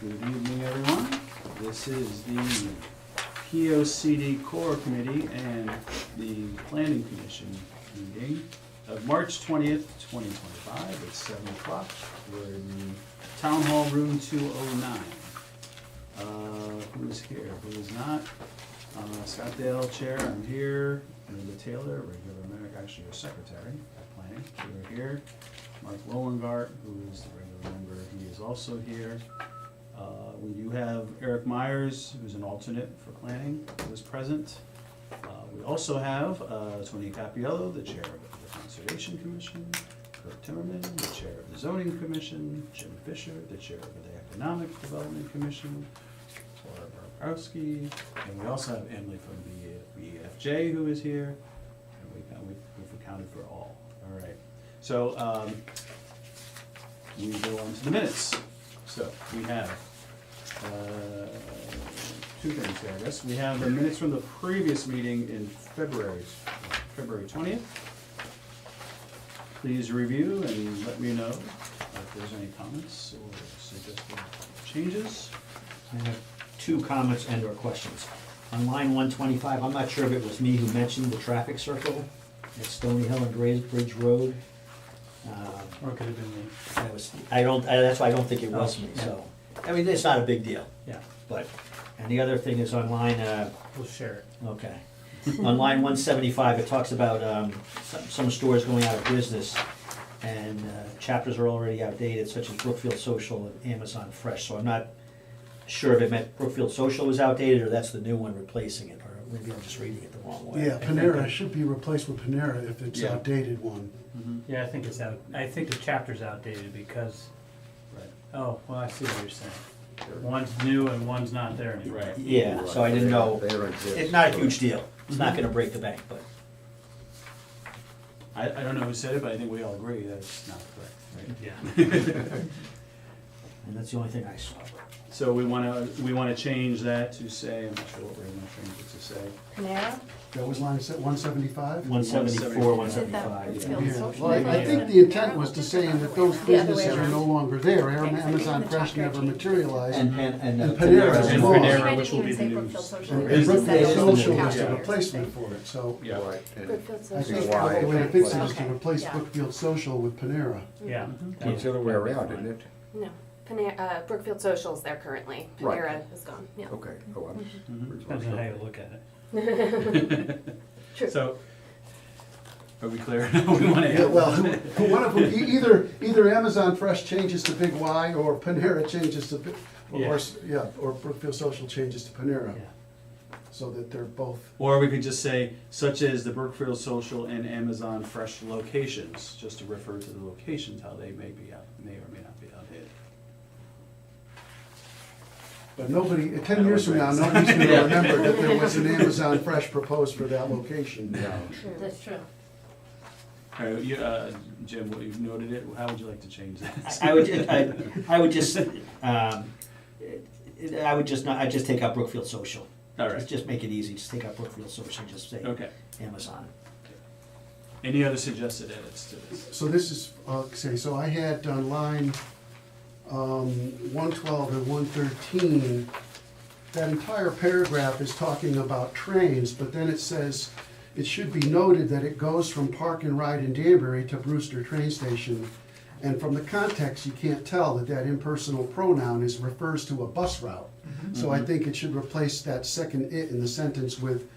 Good evening, everyone. This is the POCD Core Committee and the Planning Commission meeting of March 20th, 2025 at 7 o'clock. We're in the Town Hall Room 209. Who is here? Who is not? Scott Dale, Chair, I'm here. Linda Taylor, regular member, actually your secretary at Planning, you're here. Mark Lowengart, who is the regular member, he is also here. We do have Eric Myers, who's an alternate for planning, who is present. We also have Tony Capiello, the chair of the Conservation Commission, Kurt Timmerman, the chair of the Zoning Commission, Jim Fisher, the chair of the Economic Development Commission, Laura Borkowski, and we also have Emily from the BFJ who is here, and we've accounted for all. All right, so we go on to the minutes. So we have two things here, I guess. We have the minutes from the previous meeting in February 20th. Please review and let me know if there's any comments or suggested changes. I have two comments and or questions. On line 125, I'm not sure if it was me who mentioned the traffic circle at Stony Hill and Grays Bridge Road. Or it could have been me. That's why I don't think it was me, so. I mean, it's not a big deal, Yeah, but, and the other thing is on line, we'll share it. okay. On line 175, it talks about some stores going out of business, and chapters are already outdated, such as Brookfield Social and Amazon Fresh. So I'm not sure if it meant Brookfield Social was outdated, or that's the new one replacing it, or maybe I'm just reading it the wrong way. Yeah, Panera should be replaced with Panera if it's Yeah. outdated one. Yeah, I think it's out, I think the chapter's outdated because, Right. oh, well, I see what you're saying. One's new and one's not there anymore. Right. Yeah, so I didn't know, exist. it's not a huge deal, it's not gonna break the bank, but. I don't know who said it, but I think we all agree that it's not correct, right? Yeah. And that's the only thing I saw. So we wanna change that to say, I'm not sure what we're gonna change it to say. Panera? That was line 175? 174, 175, yeah. Yeah, well, I think the intent was to say that those businesses are no longer there. Amazon Fresh never materialized. And And Panera Panera as And well. Panera, which will be the new. And Brookfield Social was the replacement for it, so Yeah. Right, and Brookfield I Social. think why the way to fix it is to Okay, replace yeah. Brookfield Social with Panera. Yeah. it's the other way around, isn't it? No, Panera, Brookfield Social's there currently. Right. Panera is gone, yeah. Okay, oh, I'm. Depends on how you look at it. True. So, are we clear? We wanna Yeah, well, one of them, either Amazon Fresh changes to Big Y, or Panera changes to, or Brookfield Social changes to Panera, Yeah. so that they're both. Or we could just say, such as the Brookfield Social and Amazon Fresh locations, just to refer to the locations, how they may or may not be outdated. But nobody, 10 years from now, nobody's gonna Yeah. remember that there was an Amazon Fresh proposed for that location. Yeah. That's true. All right, Jim, you've noted it, how would you like to change that? I'd just take out Brookfield Social. All right, Just make it easy, just take out Brookfield Social, just say okay. Amazon. Any other suggested edits to this? So this is, so I had on line 112 and 113, that entire paragraph is talking about trains, but then it says, it should be noted that it goes from Park and Ride in Danbury to Brewster train station. And from the context, you can't tell that that impersonal pronoun refers to a bus route. So I think it should replace that second "it" in the sentence with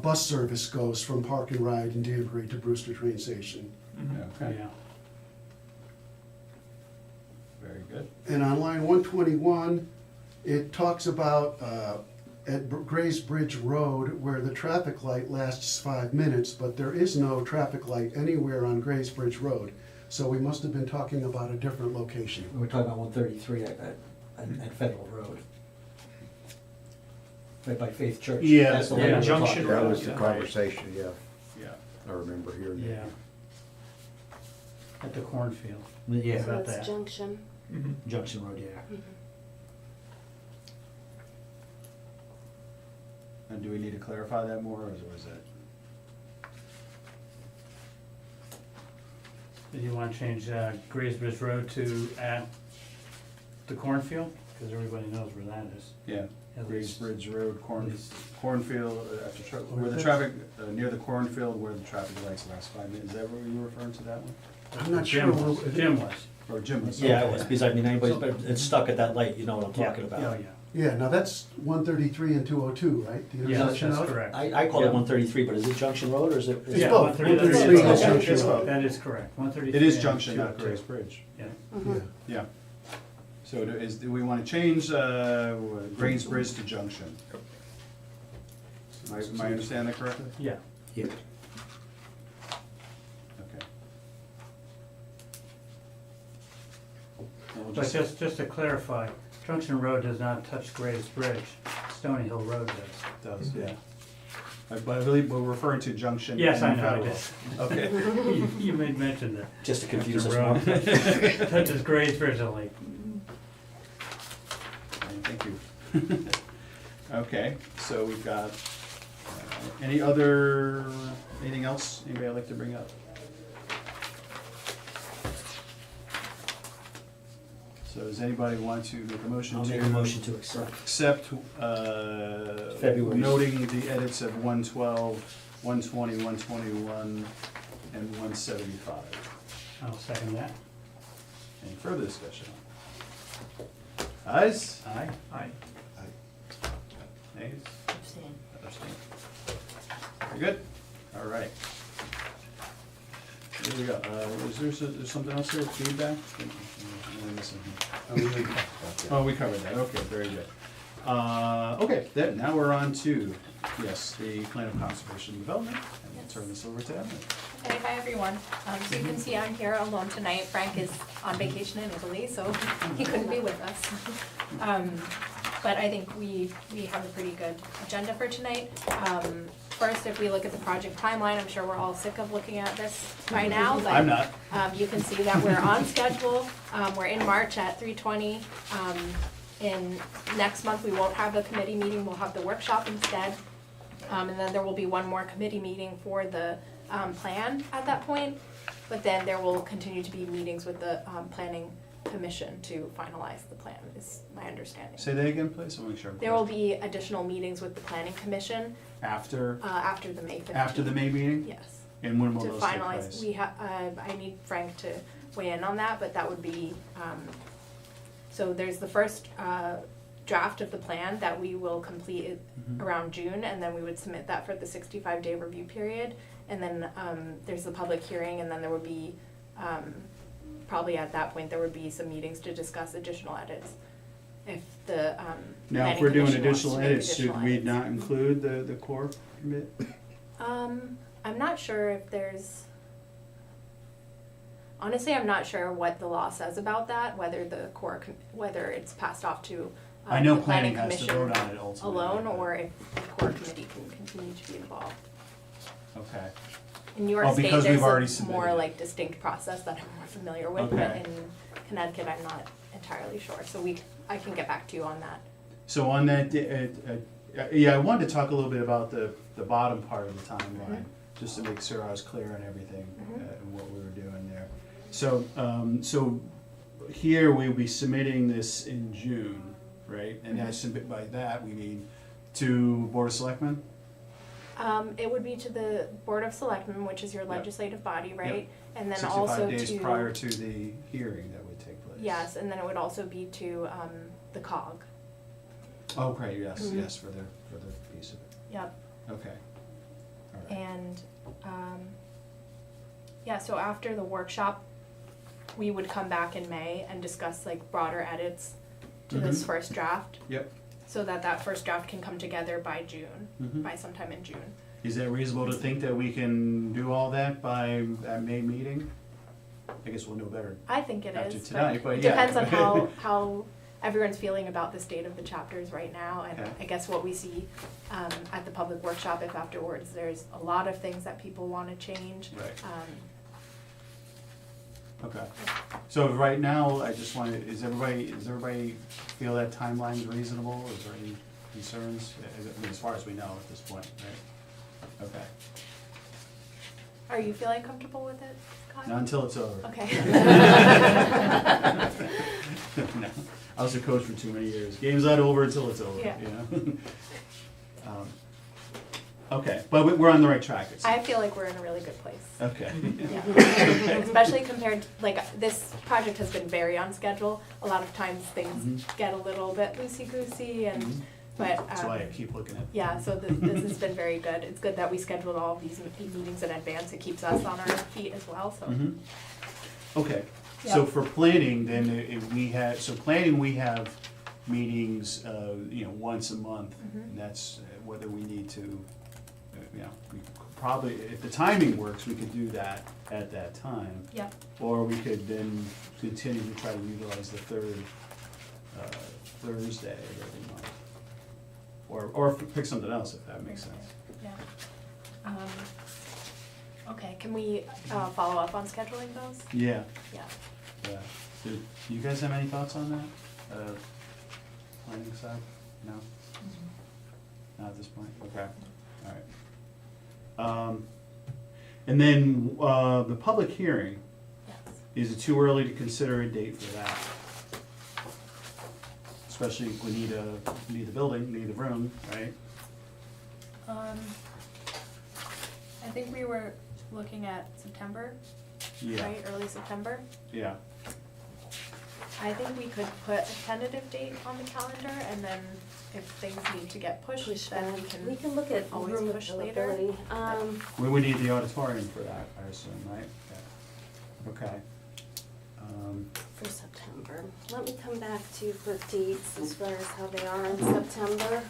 bus service goes from Park and Ride in Danbury to Brewster train station. Okay, Yeah. very good. And on line 121, it talks about at Grays Bridge Road where the traffic light lasts 5 minutes, but there is no traffic light anywhere on Grays Bridge Road. So we must have been talking about a different location. We're talking about 133 at Federal Road. Right by Faith Church. Yeah, That's the yeah, one we were Junction talking That about. was the conversation, yeah, Yeah. I remember hearing that. Yeah. At the cornfield. Yeah, So About it's that. Junction. Junction Road, yeah. And do we need to clarify that more, or is that? Did you want to change Graysbridge Road to at the cornfield? because everybody knows where that is. Yeah, At Grace least- Bridge Road, at least- cornfield, where the traffic, near the cornfield, where the traffic lights last 5 minutes, is that what you were referring to that one? I'm not sure. Jim was, Jim was. Or Jim was? Yeah, it okay. was, because I mean, anybody's, but it's stuck at that light, you know what I'm talking Yeah, about. yeah. Yeah, now that's 133 and 202, right? The Yes, intersection that's of it? correct. I call it Yeah. 133, but is it Junction Road or is it? It's Yeah, both. 133 133 is is Junction Junction Road. Road. That is correct, 133. It is and Junction, not 202. Grace Bridge. Yeah. Yeah. Yeah. So do we want to change Grace Bridge to Junction? Am I understanding that correctly? Yeah. Yeah. Okay. And we'll But just to clarify, Junction Road does not touch Graves Bridge, Stony Hill Road does. Does, yeah. But I believe we're referring to Junction. Yes, I and know, I Federal. just, Okay. you made mention that. Just to confuse us Junction more. Road touches Graves Bridge, I'm like, Thank you. Okay, so we've got, anything else anybody would like to bring up? So does anybody want to make a motion to? I'll make a motion to accept. Accept, February. noting the edits of 112, 120, 121, and 175. I'll second that. Any further discussion? Ayes? Aye. Aye. Nays? Abstain. Abstain. Very good, all right. Here we go, is there something else here, feedback? Am I missing here? Oh, we covered that, okay, very good. Okay, then, now we're on to, yes, the plan of conservation and development, and we'll turn this over to Emily. Okay, hi everyone. So you can see I'm here alone tonight. Frank is on vacation in Italy, so he couldn't be with us. But I think we have a pretty good agenda for tonight. First, if we look at the project timeline, I'm sure we're all sick of looking at this by now, but I'm not. you can see that we're on schedule. We're in March at 3:20. In next month, we won't have a committee meeting, we'll have the workshop instead. And then there will be one more committee meeting for the plan at that point. But then there will continue to be meetings with the planning commission to finalize the plan, is my understanding. Say that again, please, I'll make sure. I'm There will clear. be additional meetings with the planning commission After after the May 15th. the May meeting? Yes. And when will To those take finalize, place? we have, I need Frank to weigh in on that, but that would be, so there's the first, draft of the plan that we will complete Mhm. around June, and then we would submit that for the 65-day review period. And then, there's the public hearing, and then there would be, probably at that point, there would be some meetings to discuss additional edits. If the, Now, if planning we're doing commission wants additional to make edits, should additional we edits. not include the core commit? I'm not sure if there's, honestly, I'm not sure what the law says about that, whether the whether it's passed off to I know the planning planning has to commission vote on it ultimately. alone, but- or if the core committee can continue to be involved. Okay, In New York Oh, State, because there's we've already a submitted more it. like distinct process that I'm more familiar with, but Okay. in Connecticut, I'm not entirely sure, so I can get back to you on that. so on that, yeah, I wanted to talk a little bit about the bottom part of the Mm-hmm. timeline, just to make sure I was clear on everything, Mhm. and what we were doing there. So, so here we'll be submitting this in June, right? And Mm-hmm. I submit by that, we mean to Board of Selectmen? It would be to the Board of Selectmen, which is your Yep. legislative body, right? And then also 65 days to, prior to the hearing that would take place. yes, and then it would also be to, the COG. Oh, great, yes, Mhm. yes, for the piece of it, Yep. okay. All right. And, yeah, so after the workshop, we would come back in May and discuss like broader edits to this Mhm. first draft, Yep. so that that first draft can come together by June, Mhm. by sometime in June. Is it reasonable to think that we can do all that by that May meeting? I guess we'll know better. I think it After is, tonight, but it yeah. depends on how everyone's feeling about the state of the chapters right now, and Okay. I guess what we see, at the public workshop, if afterwards there's a lot of things that people wanna change. Right, okay. So right now, I just wanted, does everybody feel that timeline's reasonable? Is there any concerns? I mean, as far as we know at this point, right? Okay, Are you feeling comfortable with it, Kyle? not until it's over. Okay. No. I must have coached for too many years. Game's not over until it's over, Yeah. you know? Okay, but we're on the right track, it I seems. feel like we're in a really good place. Okay. Yeah. Especially compared to, like, this project has been very on schedule. A lot of times things get a little bit loosey-goosey and, Mhm. but, That's why I keep looking at. yeah, so this has been very good. It's good that we scheduled all of these meetings in advance. It keeps us on our feet as well, so. Mhm. Okay, so Yeah. for planning, then planning, we have meetings, once a month. Mhm. And that's whether we need to, we probably, if the timing works, we could do that at that time. Yep. Or we could then continue to try to utilize the third Thursday of every month. Or pick something else if that makes sense. Yeah. Okay, can we follow up on scheduling those? Yeah, Yeah. yeah. Do you guys have any thoughts on that? Planning side? No? Not at this point? Okay, all right. And then, the public hearing, Yes. is it too early to consider a date for that? Especially if we need the building, need the room, right? I think we were looking at September, Yeah, right, early September. yeah. I think we could put a tentative date on the calendar, and then if things need to get pushed, then We can look at always room push later. availability. We would need the auditorium for that, I assume, right? Yeah. Okay. For September. Let me come back to you for dates as far as how they are in September.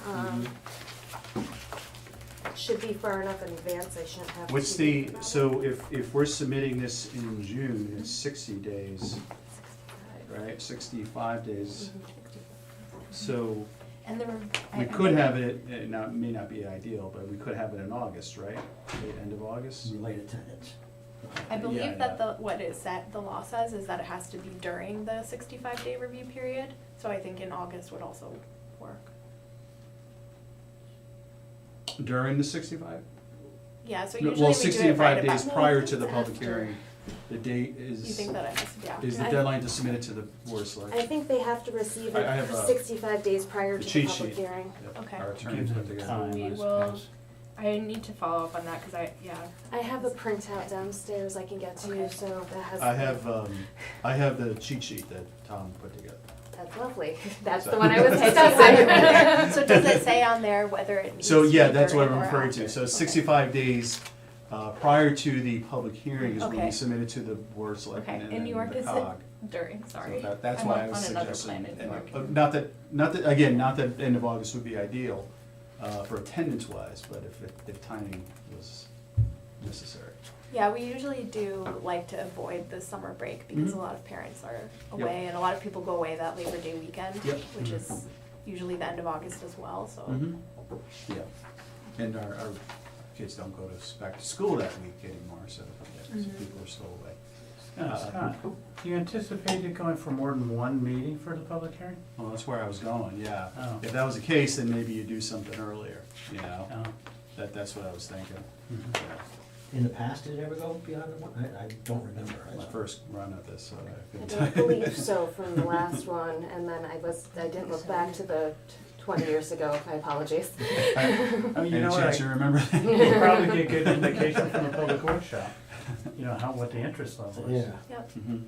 Should be far enough in advance, I shouldn't have to. What's think the, about so if we're submitting this in June, it's 60 days, it. right? 65 days. Mhm. So and there were. we could have it, now, it may not be ideal, but we could have it in August, right? The end of August? Related tenants. I Yeah, believe that the law says is that it has to be during the 65-day review period, so I think in August would also work. During the 65? Yeah, so No, usually well, we do it 65 right days about. prior to the public After. hearing. The date You is, think that it has to be after? is the I- deadline to submit it to the board of I selectmen. think they have to receive I have it a- 65 days prior the to the cheat public sheet. hearing. Yep, Okay. our attorney Gives put it together. time, We I will- suppose. I need to follow up on that, cause I have a printout downstairs I can get to you, Okay. so that has. I have the cheat sheet that Tom put together. That's lovely. That's So- the one I was Okay, discussing. So does it say on there whether it needs So, to be yeah, that's what I'm during or referring after? to. So Okay. 65 days prior to the public hearing is when we Okay. submit it to the board of selectmen Okay, and in then New York the is it COG. during, sorry. So that's I'm why on- I was on another suggesting, plan in New York. not that end of August would be ideal for attendance wise, but if timing was necessary. Yeah, we usually do like to avoid the summer break because Mhm. a lot of parents are away and a lot of people go away that Labor Day weekend, Yep. which is usually the end of August as well, so. Yeah, and our kids don't go back to school that week anymore, so yeah, so Mhm. people are still away. Scott, do you anticipate it going for more than one meeting for the public hearing? Well, that's where I was going, yeah. Oh. If that was the case, then maybe you do something earlier, Oh. that's what I was thinking. Mhm. Yeah. In the past, did it ever go beyond the one? I don't remember. My first run at this, so I I couldn't don't tell you. believe so from the last one, and then I didn't look back to the 20 years ago, my apologies. I mean, you Any know what, chance you remember that? you probably get good indication from the public workshop, you know, what the interest level is. Yeah. Yep, Mhm.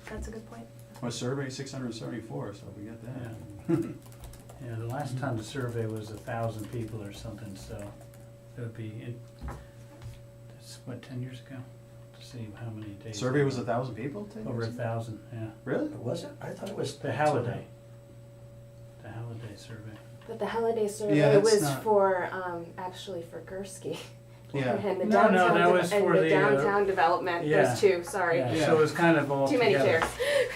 that's a good point. Well, survey 674, so we get that. Yeah, the last time the survey was 1,000 people or something, so it would be, that's what, 10 years ago? To see how many days. Survey was 1,000 people? 10 Over years ago? 1,000, yeah. Really? Was it? I thought it was. The Halliday. The Halliday survey. But the holiday Yeah, survey that's was not- for, actually for Gursky. Yeah. And the No, downtown, that was and for the the, downtown development, yeah. those two, sorry. Yeah, Yeah. so it was kind of all Too many together.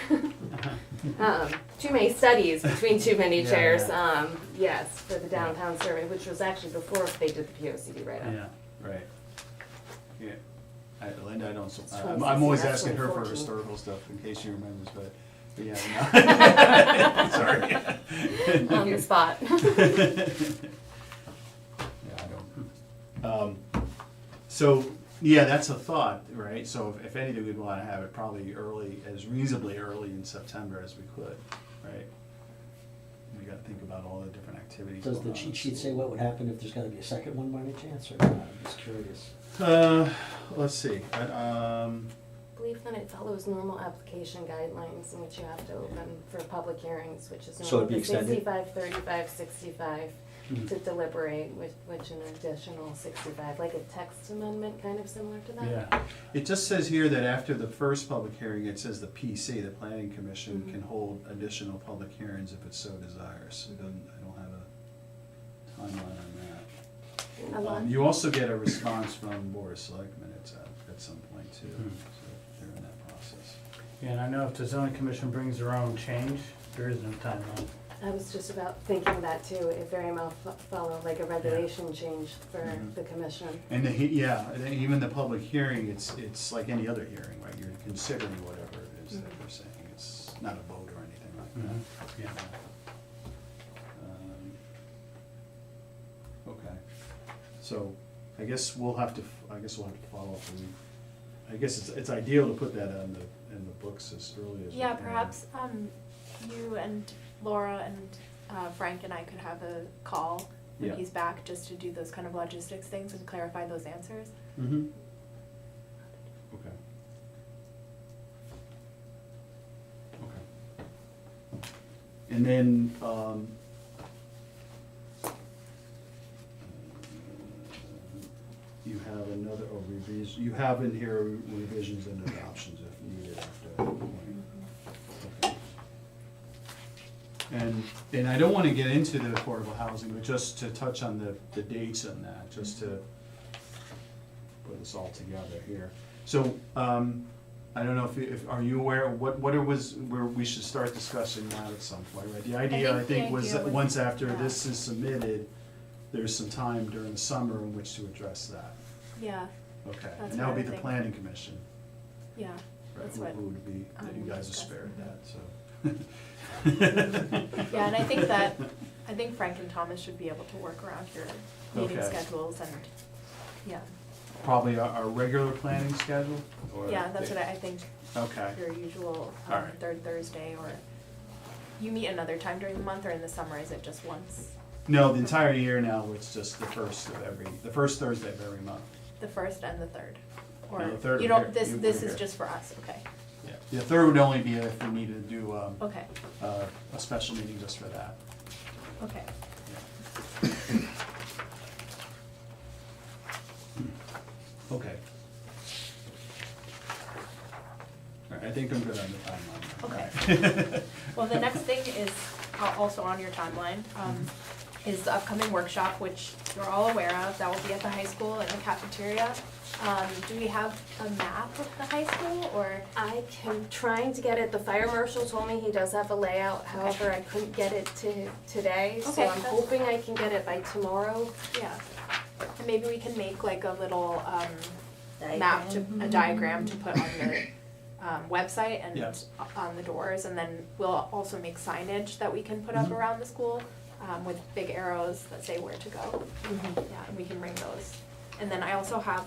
chairs. Too many studies between too many Yeah, chairs, yeah. yes, for the downtown survey, which was actually before they did the POCD write-up. Yeah. Right. Yeah. Linda, I don't, It's I'm always 2016, asking her for 2014. historical stuff in case she remembers, but yeah, no. Sorry. On the spot. Yeah, I don't. So, Yeah, that's a thought, right? So if anything, we'd wanna have it probably early, as reasonably early in September as we could, right? We gotta think about all the different activities. Does going the on cheat in sheet say school. what would happen if there's gotta be a second one by any chance, or not? I'm just curious. Let's see, I believe that it follows normal application guidelines in which you have to open for public hearings, which is So it'd be normal, extended? 65, 35, 65, to deliberate, which an additional 65, like a text amendment, kind of similar to that. Yeah, it just says here that after the first public hearing, it says the PC, the planning commission, Mhm. can hold additional public hearings if it so desires. It doesn't, I don't have a timeline on that. A lot, You also get a response from Board of Selectmen at some point too, Hmm. so they're in that process. yeah, and I know if the zoning commission brings their own change, there is no timeline. I was just about thinking that too, it very well follow like a regulation change for Mhm. the commission. And even the public hearing, it's like any other hearing, right? You're considering whatever it is that Mhm. you're saying. It's not a vote or anything like that. Yeah. Okay, so I guess we'll have to follow up. I guess it's ideal to put that in the books as early as we Yeah, can. perhaps, you and Laura and Frank and I could have a call when Yeah. he's back, just to do those kind of logistics things and clarify those answers. Mm-hmm. Okay. Okay. And then, you have another, revision, you have in here revisions and adoptions if needed after that point. Okay. And I don't wanna get into the affordable housing, but just to touch on the dates on that, just to put this all together here. So, I don't know if are you aware, what it was, where we should start discussing that at some point, right? The idea, I think, was that once after yeah. this is submitted, there's some time during the summer in which to address that. Yeah, Okay, That's and that would what be I the think. planning commission, yeah, right, That's who what would be, that you I'm guys are discussing. spared that, so. yeah, and I think Frank and Thomas should be able to work around your meeting Okay. schedules and, yeah. Probably our regular planning schedule, or? Yeah, that's what I think, Okay, your usual, All right. third Thursday, or you meet another time during the month, or in the summer, is it just once? no, the entire year now, it's just the first Thursday of every month. The first and the third? Or, No, the third you would don't, be- this you would is hear. just for us, okay, Yeah, the third would only be if we needed to do, okay, a special meeting just for that. okay. Okay. All right, I think I'm good on the timeline. Okay. Well, the next thing is also on your timeline, is the upcoming workshop, which you're all aware of, that will be at the high school in the cafeteria. Do we have a map of the high school, or? I am trying to get it, the fire marshal told me he does have a layout, however, I couldn't get it to today, so Okay, I'm that's hoping I can get it by tomorrow. Yeah, and maybe we can make like a little, map to, a diagram to put on your, website and Yeah. on the doors, and then we'll also make signage that we can put up Mhm. around the school, with big arrows that say where to go. Mhm. Yeah, and we can bring those. And then I also have,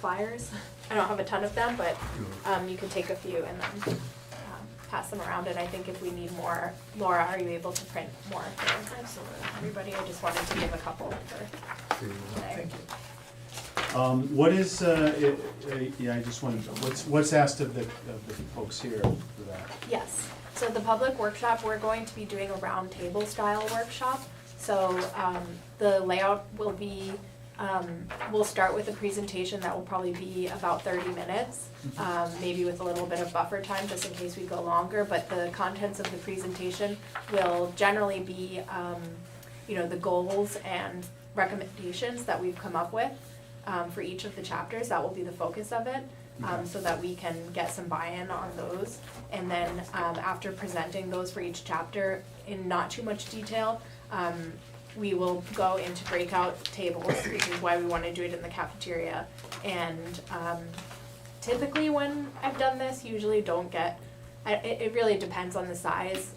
flyers, I don't have a ton of them, but, you can take a few and then, pass them around, and I think if we need more, Laura, are you able to print more for Absolutely. everybody? I just wanted to give a couple for today. What is, yeah, I just wanted, what's asked of the folks here for that? Yes, so the public workshop, we're going to be doing a round table style workshop. So, the layout will be, we'll start with a presentation that will probably be about 30 minutes, maybe with a little bit of buffer time just in case we go longer, but the contents of the presentation will generally be, the goals and recommendations that we've come up with, for each of the chapters. That will be the focus of it. Okay. So that we can get some buy-in on those. And then, after presenting those for each chapter in not too much detail, we will go into breakout tables, which is why we wanna do it in the cafeteria. And, typically when I've done this, usually don't get, it really depends on the size,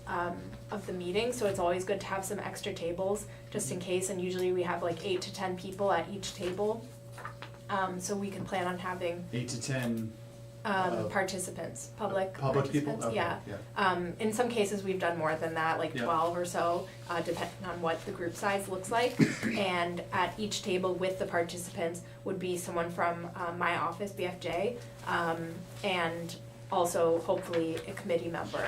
of the meeting, so it's always good to have some extra tables, just in case, and usually we have like 8 to 10 people at each table. So we can plan on having 8 to 10 Uh, participants, public public people? participants, Okay, yeah. In some cases, we've done more than that, like Yeah. 12 or so, depending on what the group size looks like. And at each table with the participants would be someone from my office, BFJ, and also hopefully a committee member.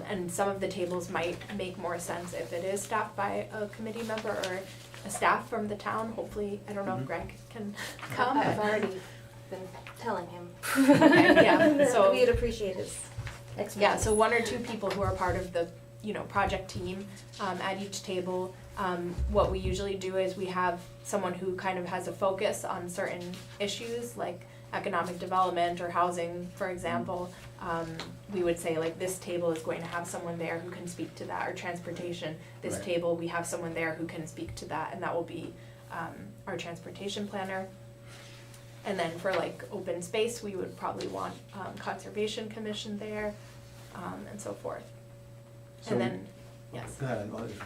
And some of the tables might make more sense if it is staffed by a committee member or a staff from the town. Hopefully, I don't know if Greg can come. I've already been telling him. Okay, yeah, so. We'd appreciate his expertise. Yeah, so 1 or 2 people who are part of the, project team, at each table. What we usually do is we have someone who kind of has a focus on certain issues, like economic development or housing, for example. We would say like this table is going to have someone there who can speak to that, or transportation. This Right. table, we have someone there who can speak to that, and that will be, our transportation planner. And then for like open space, we would probably want conservation commission there, and so forth. So- And then, yes. Go ahead, I'll let you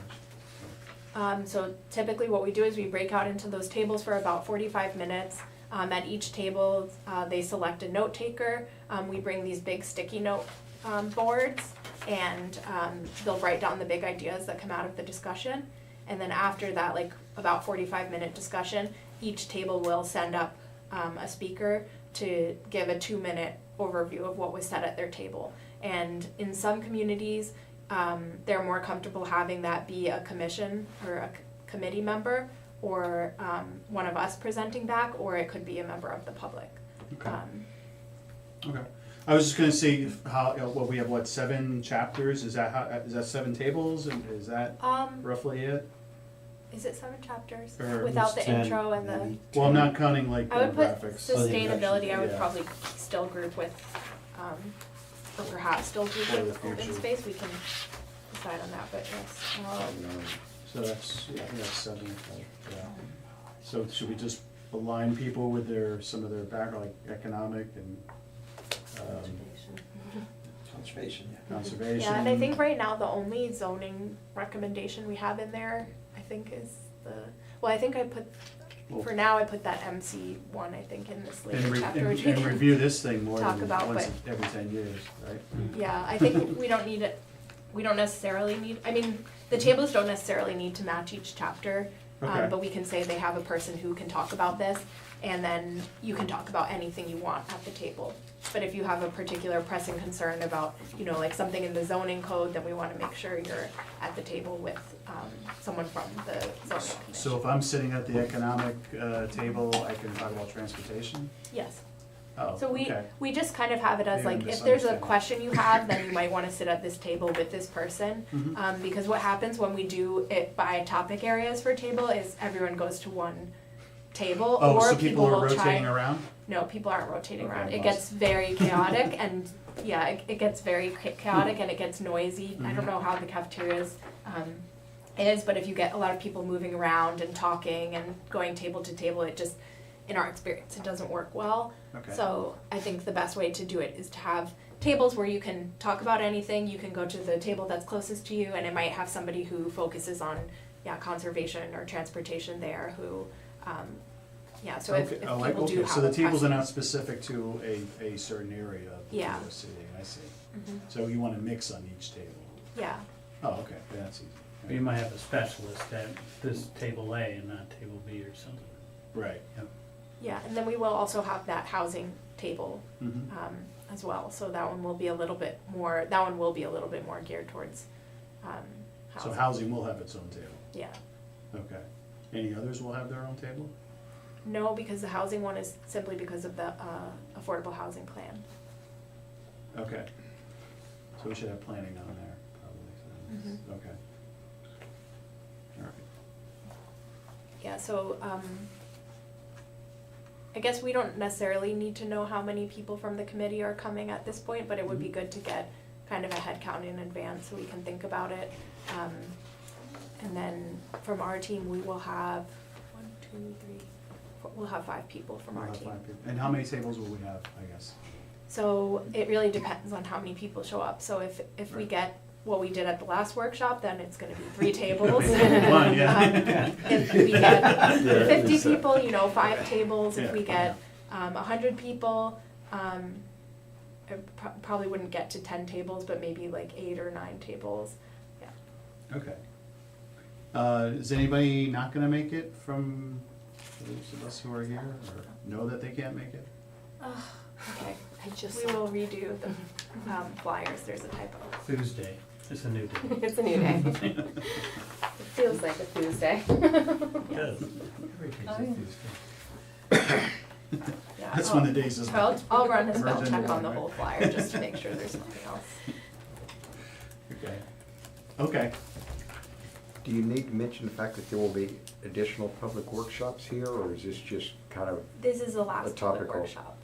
finish. So typically what we do is we break out into those tables for about 45 minutes. At each table, they select a note taker. We bring these big sticky note boards, and they'll write down the big ideas that come out of the discussion. And then after that, like about 45-minute discussion, each table will send up a speaker to give a 2-minute overview of what was said at their table. And in some communities, they're more comfortable having that be a commission or a committee member, or one of us presenting back, or it could be a member of the public. Okay. Okay. I was just gonna see how, we have 7 chapters? Is that 7 tables? And is that roughly it? Is it 7 chapters? Or Without the 10, intro and the, maybe. Well, I'm not counting like the I would put graphics. sustainability, I would Yeah. probably still group with, or perhaps still group For the with open future. space, we can decide on that, but yes. So that's, yeah, 7, yeah. So should we just align people with some of their background, like economic and Conservation, conservation? Yeah, and I think right now the only zoning recommendation we have in there, I think is I think I put, for now I put that MC one, I think, in this later chapter, which we And can, review this thing more talk than about, once but- every 10 years, right? yeah, I think we don't need it, we don't necessarily need, I mean, the tables don't necessarily need to match each chapter, Okay. but we can say they have a person who can talk about this, and then you can talk about anything you want at the table. But if you have a particular pressing concern about, like something in the zoning code, then we wanna make sure you're at the table with, someone from the zoning commission. So if I'm sitting at the economic table, I can talk about transportation? Yes, Oh, so okay. we just kind of have it as Maybe like, I'm if there's a misunderstanding. question you have, then you might wanna sit at this table with this person. Mhm. Because what happens when we do it by topic areas for table is everyone goes to one table, Oh, or so people people are will rotating try. around? No, people aren't rotating Okay, around. It lost. gets very chaotic and, yeah, it gets very chaotic and it gets noisy. I don't Mhm. know how the cafeterias, is, but if you get a lot of people moving around and talking and going table to table, it just, in our experience, it doesn't work well. Okay. So I think the best way to do it is to have tables where you can talk about anything, you can go to the table that's closest to you, and it might have somebody who focuses on, conservation or transportation there who, so if Okay, people do have so the a tables are not preference. specific to a certain area of the Yeah. city, I see. Mhm. So you want to mix on each table? Yeah, Oh, okay, yeah, that's easy. Or you might have a specialist at this table A and not table B or something. Right. yeah, and then we will also have that housing table, Mhm. as well, so that one will be a little bit more geared towards, housing. So housing will have its own table, Yeah, okay. Any others will have their own table? no, because the housing one is simply because of the, affordable housing plan. Okay. So we should have planning on there, probably, so, okay. All right. Yeah, so, I guess we don't necessarily need to know how many people from the committee are coming at this point, but it would be good to get kind of a head count in advance so we can think about it. And then from our team, we will have we'll have 5 people from We'll our have team. 5 people. And how many tables will we have, I guess? So it really depends on how many people show up. So if we Right. get what we did at the last workshop, then it's gonna be 3 tables. One, yeah. If we get 50 it's, people, 5 tables. If we Yeah. get 100 people, it probably wouldn't get to 10 tables, but maybe like 8 or 9 tables. Yeah. Okay. Is anybody not gonna make it from those of us who are here, or know that they can't make it? Okay. I just, We will redo the flyers. There's a typo. Tuesday, it's a new day. it's a new day. It feels like a Tuesday. Good. Yeah, That's when the days is. I'll run a spell Merge check into on the one, whole right? flyer just to make sure there's nothing else. Okay. Okay. Do you need to mention the fact that there will be additional public workshops here, or is this just kind of, This is the last public topical. workshop.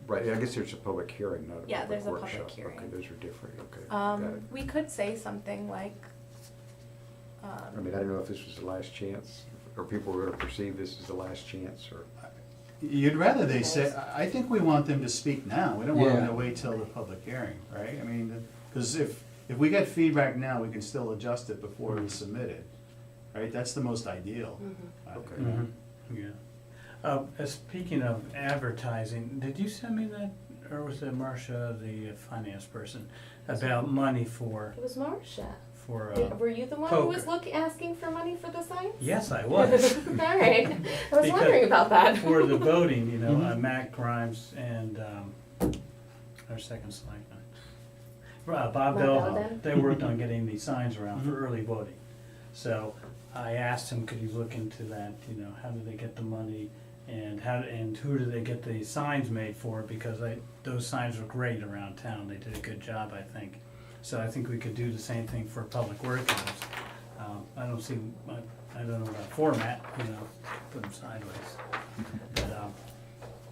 right, I guess there's a public hearing, not a Yeah, public there's a public workshop. hearing. Okay, those are different, okay. got it. We could say something like, I mean, I don't know if this was the last chance, or people were gonna perceive this as the last chance, or, You'd rather they say, I think we want them to speak now, we don't want them Yeah. to wait till the public hearing, right? I mean, because if we get feedback now, we can still adjust it before we submit it, right? That's the most ideal. Okay. Mhm. Yeah. Speaking of advertising, did you send me that, or was it Marcia, the finance person, about money for, It was Marcia. for, Were you the one who was poker. asking for money for the signs? Yes, I was. All right. I was Because wondering about that. For the voting, Mhm. Matt Grimes and, our second selectman, Bob Bob Bellhop, Belden? they worked on getting these signs around for Mhm. early voting. So I asked him, could you look into that, how do they get the money, and who do they get the signs made for, because those signs were great around town, they did a good job, I think. So I think we could do the same thing for public works. I don't see, I don't know about format, put them sideways. But,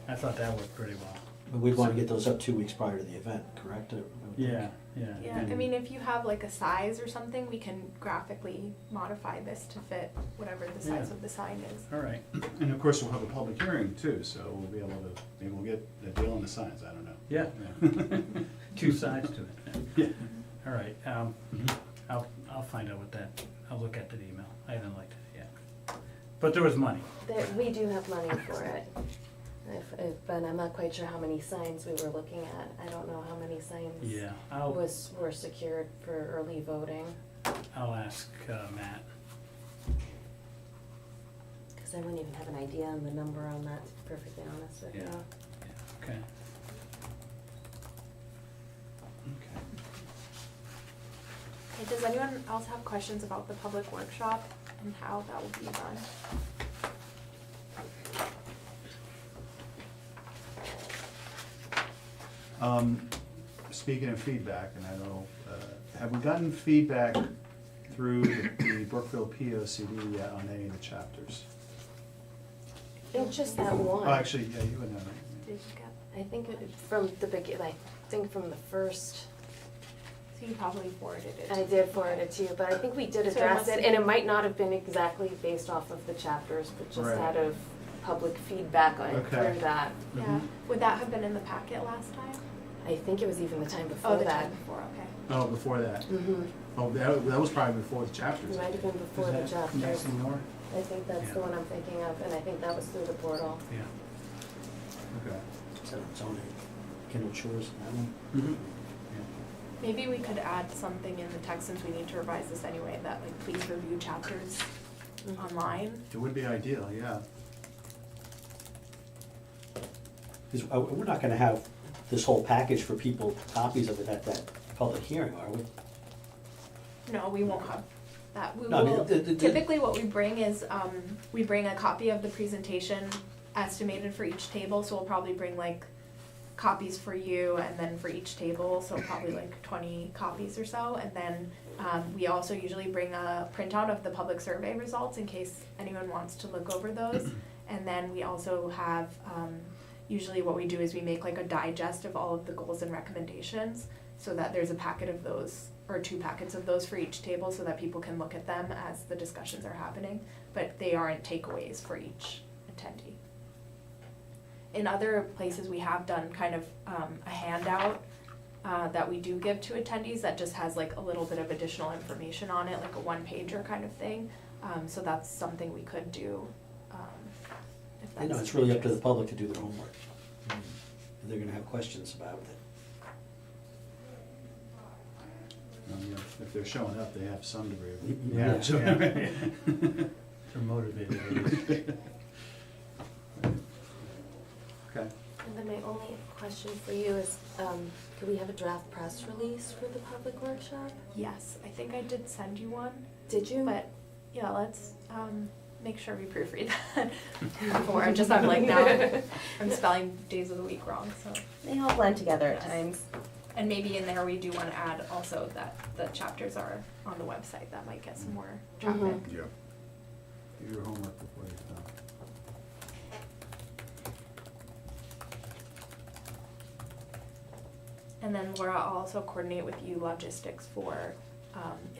I thought that worked pretty well. But we'd want to get those up 2 weeks prior to the event, correct? I would think. Yeah. yeah, I mean, if you have like a size or something, we can graphically modify this to fit whatever the size Yeah. of the sign is. All right, And of course, we'll have a public hearing too, so we'll be able to, maybe we'll get a deal on the signs, I don't know. yeah, two sides to it. Yeah. All right, Mhm. I'll find out what that, I'll look at the email, I haven't looked at it yet. But there was money. We do have money for it. But I'm not quite sure how many signs we were looking at. I don't know how many signs Yeah, were secured for early voting. I'll ask Matt. Because I wouldn't even have an idea on the number on that, to be perfectly honest with you. Yeah. Okay. Okay. Okay, does anyone else have questions about the public workshop and how that will be done? Speaking of feedback, and I know, have we gotten feedback through the Brookfield POCD yet on any of the chapters? It's just that one. Oh, actually, yeah, you would know. Did you get, I think from the from the first, so you probably forwarded it. I did forward it to you, but I think we did So it address must it, be- and it might not have been exactly based off of the chapters, but just Right. out of public feedback on Okay. through that. Yeah, Mhm. would that have been in the packet last time? I think it was even the time Oh, before the that. time before, okay. Oh, before that. Mm-hmm. Oh, that was probably before the chapters. It might have been before the Is that chapters. Nancy Moore? I think that's the Yeah. one I'm thinking of, and I think that was through the portal. Yeah. Okay. Is that zoning? Kindle Shores, that one? Mhm. Maybe we could add something in the text, since we need to revise this anyway, that like, please review chapters online. It would be ideal, yeah. Because we're not gonna have this whole package for people, copies of it at that public hearing, are we? No, we won't have that. We No, I mean, will, the- typically what we bring is, we bring a copy of the presentation estimated for each table, so we'll probably bring like copies for you and then for each table, so probably like 20 copies or so. And then we also usually bring a printout of the public survey results in case anyone wants to look over those. And then we also have, usually what we do is we make like a digest of all of the goals and recommendations, so that there's a packet of those, or 2 packets of those for each table, so that people can look at them as the discussions are happening, but they aren't takeaways for each attendee. In other places, we have done kind of a handout that we do give to attendees that just has like a little bit of additional information on it, like a one-pager kind of thing. So that's something we could do, if You know, that's it's really up to the interest. public to do their homework. And they're gonna have questions about it. If they're showing up, they have some degree of. Yeah, sure. yeah. They're motivated. Okay. And then my only question for you is, could we have a draft press release for the public workshop? Yes, I think I did send you one, Did you? but yeah, let's, make sure we proofread that before, just I'm like, now, I'm spelling days of the week wrong, so. They all blend together at Yes. times. And maybe in there, we do wanna add also that the chapters are on the website, that might get some more traffic. Mhm. Yeah. Do your homework before you're done. And then Laura, I'll also coordinate with you logistics for,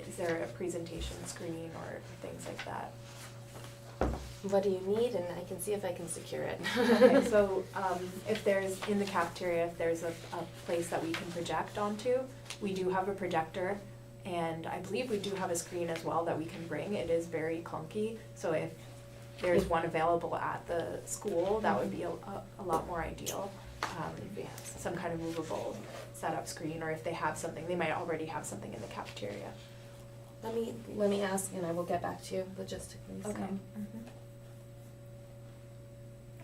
is there a presentation screen or things like that? What do you need? And I can see if I can secure it. Okay, so, if there's, in the cafeteria, if there's a place that we can project onto, we do have a projector, and I believe we do have a screen as well that we can bring. It is very clunky, so if there's one available at the school, that would be a lot more ideal. If we have some kind of movable setup screen, or if they have something, they might already have something in the cafeteria. Let me ask and I will get back to you logistically. so. Okay.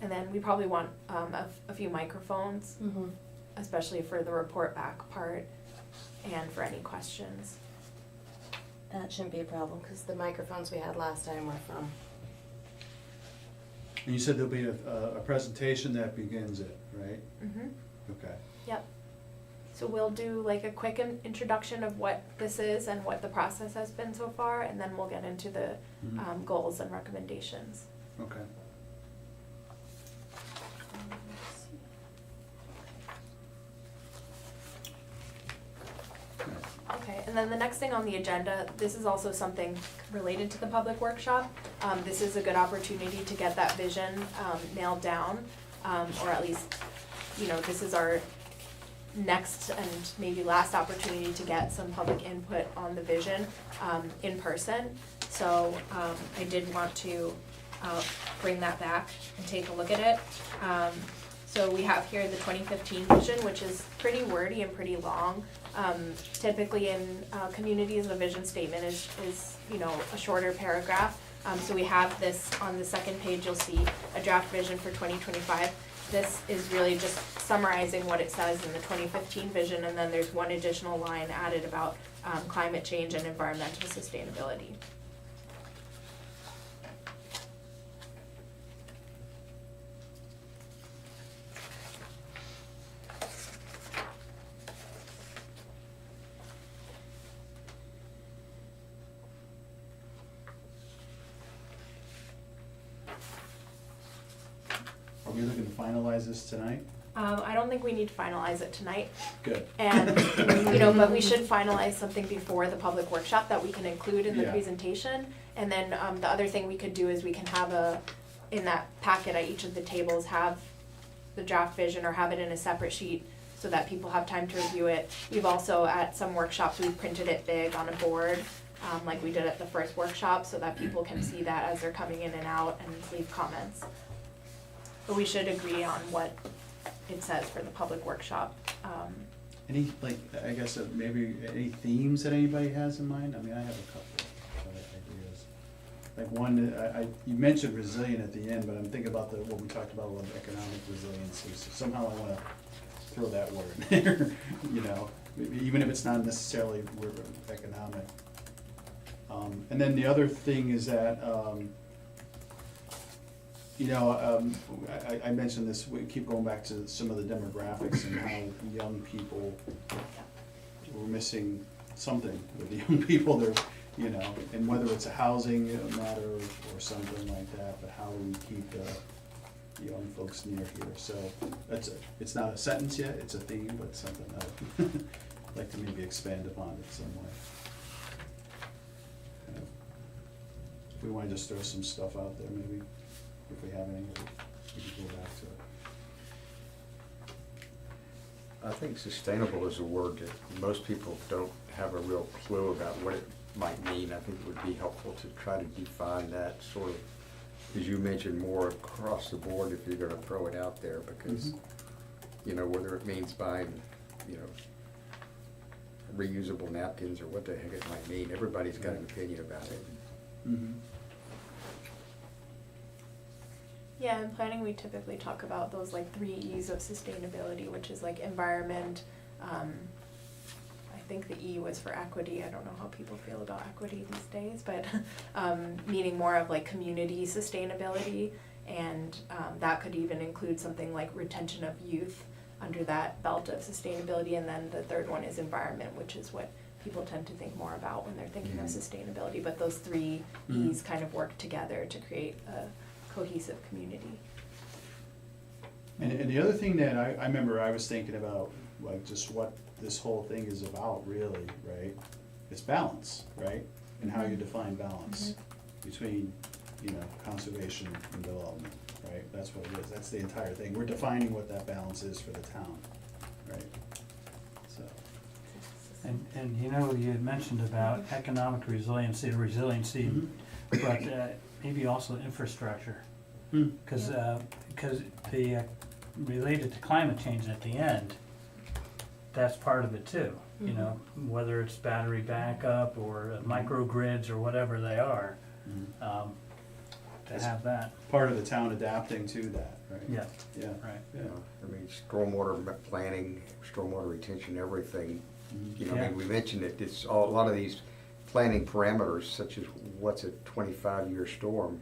And then we probably want, a few microphones, Mhm. especially for the report back part and for any questions. That shouldn't be a problem, because the microphones we had last time were from. And you said there'll be a presentation that begins it, right? Mm-hmm. Okay. Yep. So we'll do like a quick introduction of what this is and what the process has been so far, and then we'll get into the Mhm. goals and recommendations. Okay. Okay, and then the next thing on the agenda, this is also something related to the public workshop. This is a good opportunity to get that vision nailed down, or at least, you know, this is our next and maybe last opportunity to get some public input on the vision in person. So I did want to bring that back and take a look at it. So we have here the 2015 vision, which is pretty wordy and pretty long. Typically in communities, a vision statement is you know, a shorter paragraph. So we have this on the second page, you'll see a draft vision for 2025. This is really just summarizing what it says in the 2015 vision, and then there's one additional line added about climate change and environmental sustainability. Are we looking to finalize this tonight? I don't think we need to finalize it tonight. Good. And, you know, but we should finalize something before the public workshop that we can include in the Yeah. presentation. And then, the other thing we could do is we can have in that packet at each of the tables, have the draft vision or have it in a separate sheet so that people have time to review it. We've also, at some workshops, we've printed it big on a board, like we did at the first workshop, so that people can see that as they're coming in and out and leave comments. But we should agree on what it says for the public workshop. Any, like, I guess maybe any themes that anybody has in mind? I mean, I have a couple of ideas. Like one, you mentioned resilient at the end, but I'm thinking about what we talked about with economic resiliency. So somehow I wanna throw that word in there, you know, even if it's not necessarily word economic. And then the other thing is that, you know, I mentioned this, we keep going back to some of the demographics and how young people, we're missing something with the young people, they're, you know, and whether it's a housing matter or something like that, but how do we keep the young folks near here? So it's not a sentence yet, it's a theme, but something I'd like to maybe expand upon it some way. If we wanna just throw some stuff out there, maybe. If we have any, we can go back I think sustainable is a word that most people don't have a real clue about what it might mean. I think it would be helpful to try to define that sort of, as you mentioned, more across the board if you're gonna throw it out there, because, you know, whether it means buying, you know, reusable napkins or what the heck it might mean, everybody's got an opinion about it. Mhm. Yeah, in planning, we typically talk about those like 3 E's of sustainability, which is like environment, I think the E was for equity. I don't know how people feel about equity these days, but meaning more of like community sustainability, and that could even include something like retention of youth under that belt of sustainability. And then the third one is environment, which is what people tend to think more about when they're thinking of sustainability. But those 3 E's kind of work together to create a cohesive community. And the other thing that I remember I was thinking about, like, just what this whole thing is about really, right? It's balance, right? And how you define balance between, you know, conservation and development, right? That's what it is, that's the entire thing. We're defining what that balance is for the town, right? So, And you know, you had mentioned about economic resiliency, but maybe also infrastructure. Because the, related to climate change at the end, that's part of it too. You know, whether it's battery backup or microgrids or whatever they are, to have that. part of the town adapting to that, right? Yeah, Yeah. right. Yeah. I mean, stormwater planning, stormwater retention, everything, you know, I mean, we mentioned it, it's all, a lot of these planning parameters, such as what's a 25-year storm,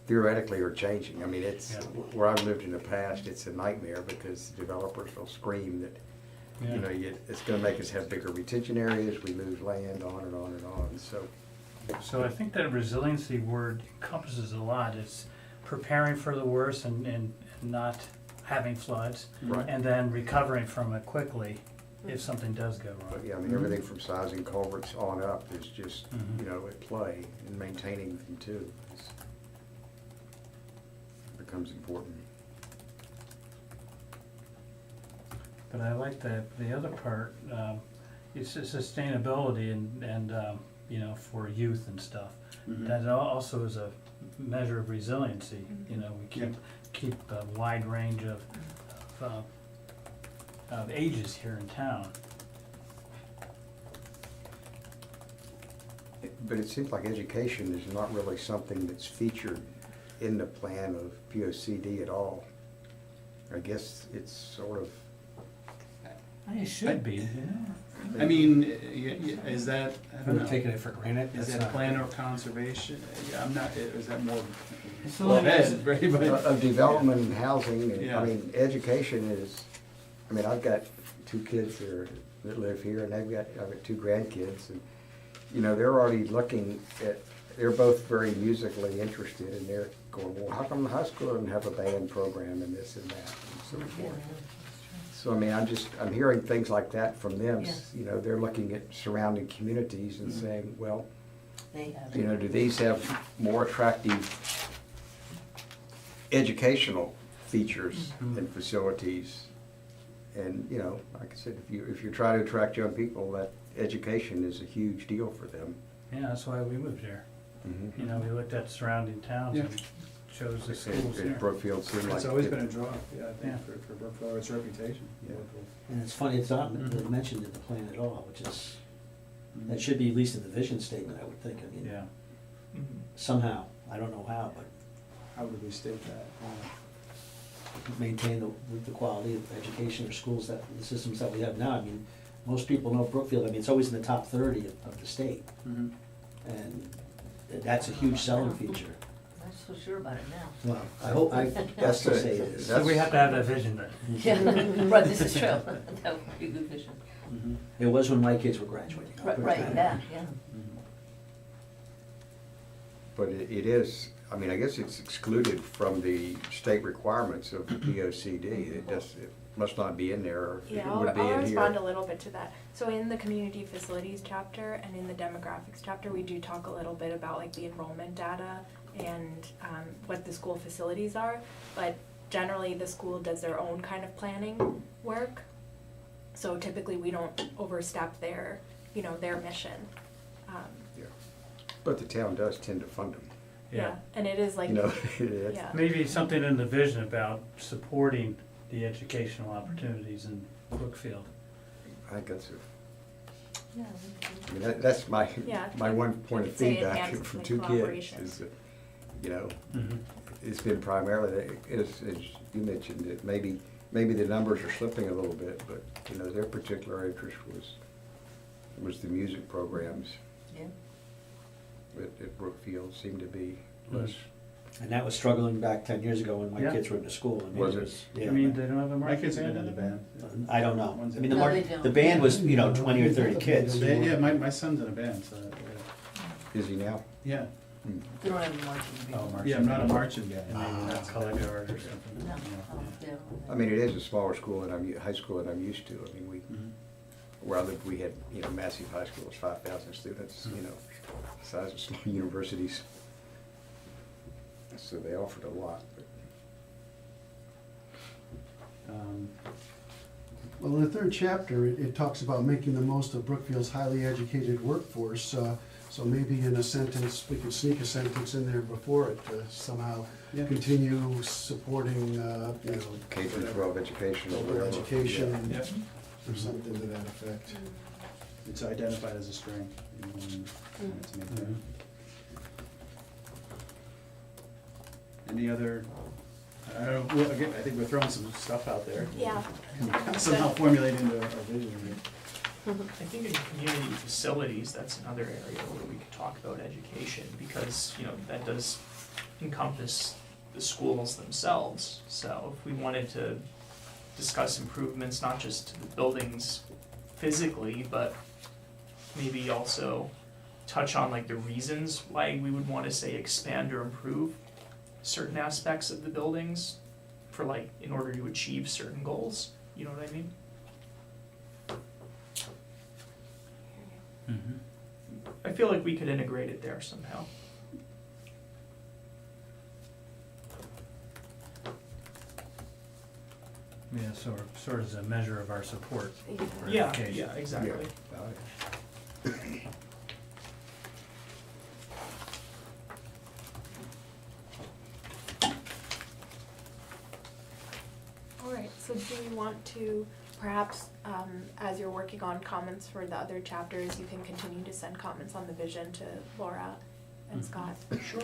theoretically are changing. I mean, it's, where I've lived in the past, it's a nightmare because developers will scream that, you know, it's gonna make us have bigger retention areas, we lose land, on and on and on, so. So I think that resiliency word encompasses a lot. It's preparing for the worst and not having floods. Right. And then recovering from it quickly if something does go But wrong. yeah, I mean, everything from sizing culverts on up is just, you know, at play, and maintaining them too becomes important. But I like the other part, it's sustainability and you know, for youth and stuff. That also is a measure of resiliency. You know, we keep a wide range of ages here in town. But it seems like education is not really something that's featured in the plan of POCD at all. I guess it's sort of, It should be, you know. I mean, is that, I don't We're know. taking it for granted. Is That's that not- plan or conservation? Yeah, I'm not, is that more? It's a Well, little- it is, very much. of development and housing, and, Yeah. I mean, education is, I mean, I've got 2 kids that live here, and I've got 2 grandkids, and, you know, they're already looking at, they're both very musically interested, and they're going, well, how come the high school doesn't have a band program and this and that, and so forth. So, I mean, I'm hearing things like that from them, you know, they're looking at surrounding communities and saying, well, you know, do these have more attractive educational features and facilities? And, you know, like I said, if you try to attract young people, that education is a huge deal for them. Yeah, that's why we moved here. You know, we looked at surrounding towns and chose the schools And here. Brookfield seemed like. It's always been a draw, yeah, I think, for Brookfield, its reputation. Yeah. And it's funny, it's not mentioned in the plan at all, which is, that should be at least in the vision statement, I would think. I mean, Yeah. somehow, I don't know how, but How would we state that? maintain the quality of education or schools that, the systems that we have now. I mean, most people know Brookfield, I mean, it's always in the top 30 of the state. And that's a huge selling feature. I'm not so sure about it now. Well, I hope, I That's have to a- say it is. So we have to have that vision then. Yeah, right, this is true. That would be a good vision. It was when my kids were graduating. I'll put it Right, that way. yeah. But it is, I mean, I guess it's excluded from the state requirements of the POCD. It must not be in there, or it Yeah, would be I'll in respond a here. little bit to that. So in the community facilities chapter and in the demographics chapter, we do talk a little bit about like the enrollment data and what the school facilities are. But generally, the school does their own kind of planning work. So typically we don't overstep their, you know, their mission. Yeah. But the town does tend to fund them, Yeah. And it is like, you know, it's- yeah, Maybe something in the vision about supporting the educational opportunities in Brookfield. I think that's, Yeah, I mean, that's my, Yeah. my one point You of could say feedback enhance from the 2 kids collaboration. is that, you know, Mm-hmm. it's been primarily, as you mentioned, it maybe the numbers are slipping a little bit, but, you know, their particular interest was the music programs yeah. at Brookfield seemed to be less. And that was struggling back 10 years ago when my Yeah. kids were in the school. I mean, Was it it? was, I yeah. mean, they don't have a My marching kids have band been in the anymore? band. I don't know. I mean, the No, mar- they don't. the band was, you know, 20 or 30 kids. Yeah, my son's in a band, so, Is he now? yeah. Hmm. They don't have a marching band. Yeah, I'm not a marching band. Maybe that's color guard or something. No, Yeah. yeah. I mean, it is a smaller school and high school than I'm used to. I mean, Mhm. where I lived, we had, you know, massive high schools, 5,000 students, you know, the size of small universities. So they offered a lot, but Well, in the 3rd chapter, it talks about making the most of Brookfield's highly educated workforce. So maybe in a sentence, we could sneak a sentence in there before it to somehow Yeah. continue supporting, you know, K through 12 education or over whatever. education Yep. or something to that effect. It's identified as a strength. To make that. Any other, I don't know, well, again, I think we're throwing some stuff out there. yeah. Somehow formulate into our vision. I think in community facilities, that's another area where we could talk about education, because, you know, that does encompass the schools themselves. So if we wanted to discuss improvements, not just to the buildings physically, but maybe also touch on like the reasons why we would want to say expand or improve certain aspects of the buildings for like, in order to achieve certain goals, you know what I mean? Mm-hmm. I feel like we could integrate it there somehow. Yeah, sort of as a measure of our support. for Yeah, education. yeah, exactly. All right, so do you want to, perhaps, as you're working on comments for the other chapters, you can continue to send comments on the vision to Laura and Mhm. Scott? Sure.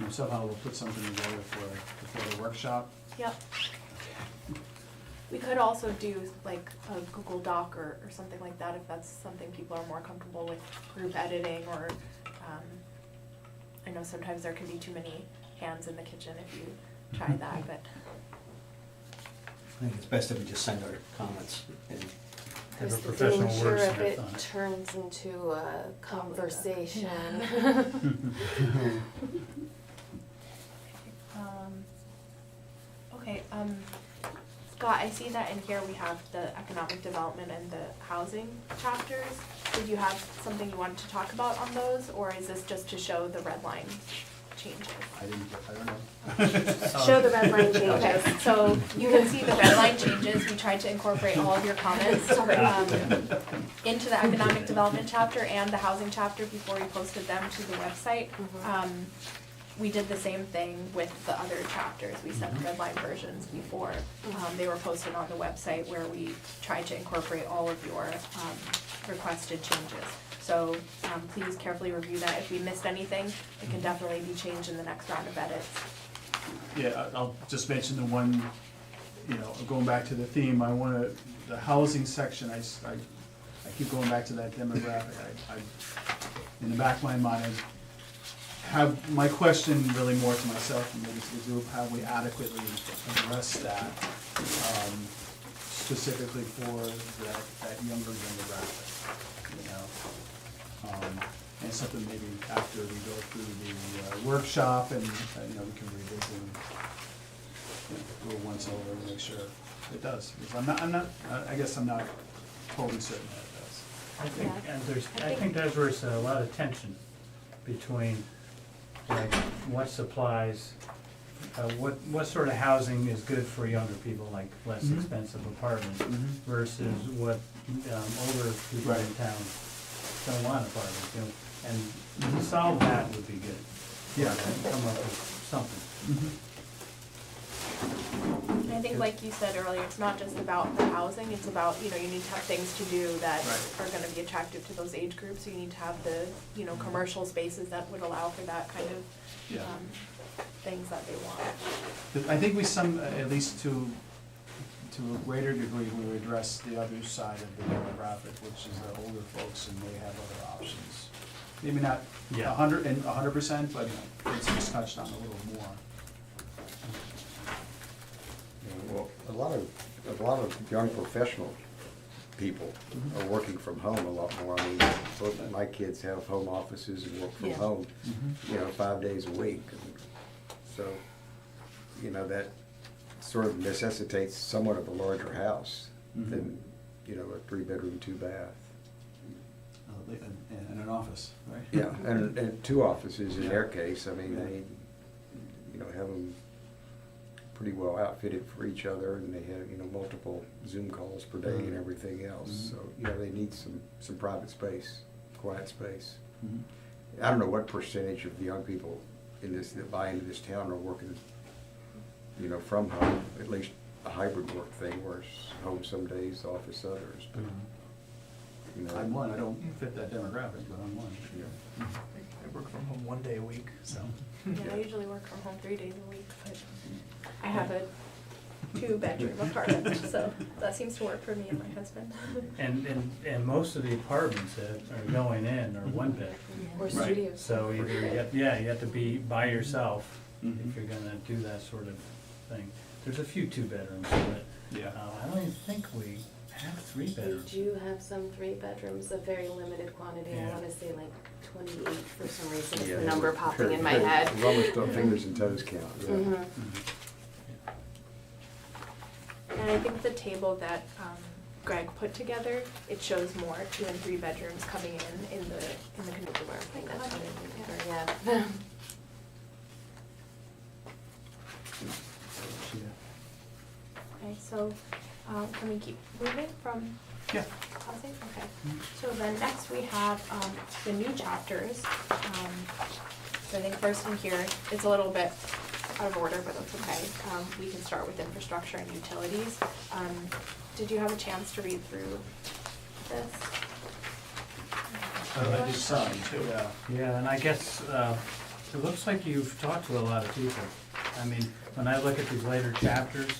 Somehow we'll put something together for the workshop. Yep. We could also do like a Google Doc or something like that, if that's something people are more comfortable with, group editing, or, I know sometimes there can be too many hands in the kitchen if you try that, but. I think it's best if we just send our comments and Have a Just professional being sure if wordsmith it on it. turns into a conversation. Okay, Scott, I see that in here we have the economic development and the housing chapters. Did you have something you wanted to talk about on those, or is this just to show the red line changes? I don't know. Show the red line changes, so you can see the red line changes, we tried to incorporate all of your comments, into the economic development chapter and the housing chapter before we posted them to the website. We did the same thing with the other chapters, we sent red line versions before, they were posted on the website where we tried to incorporate all of your, requested changes. So, please carefully review that, if we missed anything, it can definitely be changed in the next round of edits. Yeah, I'll just mention the one, you know, going back to the theme, the housing section, I keep going back to that demographic. I in the back of my mind, have my question really more to myself and maybe to the group, have we adequately addressed that, specifically for that younger demographic, you know? And something maybe after we go through the workshop and, you know, we can revisit and, you know, go once over and make sure it does. Because I guess I'm not totally certain that it does. I think, Yeah. and there's, I I think- think there's where it's a lot of tension between, like, what supplies what sort of housing is good for younger people, like less Mhm. expensive apartments Mhm. versus what, older people in Right. town don't want apartments, you know? And to solve that would be good. Yeah. Come up with something. Mhm. And I think like you said earlier, it's not just about the housing, it's about, you need to have things to do that Right. are gonna be attractive to those age groups. So you need to have the, commercial spaces that would allow for that kind of, Yeah. things that they want. But I think at least to a greater degree, we address the other side of the demographic, which is the older folks, and they have other options. Maybe not Yeah. 100%, but it's just touched on a little more. Well, a lot of young professional people are working from home a lot more. I mean, both of my kids have home offices and work from Yeah. home, 5 days a week. So, that sort of necessitates somewhat of a larger house than, a 3-bedroom, 2-bath. And an office, right? Yeah, and 2 offices in their case. I mean, they, have them pretty well outfitted for each other, and they have, multiple Zoom calls per day and everything else. So, they need some private space, quiet space. Mhm. I don't know what percentage of the young people that buy into this town are working, from home, at least a hybrid work thing, where it's home some days, office others, but, I'm one, I don't fit that demographic, but I'm one. I work from home 1 day a week, so. Yeah, I usually work from home 3 days a week, but I have a 2-bedroom apartment, so that seems to work for me and my husband. And most of the apartments that are going in are 1 bedroom. Or Right. studios. So either you have to be by yourself Mhm. if you're gonna do that sort of thing. There's a few 2-bedrooms, but Yeah. I don't even think we have 3-bedrooms. We do have some 3 bedrooms, a very limited quantity. I Yeah. wanna say like 28 for some reason, is Yeah, the number popping in my very- head. It's almost a fingers and toes count, yeah. Mhm. And I think the table that Greg put together, it shows more 2 and 3 bedrooms coming in the Everywhere, I think that's what budget. I think, yeah. Okay, so can we keep moving from Yeah. housing? Okay. So then next we have the new chapters. So I think first in here, it's a little bit out of order, but that's okay. We can start with infrastructure and utilities. Did you have a chance to read through this? I did some too, yeah. Yeah, and I guess it looks like you've talked to a lot of people. I mean, when I look at these later chapters,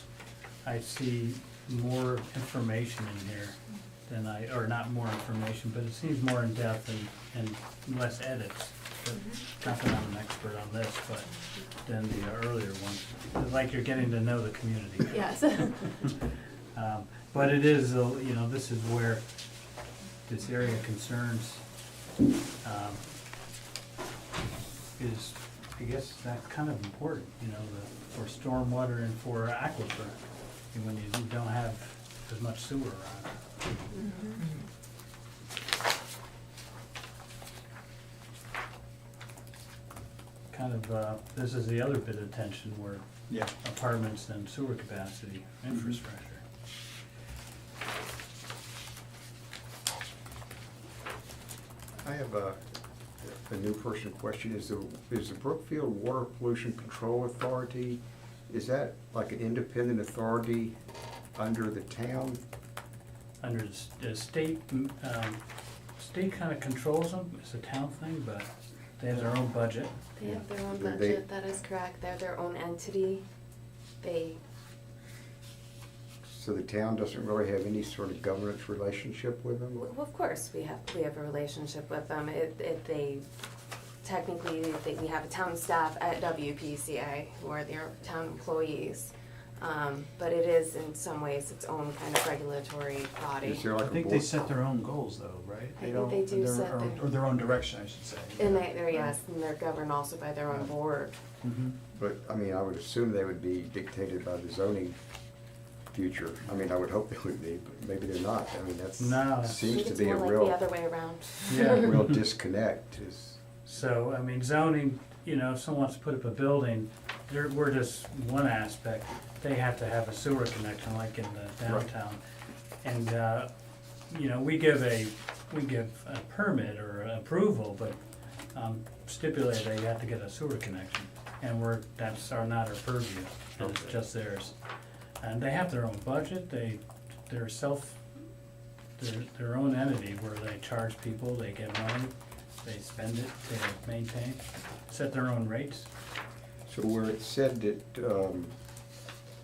I see more information in here than or not more information, but it seems more in depth and less edits. But not that I'm an expert on this, but than the earlier ones. It's like you're getting to know the community. Yes. But it is, this is where this area of concerns is, I guess, that's kind of important, for stormwater and for aquifer, and when you don't have as much sewer around. Kind of, this is the other bit of tension where Yeah. apartments and sewer capacity, infrastructure. I have a new person question. Is the Brookfield Water Pollution Control Authority, is that like an independent authority under the town? Mm-hmm. Under the state, state kind of controls them, it's a town thing, but they have their own budget. They have their own They- budget, that is correct. They're their own entity. They, So the town doesn't really have any sort of governance relationship with them? well, of course, we have a relationship with them. We have a town staff at WPCA who are their town employees. But it is in some ways its own kind of regulatory body. Is there I like a think they board? set their own goals though, right? I think they do set their- Or their own direction, I should say. And they're governed also by their own board. Mhm. But, I mean, I would assume they would be dictated by the zoning future. I mean, I would hope they would be, but maybe they're not. I mean, No, that that's- I seems think to it's be a more like real, the other way around. Yeah. real disconnect is, So, I mean, zoning, if someone wants to put up a building, we're just one aspect. They have to have a sewer connection like in the downtown. And, you know, we give a permit or approval, but stipulate they have to get a sewer connection. And that's not our purview, and it's just theirs. And they have their own budget, they're their own entity where they charge people, they get money, they spend it, they maintain, set their own rates. So where it said that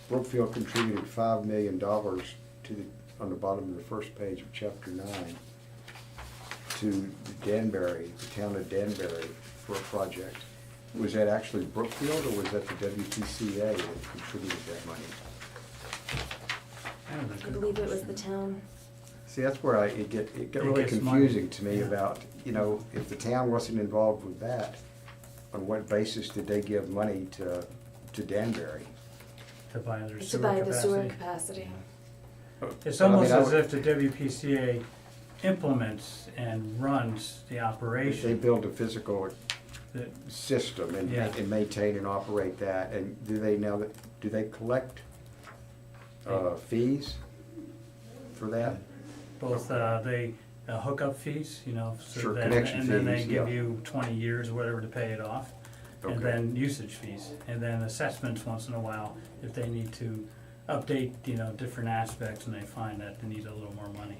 Brookfield contributed $5 million on the bottom of the first page of chapter 9 to Danbury, the town of Danbury, for a project, was that actually Brookfield or was that the WPCA that contributed that money? I believe it was the town. See, that's where it get really gets confusing money. to me Yeah. about, you know, if the town wasn't involved with that, on what basis did they give money to Danbury? To buy their To sewer buy the sewer capacity. capacity. It's But I mean, almost I as would- if the WPCA implements and runs the They operation. build a physical that- system and Yeah. maintain and operate that, and do they collect fees for that? Both, they hookup fees, you know, so Sure, then, connection and then they fees, give yeah. you 20 years or whatever to pay it off. And Okay. then usage fees, and then assessments once in a while, if they need to update, you know, different aspects and they find that they need a little more money.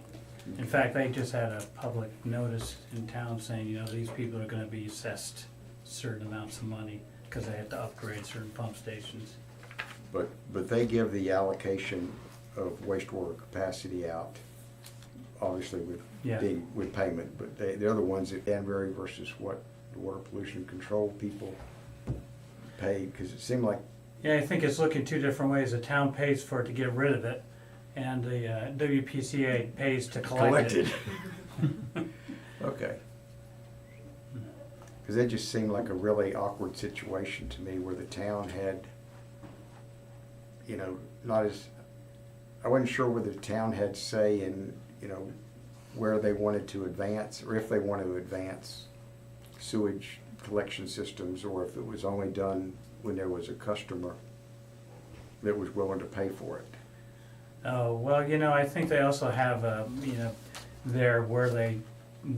In fact, they just had a public notice in town saying, you know, these people are gonna be assessed certain amounts of money because they have to upgrade certain pump stations. But they give the allocation of wastewater capacity out, obviously Yeah. with payment, but they're the ones at Danbury versus what the water pollution control people paid, because it seemed like, Yeah, I think it's looking two different ways. The town pays for it to get rid of it, and the WPCA pays to collect it. Okay. Because it just seemed like a really awkward situation to me where the town had, you know, I wasn't sure whether the town had say in, you know, where they wanted to advance, or if they wanted to advance sewage collection systems, or if it was only done when there was a customer that was willing to pay for it. Oh, well, you know, I think they also have, you know, there where they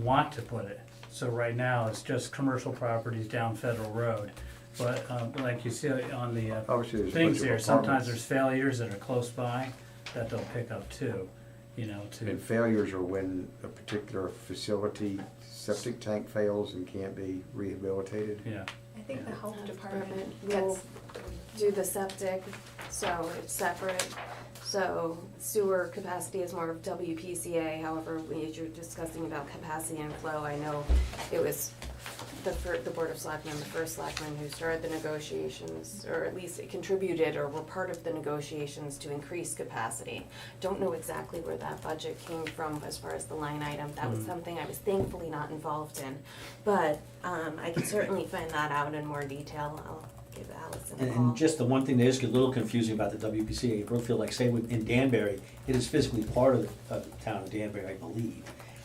want to put it. So right now, it's just commercial properties down Federal Road. But like you see on the Obviously, there's a bunch things of here, sometimes apartments. there's failures that are close by that they'll pick up too, you know, to, And failures are when a particular facility septic tank fails and can't be rehabilitated. yeah. I think the health department will gets, do the septic, so it's separate. So sewer capacity is more of WPCA, however, as you're discussing about capacity and flow, I know it was the Board of Selectmen, the first selectman who started the negotiations, or at least it contributed or were part of the negotiations to increase capacity. Don't know exactly where that budget came from as far as the line item. That was something I was thankfully not involved in. But I can certainly find that out in more detail. I'll give Allison a call. And just the one thing that is a little confusing about the WPCA, Brookfield, like say in Danbury, it is physically part of the town of Danbury, I believe.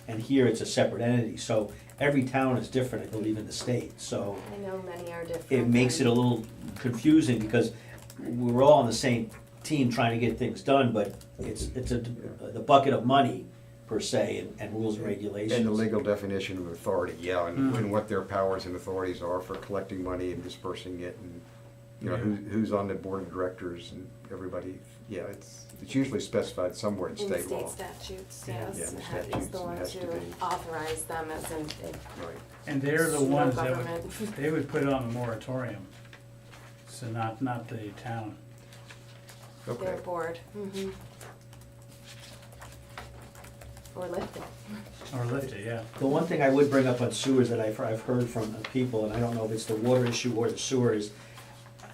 And here it's a separate entity, so every town is different, I believe, in the state, so I know many are different. it makes it a little confusing because we're all on the same team trying to get things done, but it's the bucket of money per se and rules and regulations. And the legal definition of authority, yeah, and what their powers and authorities are for collecting money and dispersing it, and, you know, who's on the board of directors and everybody, yeah, it's usually specified somewhere in In state law. state statutes, Yeah. yes, Yeah, in the it's statutes, the it ones has to who be. authorize them as in, Right. And they're the ones that Pseudo-government. they would put it on a moratorium. So not the town. Okay. their board. Or lift it. Or lift it, yeah. The one thing I would bring up on sewers that I've heard from people, and I don't know if it's the water issue or the sewer, is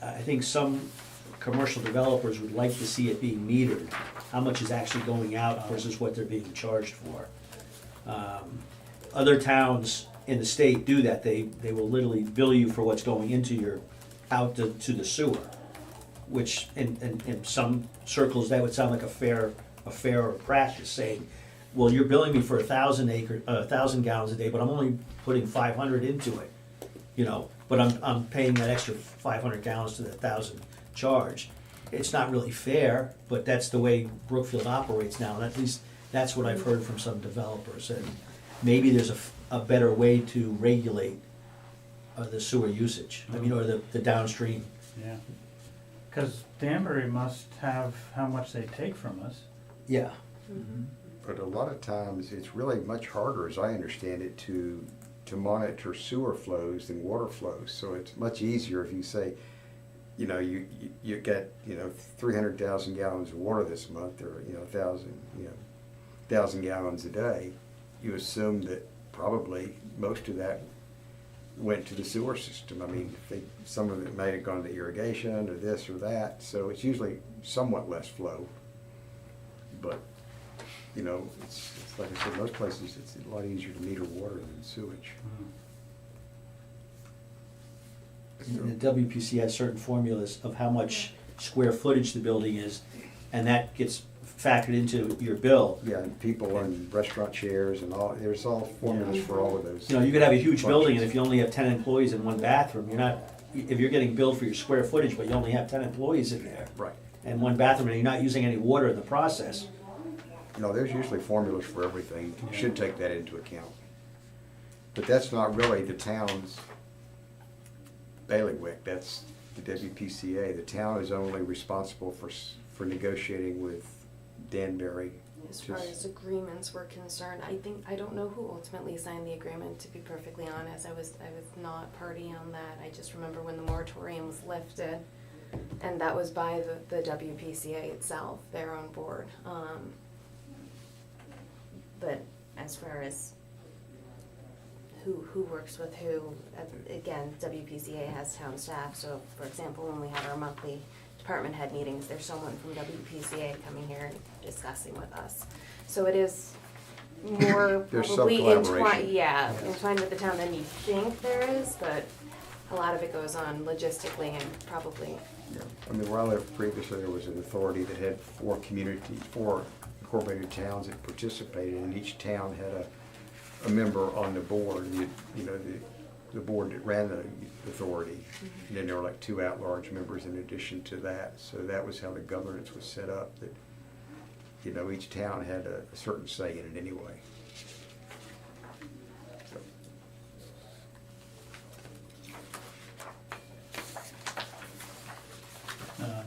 I think some commercial developers would like to see it being metered, how much is actually going out versus what they're being charged for. Other towns in the state do that, they will literally bill you for what's going into out to the sewer, which in some circles, that would sound like a fair practice, saying, well, you're billing me for 1,000 gallons a day, but I'm only putting 500 into it. You know, but I'm paying that extra 500 gallons to the 1,000 charge. It's not really fair, but that's the way Brookfield operates now, and at least that's what I've heard from some developers, and maybe there's a better way to regulate the sewer usage, I mean, or the downstream. Yeah. Cause Danbury must have how much they take from us. Yeah. But a lot of times, it's really much harder, as I understand it, to monitor sewer flows than water flows. So it's much easier if you say, you know, you get, 300,000 gallons of water this month, or, 1,000 gallons a day. You assume that probably most of that went to the sewer system. I mean, some of it may have gone to irrigation or this or that, so it's usually somewhat less flow. But, it's like I said, most places, it's a lot easier to meter water than sewage. And the WPC has certain formulas of how much square footage the building is, and that gets factored into your bill. Yeah, and people in restaurant chairs and all, there's all formulas for all of those. You could have a huge building, and if you only have 10 employees in one bathroom, if you're getting billed for your square footage, but you only have 10 employees in there, Right. and one bathroom, and you're not using any water in the process. There's usually formulas for everything. You should take that into account. But that's not really the town's bailiwick, that's the WPCA. The town is only responsible for negotiating with Danbury. As far as agreements were concerned, I don't know who ultimately signed the agreement, to be perfectly honest. I was not party on that. I just remember when the moratorium was lifted, and that was by the WPCA itself, their own board. But as far as who works with who, again, WPCA has town staff, so for example, when we have our monthly department head meetings, there's someone from WPCA coming here and discussing with us. So it is more There's some probably collaboration. entwined with the town than you think there is, but a lot of it goes on logistically and probably. Yeah. I mean, where I lived previously, there was an authority that had four incorporated towns that participated, and each town had a member on the board, the board that ran the authority. And then there were like 2 at-large members in addition to that. So that was how the governance was set up, that, each town had a certain say in it anyway. So.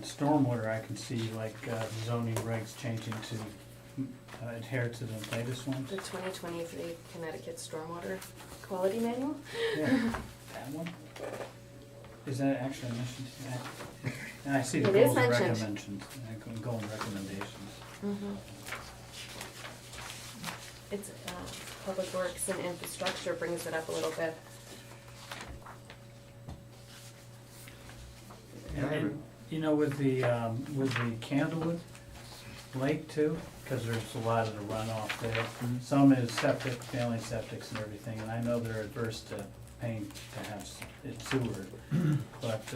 Stormwater, I can see like zoning regs changing to adhere to the latest ones. The 2023 Connecticut Stormwater Quality Manual? Yeah, that one? Is that actually mentioned in that? And I see the It is goals and mentioned. recommendations, goal and recommendations. Mm-hmm. It's, Public Works and Infrastructure brings it up a little bit. And with the Candlewood Lake too, because there's a lot of the runoff there. Some is septic, failing septics and everything, and I know they're adverse to paying to have it sewered. But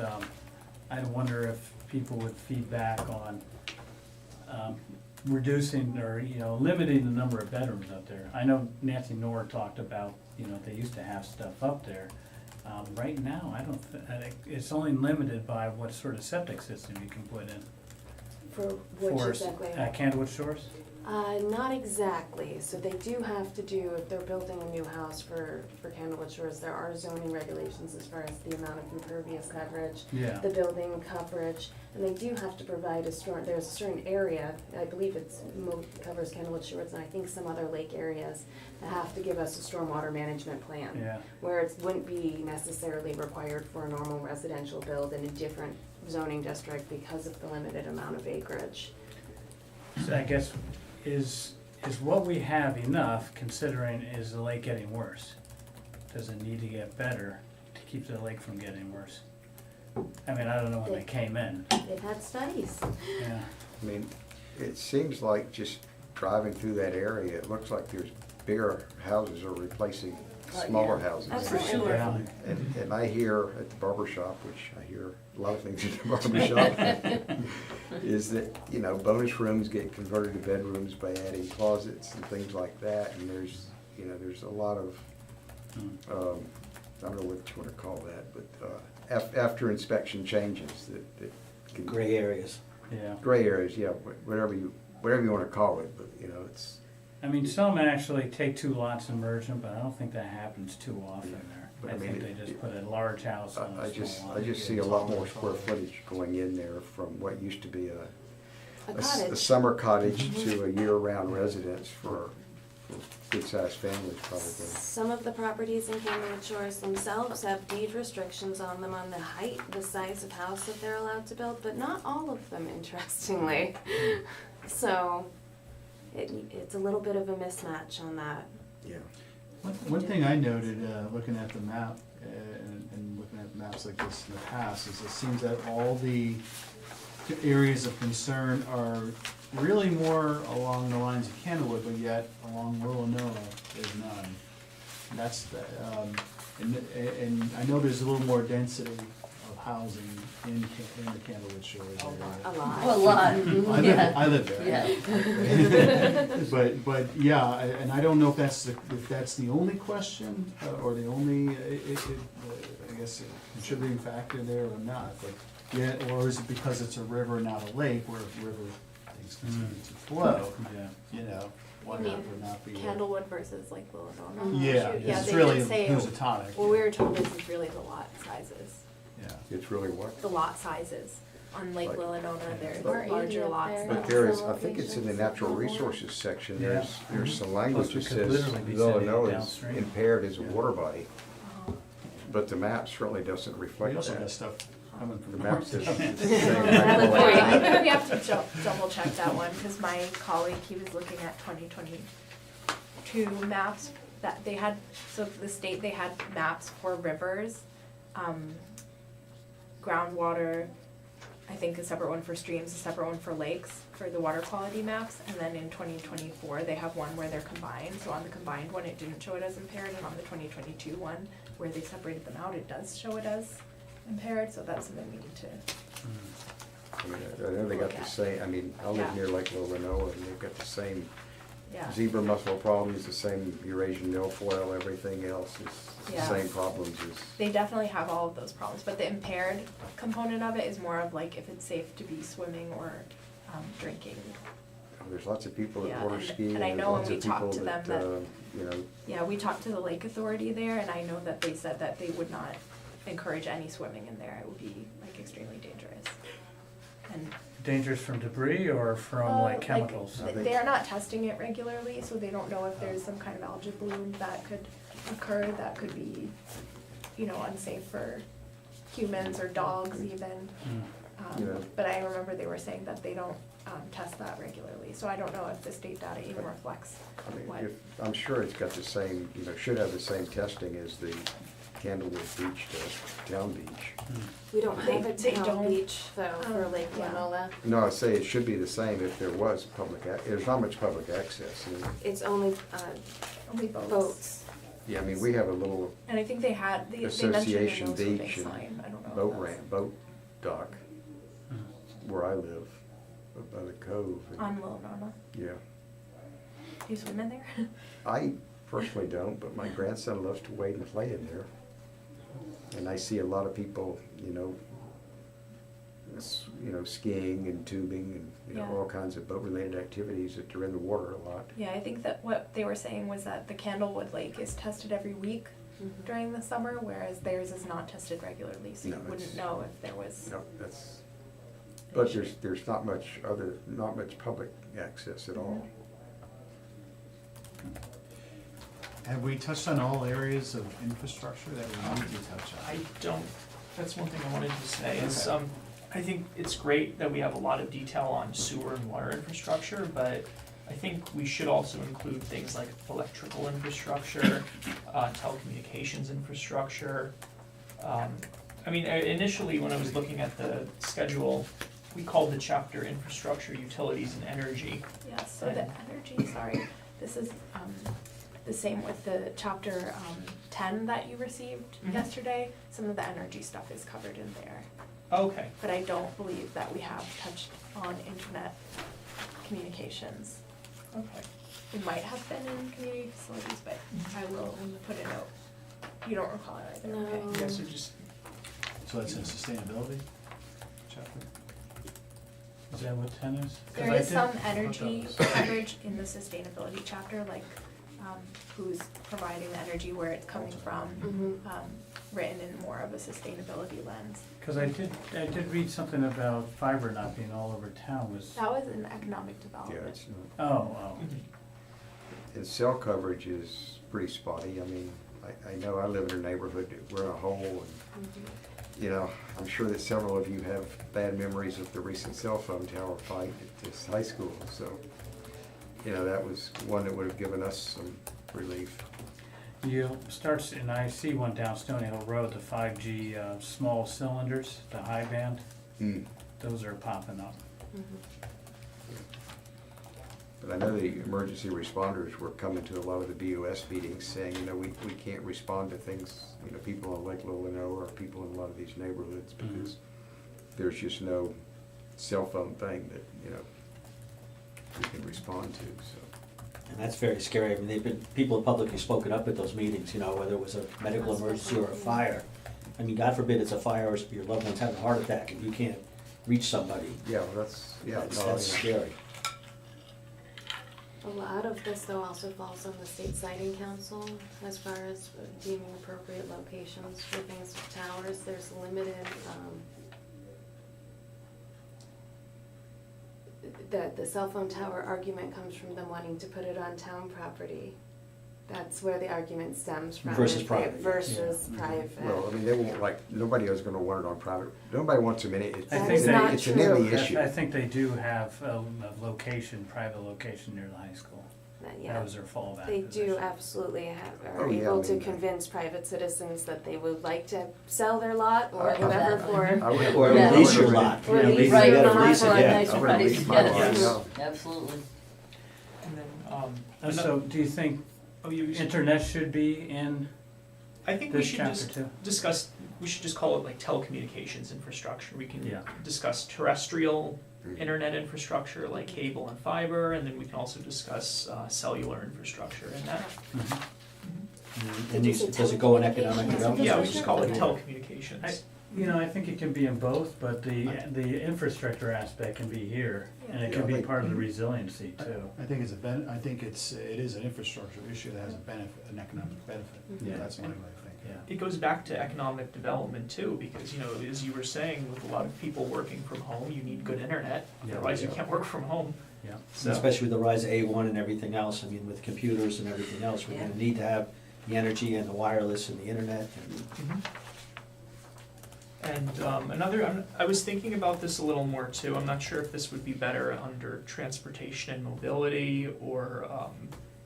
I wonder if people would feedback on reducing or, limiting the number of bedrooms up there. I know Nancy Knorr talked about, they used to have stuff up there. Right now, I think it's only limited by what sort of septic system you can put in. For which For exactly? Candlewood Shores? Not exactly. So they do have to do, if they're building a new house for Candlewood Shores, there are zoning regulations as far as the amount of impervious coverage, Yeah. the building coverage, and they do have to provide there's a certain area, I believe covers Candlewood Shores and I think some other lake areas, that have to give us a stormwater management plan. Yeah. Where it wouldn't be necessarily required for a normal residential build in a different zoning district because of the limited amount of acreage. So I guess, is what we have enough, considering is the lake getting worse? Does it need to get better to keep the lake from getting worse? I mean, I don't know when they came in. They've had studies. Yeah. I mean, it seems like just driving through that area, it looks like there's bigger houses are replacing smaller houses. Absolutely. Yeah. And I hear at the barber shop, which I hear a lot of things at the barber shop, is that, bonus rooms get converted to bedrooms by adding closets and things like that. And there's a lot of I don't know what you wanna call that, but, after inspection changes, that can. Gray areas. Yeah. Gray areas, yeah, whatever you wanna call it, but, you know, it's, I mean, some actually take two lots and merge them, but I don't think that happens too often there. But I I mean, think they just put a large house on I a just, small lot. I just see a lot more square footage going in there from what used to be A a cottage. summer cottage to a year-round residence for good-sized families probably. Some of the properties in Candlewood Shores themselves have deed restrictions on them on the height, the size of house that they're allowed to build, but not all of them, interestingly. So it's a little bit of a mismatch on that. Yeah. One thing I noted, looking at the map, and looking at maps like this in the past, is it seems that all the areas of concern are really more along the lines of Candlewood, but yet along Willanoa, there's none. And that's the, and I know there's a little more density of housing in the Candlewood Shores area. A lot. A lot, I live there. yeah. But yeah, and I don't know if that's the only question, or the only, I guess, contributing factor there or not, but yeah, or is it because it's a river, not a lake, where if river things continue to flow, Yeah. you know, why You not, mean would not be. Candlewood versus Lake Willadonna. Yeah, Shoot, yeah, it's they really did say, Housatonic. well, we were told this is really the lot sizes, Yeah. It's really what? the lot sizes. On Lake Like- Willadonna, there's Or 80 larger up lots. there. than But there is, Some I think it's in the locations. natural resources section, Yeah. there's some language that Plus, we could says literally be sending it Villanova is downstream. impaired as a Yeah. water body, Uh-huh. but the map certainly doesn't We reflect also got that. stuff coming from The the map says. north. Valid point. I think we have to double check that one, because my colleague, he was looking at 2022 maps that they had, so the state, they had maps for rivers, groundwater, I think a separate one for streams, a separate one for lakes, for the water quality maps, and then in 2024, they have one where they're combined, so on the combined one, it didn't show it as impaired, and on the 2022 one, where they separated them out, it does show it as impaired, so that's something we need to. I mean, I know they got the same, I mean, I live Yeah. near Lake Lovenoa, and they've got the same Yeah. zebra mussel problems, the same Eurasian milfoil, everything else is the Yeah. same problems as. They definitely have all of those problems, but the impaired component of it is more of like if it's safe to be swimming or drinking. There's lots of people that Yeah, water and- ski, and I and there's know when lots we of people talked to that, them you know, Yeah, we talked to the lake authority there, and I know that they said that they would not encourage any swimming in there. It would be like extremely dangerous. And Dangerous from debris or from like chemicals? they are not testing it regularly, so they don't know if there's some kind of algae bloom that could occur that could be, you know, unsafe for humans or dogs even. Mm. Yeah. But I remember they were saying that they don't test that regularly, so I don't know if the state data even reflects I mean, what. I'm sure it's got the same, you know, should have the same testing as the Candlewood Beach to Town Beach. We don't have a They town don't. beach though for Lake Yeah. Manola. No, I say it should be the same if there was there's not much public access. I mean, It's only Only boats. boats. yeah, I mean, we have a little And I think they had, they mentioned Association in those big Beach sign, I don't know. if boat that's- ramp, boat dock where I live, by the cove. and- On Willamette. Yeah. Do you swim in there? I personally don't, but my grandson loves to wade and play in there. And I see a lot of people, you know, skiing and tubing and, you know, Yeah. all kinds of boat-related activities that are in the water a lot. Yeah, I think that what they were saying was that the Candlewood Lake is tested every week Mhm. during the summer, whereas theirs is not tested regularly, so you No, wouldn't it's- know if there was. No, that's, but there's not much public access at all. Have we touched on all areas of infrastructure that we need to touch on? I don't, that's one thing I wanted to say is, Okay. I think it's great that we have a lot of detail on sewer and water infrastructure, but I think we should also include things like electrical infrastructure, telecommunications infrastructure. I mean, initially, when I was looking at the schedule, we called the chapter infrastructure, utilities, and energy. Yeah, so the energy, sorry, this is the same with the chapter 10 that you received Mhm. yesterday. Some of the energy stuff is covered in there, Okay, but I don't believe that we have touched on internet communications. okay. It might have been in community facilities, but I will put a note You don't recall it either, okay. No. Yeah, so just, So that's in sustainability chapter? Is that what 10 is? 'Cause There I is did- some energy coverage in the sustainability chapter, like, who's providing the energy, where it's coming from, Mhm. written in more of a sustainability lens. Cause I did read something about fiber not being all over town was, That was in economic Yeah, development. it's not. oh, And cell coverage is pretty spotty. I mean, I know I live in a neighborhood, that we're in a hole, and, you know, I'm sure that several of you have bad memories of the recent cell phone tower fight at this high school, so, you know, that was one that would have given us some relief. you start, and I see one down Stony Hill Road, the 5G, small cylinders, the high band, Hmm. those are popping up. But I know the emergency responders were coming to a lot of the BOS meetings saying, you know, we can't respond to things, you know, people on Lake Lowell or people in a lot of these neighborhoods because there's just no cell phone thing that, you know, we can respond to, so. And that's very scary. I mean, people have publicly spoken up at those meetings, you know, whether it was a medical emergency or a fire. I mean, God forbid it's a fire or your loved one's having a heart attack and you can't reach somebody. Yeah, well, that's, yeah. That's no, that's yeah. scary. A lot of this though also falls on the state siting council as far as deeming appropriate locations for things with towers. There's limited, the cell phone tower argument comes from them wanting to put it on town property. That's where the argument stems from. Versus private, yeah. Versus private. Well, I mean, they won't, like, nobody is gonna want it on private, nobody wants them in it. It's I think it's they- an That's it's an not NIMBY true. issue. I think they do have a location, private location near the high school. Yeah. That was their fallback They position. do absolutely are Oh, yeah, able I to mean, convince private citizens that they would like to sell their lot or I- whatever Exactly. for. I would- Or Yeah. lease your I would- lot. Or You know, lease you Right, your gotta lot lease for it, a yeah. nice I would price, lease my lot, yes. yeah. Absolutely. and then, So do you think oh, you, internet should be in I think we this should chapter just too? discuss, we should just call it like telecommunications infrastructure. We can Yeah. discuss terrestrial Mhm. internet infrastructure like cable and fiber, and then we can also discuss cellular infrastructure in that. And does it go in economic Telecommunications development? Yeah, we just call it Okay. telecommunications. You know, I think it can be in both, but the infrastructure aspect can be here, and it can be part of the resiliency too. I think it is an infrastructure issue that has a benefit, an economic benefit. Yeah. That's my way of thinking. Yeah. It goes back to economic development too, because, you know, as you were saying, with a lot of people working from home, you need good internet, Yeah. otherwise you Yeah. can't work from home. Yeah. So, Especially with the rise of A1 and everything else, I mean, with computers and everything else, we're Yeah. gonna need to have the energy and the wireless and the internet and Mhm. And I was thinking about this a little more too. I'm not sure if this would be better under transportation and mobility or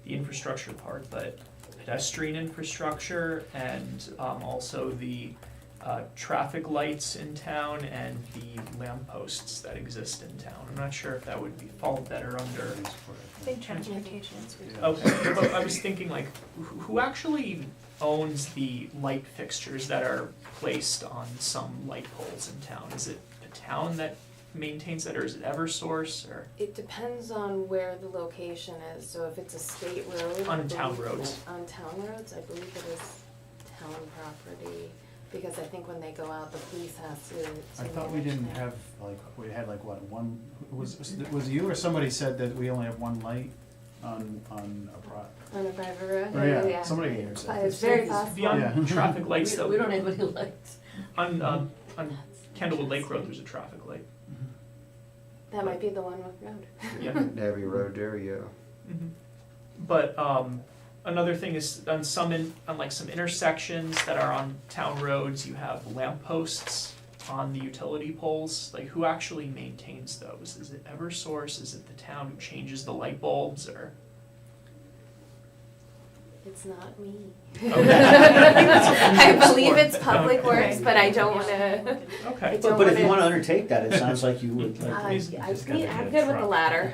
the infrastructure part, but pedestrian infrastructure and also the traffic lights in town and the lampposts that exist in town. I'm not sure if that would fall better under. I think transportation is. Okay, but I was thinking like, who actually owns the light fixtures that are placed on some light poles in town? Is it the town that maintains that, or is it Eversource, or? It depends on where the location is, so if it's a state road. On I town believe- roads. On town roads, I believe it is town property, because I think when they go out, the police has to. I thought we manage didn't that. have, like, we had like what, one, was you or somebody said that we only have one light on a On a private road? Oh, yeah. Somebody here said It's that. very Yeah. possible. Beyond Yeah. traffic lights We though, don't have any lights. on Candlewood Lake Road, there's a traffic light. That might be the one with road. Yeah. Navy Road there, yeah. Mhm. But another thing is on some intersections that are on town roads, you have lampposts on the utility poles. Like, who actually maintains those? Is it Eversource? Is it the town who changes the light bulbs, or? It's not me. Okay. I believe it's Public Okay. Works, but I don't wanna, Okay. I don't But if you wanna- wanna undertake that, it sounds like you would like. I'm Just gotta good get a with the truck. latter.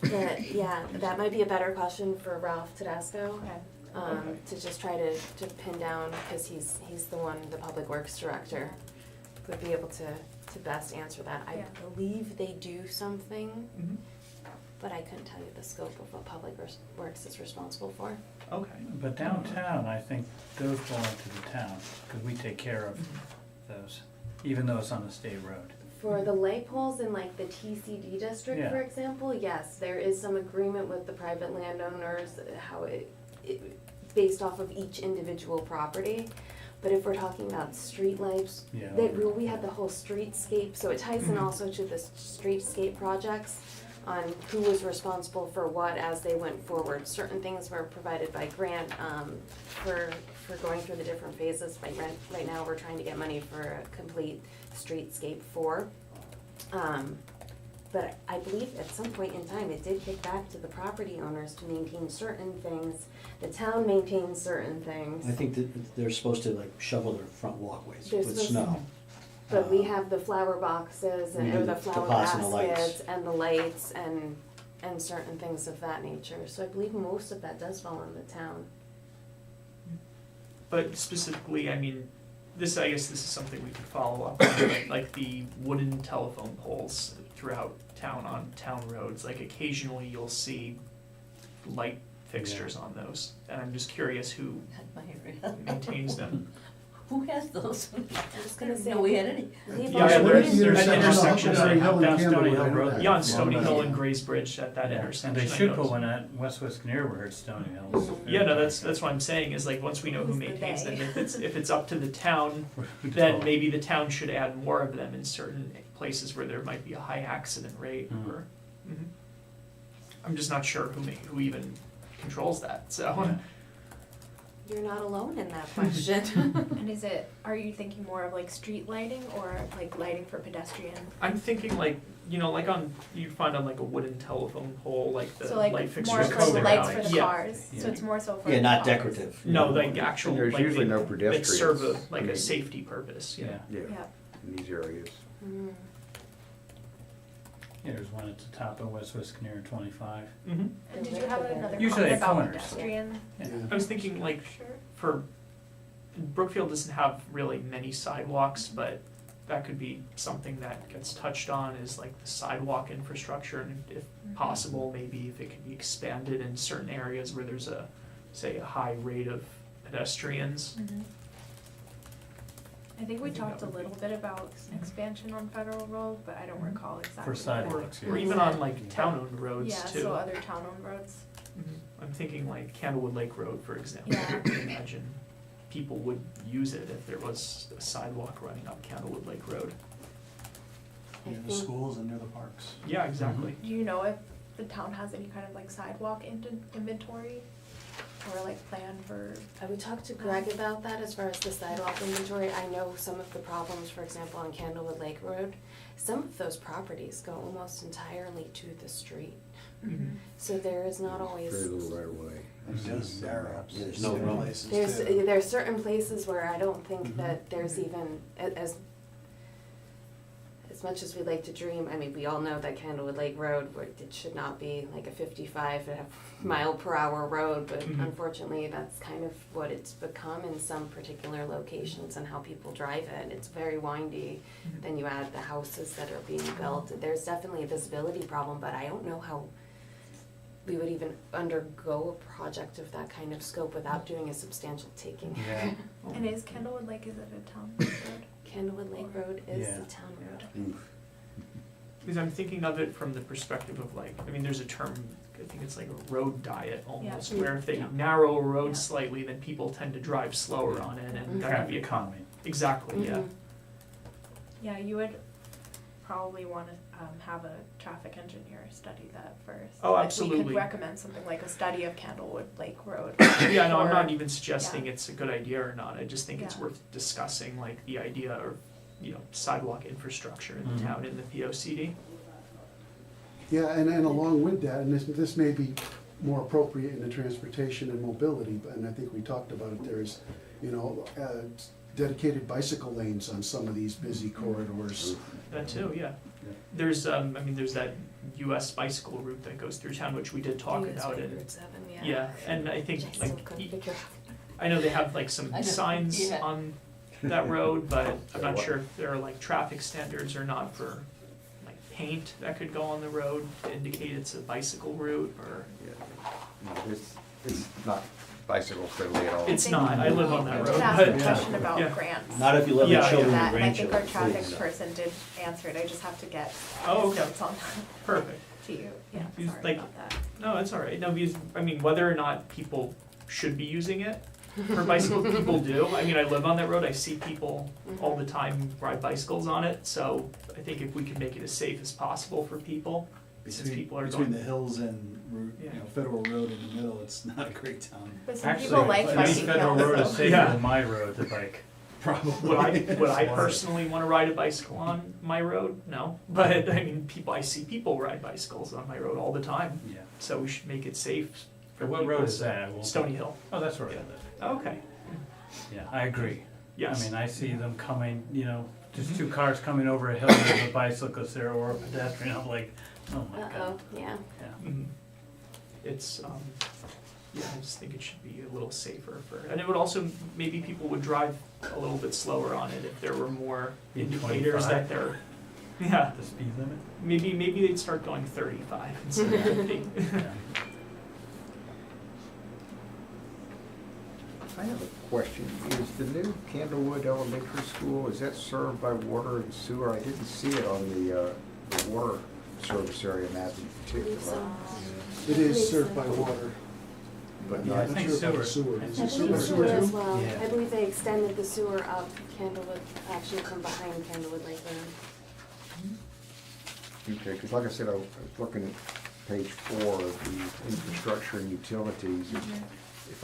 But yeah, that might be a better question for Ralph Tedesco. Okay. Okay. To just try to pin down, because he's the one, the Public Works Director, would be able to best answer that. I Yeah. believe they do something, Mhm. but I couldn't tell you the scope of what Public Works is responsible for. Okay. But downtown, I think those belong to the town, because we take care of those, even though it's on a state road. For the light poles in like the TCD district, Yeah. for example, yes, there is some agreement with the private landowners, how it based off of each individual property. But if we're talking about streetlights, Yeah. we had the whole streetscape, so it ties in also to the streetscape projects on who was responsible for what as they went forward. Certain things were provided by grant, for going through the different phases. Right now, we're trying to get money for a complete streetscape 4. But I believe at some point in time, it did kick back to the property owners to maintain certain things. The town maintains certain things. I think that they're supposed to like shovel their front walkways They're with supposed snow. But we have the flower boxes and, We or do the the flower pots and the lights. baskets and the lights and certain things of that nature. So I believe most of that does fall on the town. But specifically, I mean, I guess this is something we could follow up on, right? Like the wooden telephone poles throughout town on town roads, like occasionally you'll see light fixtures on those. And I'm just curious who Not my area. maintains them. Who has those? I'm just gonna say. No, we had any. We've Yeah, also- there's Intersection an intersection of Stony right Hill and down Stony Candlewood, Hill I know Road. that. Yeah, on Stony Hill Yeah. and Grays Bridge at that Yeah, intersection. and they I should noticed. put one at West Near where it's Stony Hills. Yeah, no, that's what I'm saying, is like, once we know who Who's the maintains them, they? if it's up to the town, then maybe the town should add more of them in certain places where there might be a high accident rate, Mhm. or, I'm just not sure who even controls that, so. Yeah. You're not alone in that question. And are you thinking more of like street lighting or like lighting for pedestrian? I'm thinking like, like you'd find on like a wooden telephone pole, like the So like light more fixtures. for that the stick lights out. for the Yeah. cars, so Yeah. it's more so for Yeah, the not cars. decorative. No, like actual, And there's like usually no that pedestrians. serve I like a mean, safety purpose, Yeah, Yeah, Yeah, in these areas. Mm. yeah, there's one at the top of West Near 25. Mm-hmm. and did you have another Usually comment at about corners. pedestrian? Yeah. I was thinking like, Sure. for, Brookfield doesn't have really many sidewalks, but that could be something that gets touched on, is like the sidewalk infrastructure, and if possible, maybe if it could be expanded in certain areas where there's say a high rate of pedestrians. Mhm. I think we I think talked that a would be- little bit about expansion on Federal Road, but I don't recall exactly. For what. sidewalks, Or yeah. even on like town-owned roads Yeah, too. so other town-owned roads. I'm thinking like Candlewood Lake Road, for example. Yeah. I can imagine people would use it if there was a sidewalk running up Candlewood Lake Road. I Near the think- schools and near the parks. Yeah, exactly. Do you know if the town has any kind of like sidewalk inventory? Or like plan for, I would talk to Greg about that as far as the sidewalk inventory. I know some of the problems, for example, on Candlewood Lake Road, some of those properties go almost entirely to the street. Mhm. So there is not always, Very little right away. There's narrows. Yeah, there's no room. Places there's too. certain places where I don't think Mhm. that there's even, as much as we like to dream, I mean, we all know that Candlewood Lake Road, where it should not be like a 55 mile per hour road, but Mhm. unfortunately, that's kind of what it's become in some particular locations and how people drive it. It's very windy. Mhm. Then you add the houses that are being built. There's definitely a visibility problem, but I don't know how we would even undergo a project of that kind of scope without doing a substantial taking. Yeah. and is Candlewood Lake, is it a town road? Candlewood Lake Road is Yeah. the town road. Because I'm thinking of it from the perspective of like, I mean, there's a term, I think it's like a road diet almost, Yeah. where if they Yeah. narrow a road Yeah. slightly, then people tend to drive slower on it, and that could be Traffic a calming. Exactly, yeah. Mhm. Yeah, you would probably wanna, have a traffic engineer study that first. Oh, Like, we absolutely. could recommend something like a study of Candlewood Lake Road. Yeah, no, I'm or- not even suggesting yeah. it's a good idea or not, I just think it's Yeah. worth discussing, like, the idea of, sidewalk infrastructure in the Mhm. town, in the POCD. Yeah, and along with that, and this may be more appropriate in the transportation and mobility, and I think we talked about it, there's, dedicated bicycle lanes on some of these busy corridors. That too, yeah. There's, there's that US bicycle route that goes through town, which we did talk US about Route it. 7, Yeah, and I think, Which I still like, couldn't figure out. I know they have like some I know, signs yeah. on that road, but I'm not what? sure if there are like traffic standards or not for like paint that could go on the road to indicate it's a bicycle route, or? Yeah. No, it's not bicycle friendly at all. It's not, I live on that I road, did ask a but, question yeah. about grants. Not if you live Yeah, with yeah. children That, and and I think our grandchildren, traffic please. person did answer it, I just have to get Oh, okay. notes on that Perfect. to you, yeah, You- sorry like- about that. No, it's all right. No, because, I mean, whether or not people should be using it for bicycles, people do. I mean, I live on that road, I see people all the time ride bicycles on it, so I think if we can make it as safe as possible for people, since people are Between going. the hills and, Yeah. Federal Road in the middle, it's not a great town. But some Actually, people like East biking Federal Road is hills, so. safer Yeah. than my road to bike. Probably. Would I personally wanna ride a bicycle on my road? No, but I mean, I see people ride bicycles on my road all the time, Yeah. so we should make it safe for What people. road is that? I won't- Stony Hill. Oh, that's where I Yeah. live. Okay, Yeah, I agree. yes. I mean, I see them coming, just two cars coming over a hill, there's a bicyclist there or a pedestrian, I'm like, oh my Uh-oh, god. yeah. Yeah. Mhm. It's, yeah, I just think it should be a little safer and it would also, maybe people would drive a little bit slower on it if there were more Be indicators 25? that they're, yeah, The speed limit? maybe they'd start going 35 instead of 50. Yeah. I have a question. Is the new Candlewood Elementary School, is that served by water and sewer? I didn't see it on the water service area map in particular. So, It is served by water. But Yeah, not, I'm think sure about sewer. sewer. I Is I it served by believe sewer sewer as too? well. Yeah. I believe they extended the sewer up Candlewood, actually from behind Candlewood Lake Road. okay, because like I said, I was looking at page 4 of the infrastructure and utilities. and If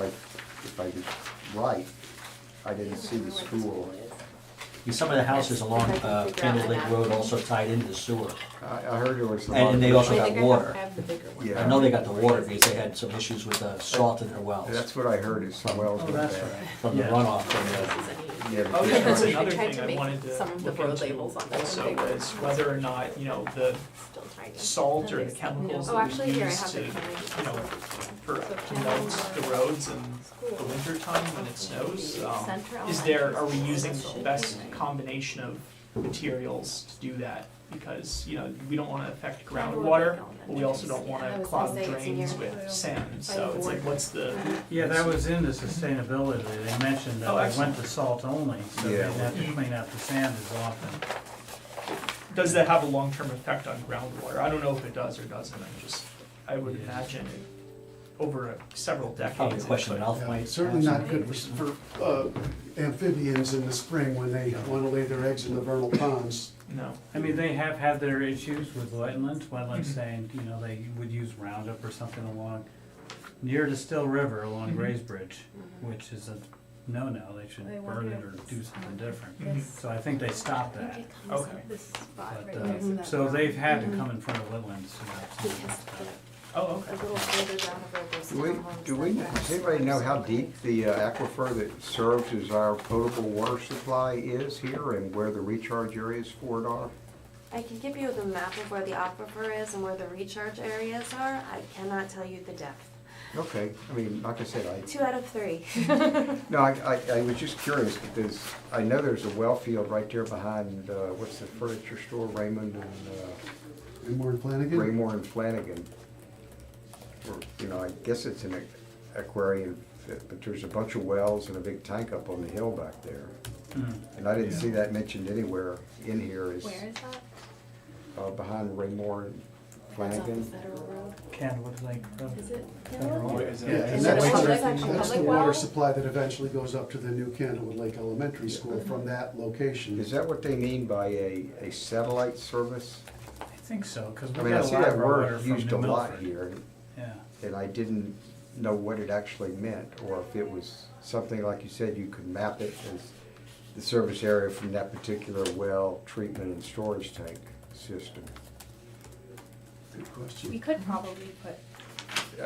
I was right, I didn't see the school. Some of the houses along Candle Lake Road also tied into the sewer. I heard there was a lot. And they also I got think I water. have the bigger one. Yeah. I know they got the water because they had some issues with salt in their wells That's what I heard, is some wells Oh, were that's bad. right. from the Yeah. runoff from Yeah, Oh, yeah, that's I another tried thing to I make wanted to some of the look road into labels on this also one bigger. is whether or not, the Still tiny. salt or the chemicals Oh, that actually, we here I use have to, it. to melt the roads in the winter time when it snows, are we using the best combination of materials to do that? Because, we don't wanna affect groundwater, but we also don't Yeah, I wanna was clog gonna say it's in drains here. with sand, so it's like, what's the? Yeah, that was in the sustainability, they mentioned that Oh, they excellent. went to salt only, so they Yeah. didn't have to clean out the sand as often. Does that have a long-term effect on groundwater? I don't know if it does or doesn't, I would Yeah. imagine it, over several decades. Probably a it question could. Ralph Yeah, might. certainly not answer. good for amphibians in the spring when they want to lay their eggs in the vernal ponds. No. I mean, they have had their issues with wetlands saying, they would use Roundup or something along, near the Still River along Gray's Bridge, which is a no-no, they should I burn wonder it or if do it's something on different. Mhm. So I think they stopped that. Okay. This spot But, right there. that so road. they've had to come in front of wetlands. Because Oh, a okay. little further down the road, there's townhomes. Do we, that does anybody know how deep the aquifer that serves as our potable water supply is here and where the recharge areas for it are? I can give you the map of where the aquifer is and where the recharge areas are. I cannot tell you the depth. Okay, I mean, like I said, 2 out of 3. no, I was just curious because I know there's a well field right there behind, what's the furniture store, Raymond and, And Warren Flanagan? Raymore and Flanagan. Or, I guess it's an aquarium, but there's a bunch of wells and a big tank up on the hill back there. Mm. And I didn't see that mentioned anywhere in here as, Where is that? behind Raymore and That's off the Flanagan. Federal Road. Candlewood Lake Road. Is it? Federal. Yeah, Is and it that's a public the, section, that's the public water well? supply that eventually goes up to the new Candlewood Lake Elementary School from that location. Is that what they mean by a satellite service? I think so, because I we mean, I got a see lot that of water word from used New a lot Milford. here, Yeah. and I didn't know what it actually meant, or if it was something, like you said, you could map it as the service area from that particular well, treatment and storage tank system. Good We question. could probably put.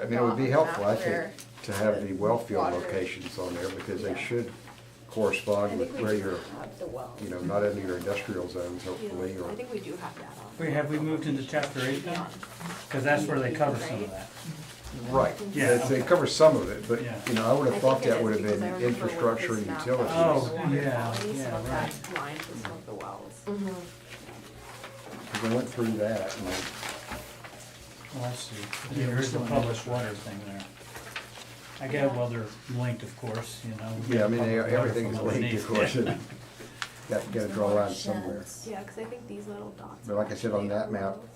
I mean, it would be helpful, I think, Where to have the well field water- locations on there, because they Yeah. should I correspond think with we where do you're, have the wells. not in your industrial zones, Yeah, hopefully, or. I think we do have that on. Have we moved into chapter 8 now? Because that's where they cover some of that. Right, Yeah. they cover some of it, but, Yeah. I would I have thought think it that would is have because I been remember when infrastructure this and map utilities. was Oh, the water yeah, quality, yeah, some of right. that lines with some of the wells. 'cause I went through that and Well, let's see, here's the published water thing there. I get, well, they're linked, of course, you know. we yeah, I get mean, public water everything is from linked, underneath. of course, and gotta draw lines somewhere. Yeah, cause I think these little dots. But like I said, on actually that are map, roads.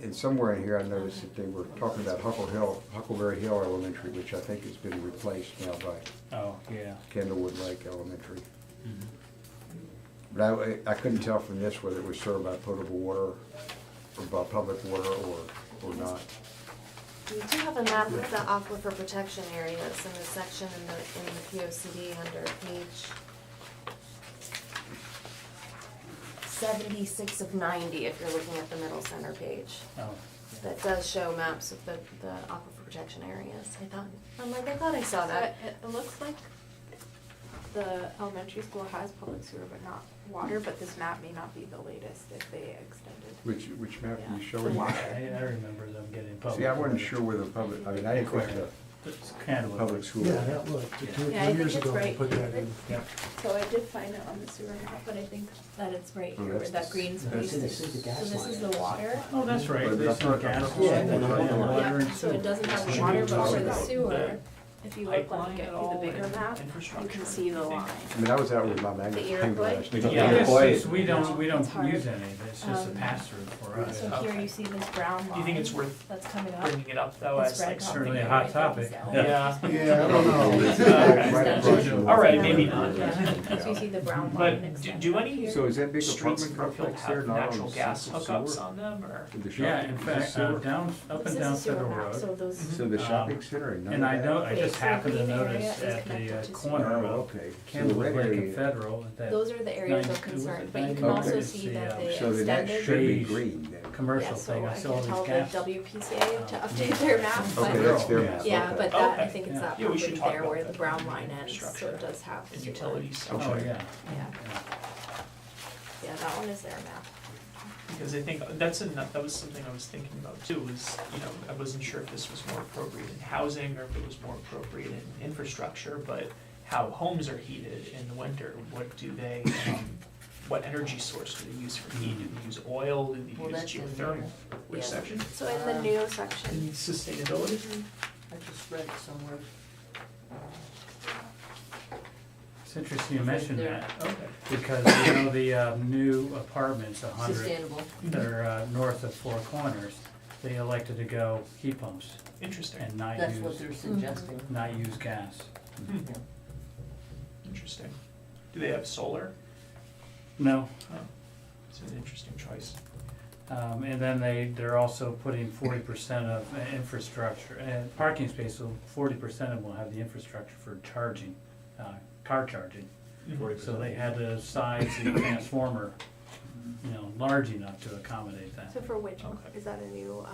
and somewhere in here, I noticed that they were talking about Huckleberry Hill Elementary, which I think has been replaced now by Oh, yeah. Candlewood Lake Elementary. Mhm. But I couldn't tell from this whether it was served by potable water or by public water or not. We do have a map of the aquifer protection areas in the section in the POCD under page 76 of 90, if you're looking at the middle center page. Oh, That does show maps of the aquifer protection areas. I thought I saw So that. it looks like the elementary school has public sewer but not water, but this map may not be the latest if they extended. Which map are you Yeah. showing? Water. I remember them getting public. See, I wasn't water. sure where the public, I mean, I didn't question It's kind the of public school. Yeah, that looked, two or Yeah, I three think years it's ago, they right put that here. in. Yeah. So I did find it on the sewer map, but I think that it's right Oh, here, that's where that the- green that's space the- is. this is the gas So this is line. the water. Oh, that's right, But there's I some thought- gas. Yeah, line, and water Yeah, and so it doesn't have Should water, we but talk for the about sewer, if you look pipeline like it at through all the bigger and map, you infrastructure, can see the I think? line. I mean, I was out with my magnifying glass. Iroquois? We don't Yeah, have it's quiet. just- we don't It's hard. use any of it, it's just a Um, pass-through for us. So here you see this brown line. Do you think it's worth That's coming up. bringing it up though It's as red like top something? certainly a here, hot right topic. there. Yeah. Yeah, I don't know. Extension. All right, maybe not. Yeah, so you see the brown line But extension do up any here. So is that big streets in apartment Brookfield complex there have not on natural gas central hookups sewer? on them or? With the Yeah, shopping in fact, sewer? down, up This and is down a sewer Federal map, Road. so those. So the shopping center and none And of I that? know, I Okay, just so the happened to green area notice is at the connected to corner Oh, of okay. So the Candlewood red Lake and area, Federal, that Those are the areas Nine- of concern, was it but you can 90? also Okay. see It's that the, they so then that extended. should be Beige. green then. commercial Yeah, so thing, I I saw can all tell these the gas. WPCA to update their map, Okay, but, that's their Yeah. map, yeah, okay. but that, I Okay. think it's Yeah. that Yeah, we should property talk there about where that the brown line ends, so infrastructure it does have. And sewer. utilities. Oh, Okay. yeah. Yeah, yeah, that one is their map. Because I think that was something I was thinking about too, was, you know, I wasn't sure if this was more appropriate in housing or if it was more appropriate in infrastructure, but how homes are heated in the winter, what do they, what energy source do they use for heat? Do they use oil, do Well, they use that's in geothermal? there. Which Yeah. section? So in the new section, In sustainability? I just read it somewhere. It's interesting you It's right mentioned there. that, Okay. because you know the new apartments, 100, Sustainable. that are north of Four Corners, they elected to go heat pumps Interesting, and not That's what use, they're suggesting. not use gas. Yeah. interesting. Do they have solar? No, Oh, it's an interesting choice. and then they're also putting 40% of infrastructure, parking spaces, so 40% of them will have the infrastructure for charging, car charging. So they had to size the transformer, large enough to accommodate that. so for which, Okay. is that a new,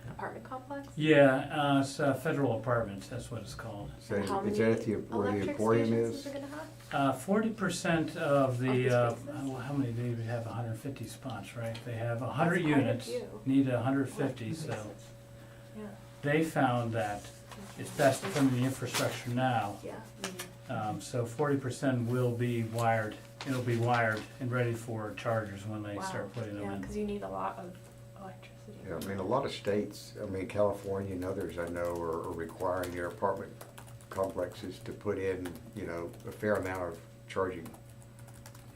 apartment complex? Yeah, it's Federal Apartments, that's what it's called. So And how is many that at where the electric Emporium stations is? it gonna have? 40% of the, Of the spaces? how many do we have? 150 spots, right? They have That's 100 quite a units, few. need 150, so Yeah, they found that it's best to put in the infrastructure now. yeah. So 40% will be wired, it'll be wired and ready for chargers when they Wow. start putting them Yeah, in. cause you need a lot of electricity. Yeah, I mean, a lot of states, I mean, California and others I know are requiring their apartment complexes to put in, a fair amount of charging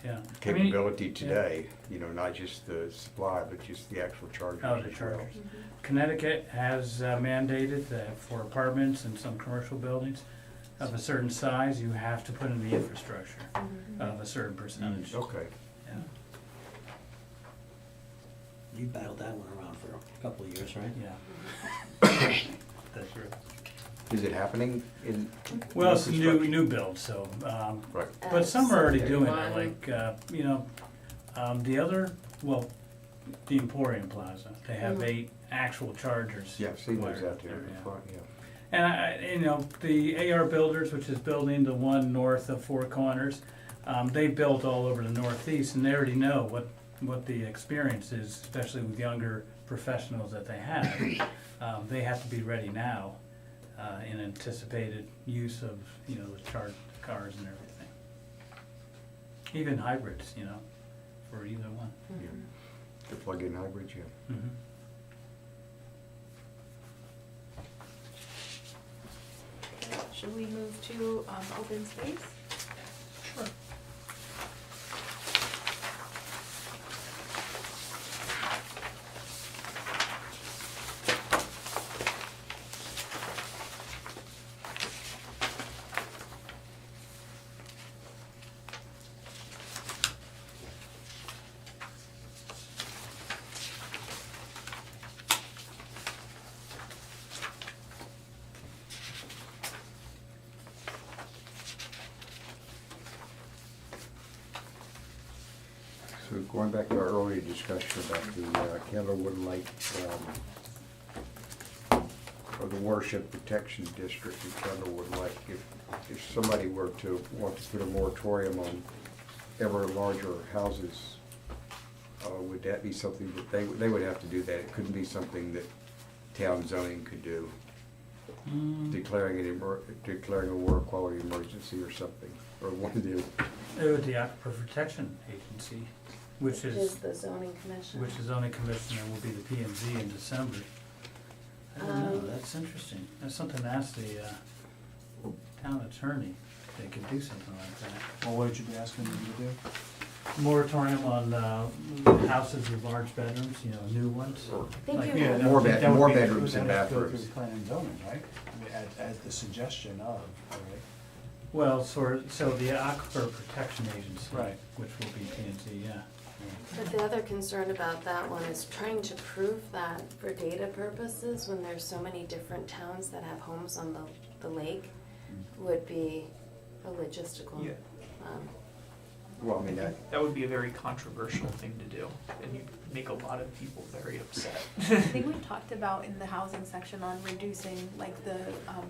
Yeah. I mean, capability today, not just the supply, but just the actual chargers Oh, the as well. chargers. Connecticut has mandated that for apartments and some commercial buildings of a certain size, you have to put in the infrastructure of a certain percentage. Okay. Yeah. You battled that one around for a couple of years, right? Yeah. That's right. Is it happening in? Well, it's infrastructure? new build, so, Right. but some are already doing it, One. like, the other, the Emporium Plaza, they have 8 actual chargers. Yeah, I've seen those wired out there in yeah. front, yeah. And the AR Builders, which is building the one north of Four Corners, they built all over the northeast, and they already know what the experience is, especially with younger professionals that they have. They have to be ready now, in anticipated use of, the charged cars and everything. Even hybrids, for either one. The plug-in hybrids, yeah. Mhm. Should we move to open space? Sure. So going back to our earlier discussion about the Candlewood Lake, or the watershed protection district in Candlewood Lake, if somebody were to want to put a moratorium on ever larger houses, would that be something that they would have to do that? It couldn't be something that town zoning could do, declaring a water quality emergency or something, or one of the. It would the Aquifer Protection Agency, which is the zoning commission. which is zoning commission and will be the P and Z in December. I don't know, that's interesting. That's something to ask the town attorney, if they could do something like that. Well, what would you be asking them to do? Moratorium on houses with large bedrooms, you know, new ones. Thank Like- you. Yeah, More that would more be- bedrooms that and would have to go bathrooms. through planning and zoning, right? I mean, as the suggestion of, right? Well, so the Aquifer Protection Agency. Right. Which will be P and Z, yeah. But the other concern about that one is trying to prove that for data purposes, when there's so many different towns that have homes on the lake, would be a logistical. Yeah. Well, I mean, That would be a very controversial thing to do, and you'd make a lot of people very upset. I think we talked about in the housing section on reducing like the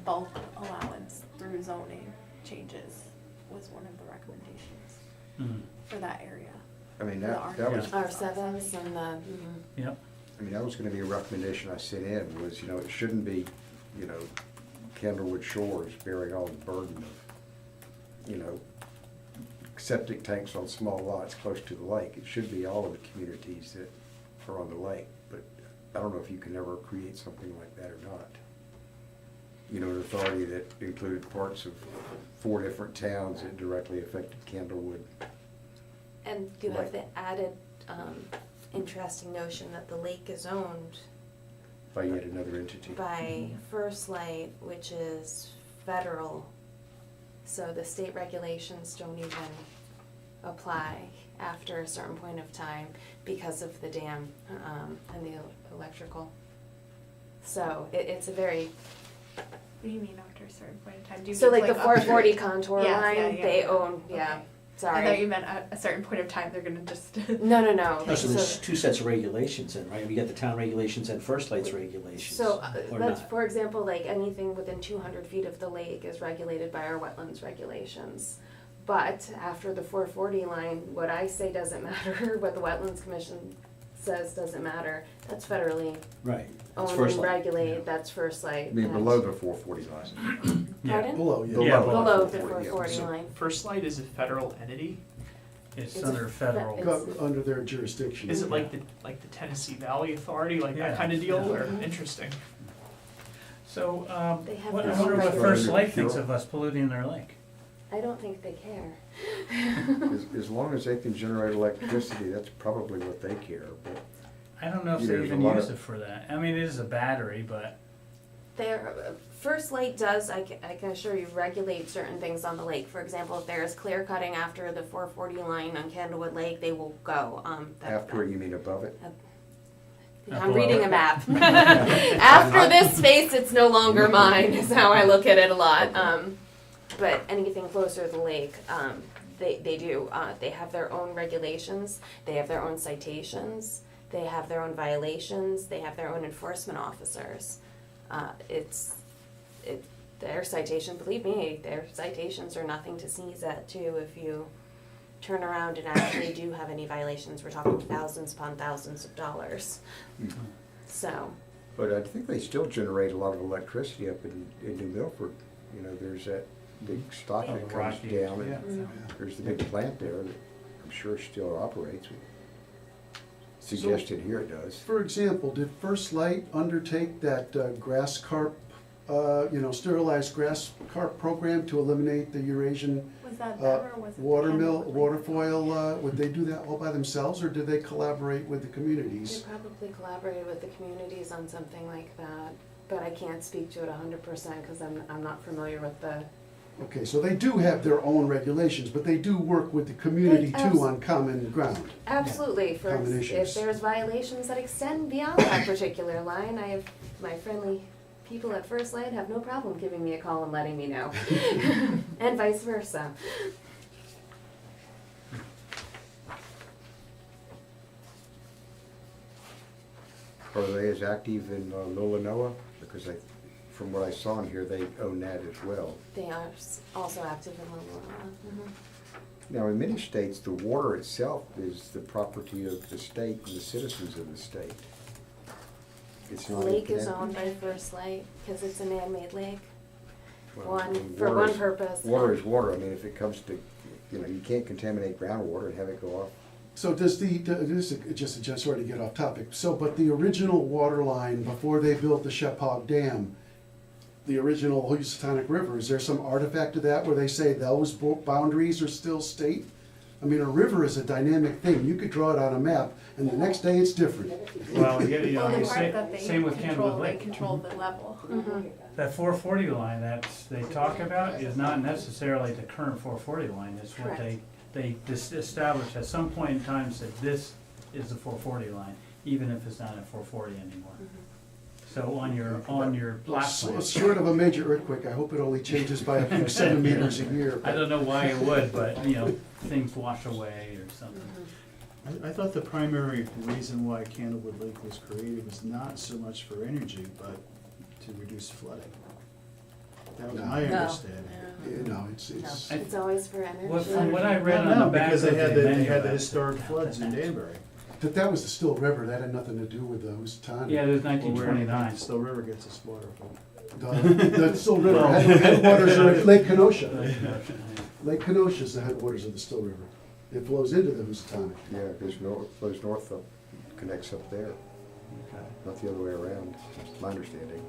bulk allowance through zoning changes was one of the recommendations Mhm. for that area. I mean, The that was, R7s and the, Yep. I mean, that was gonna be a recommendation I sent in, was, you know, it shouldn't be, you know, Candlewood Shores bearing all the burden of, you know, septic tanks on small lots close to the lake. It should be all of the communities that are on the lake, but I don't know if you can ever create something like that or not. You know, an authority that included parts of 4 different towns that directly affected Candlewood. and you have Right. the added interesting notion that the lake is owned By yet another entity. by First Light, which is federal. So the state regulations don't even apply after a certain point of time because of the dam and the electrical. So it's a very, What do you mean after a certain point in time? Do you so mean like the up to- 440 contour Yeah, line, yeah, yeah. they own, yeah, Okay. I sorry. thought you meant at a certain point of time they're gonna just. No. Oh, so there's two sets of regulations then, right? We got the town regulations and First Light's regulations. So, or let's, not. for example, like anything within 200 feet of the lake is regulated by our wetlands regulations. But after the 440 line, what I say doesn't matter, what the Wetlands Commission says doesn't matter, that's federally Right, that's owned First and Light. regulated, that's First Light. I mean, and- below the 440 line. Pardon? Below, yeah. Yeah, Below the 440, yeah. 440 So line. First Light is a federal entity. It's It's under a federal. fe- Go under their jurisdiction. Is it like the Tennessee Valley Authority, like that Yeah. kind of deal, Yeah. or Mhm. interesting? So, They have what, their I own wonder what regulations. First Light thinks of us polluting their lake. I don't think they care. As long as they can generate electricity, that's probably what they care, but I don't know if Yeah, they there's even a lot use of- it for that. I mean, it is a battery, but First Light does, I can assure you, regulate certain things on the lake. For example, if there is clear cutting after the 440 line on Candlewood Lake, they will go. after, you mean above it? I'm reading a map. After this space, it's no longer mine, is how I look at it a lot. But anything closer to the lake, they do. They have their own regulations, they have their own citations, they have their own violations, they have their own enforcement officers. Their citation, believe me, their citations are nothing to sneeze at too if you turn around and actually do have any violations. We're talking thousands upon thousands of dollars. So, But I think they still generate a lot of electricity up in New Milford. You know, there's that big stock Oh, that comes Rocky, down, and yeah. there's the big plant there that I'm sure still operates. suggested here it does. For example, did First Light undertake that grass carp, sterilized grass carp program to eliminate the Eurasian Was that them or was it? watermill, Kenwood? waterfoil? Would they do that all by themselves, or did they collaborate with the They communities? probably collaborated with the communities on something like that, but I can't speak to it 100% because I'm not familiar with the. Okay, so they do have their own regulations, but they do work with the community They too on common ground. Absolutely, Common if issues. there's violations that extend beyond that particular line, I have, my friendly people at First Light have no problem giving me a call and letting me know. And vice versa. Are they as active in Lilinoa? Because from what I saw in here, they own that as well. They are also active in Lilloa. Now, in many states, the water itself is the property of the state and the citizens of the state. It's The not. lake is connected- owned by First Light because it's a man-made lake. well, I mean, For water one is- purpose. Water is water. I mean, if it comes to, you can't contaminate groundwater and have it go off. So does this is just sort of get off topic, but the original water line before they built the Shephog Dam, the original Housatonic River, is there some artifact of that where they say those boundaries are still state? I mean, a river is a dynamic thing. You could draw it on a map and the next day it's different. Well, you Well, the you part that they same with control, Kenwood they Lake. control the level. That 440 line that they talk about is not necessarily the current 440 line, it's what Correct. they established at some point in time, said this is the 440 line, even if it's not at 440 anymore. So on your plot So plan, short of a major earthquake, I hope it only changes by a few centimeters a year. I don't know why it would, but, things wash away or something. I thought the primary reason why Candlewood Lake was created was not so much for energy, but to reduce flooding. That was my No. understanding. It's. It's always for energy. Well, from what I read No, on the back because of they the had the menu. historic floods in Danbury. But that was the Still River, that had nothing to do with the Housatonic. Yeah, there's Well, where 1929. Still River gets its water from. The Still River headwaters are at Lake Kenosha. Lake Kenosha is the headwaters of the Still River. It flows into the Housatonic. Yeah, it flows north up, connects up there, Okay. not the other way around, that's my understanding.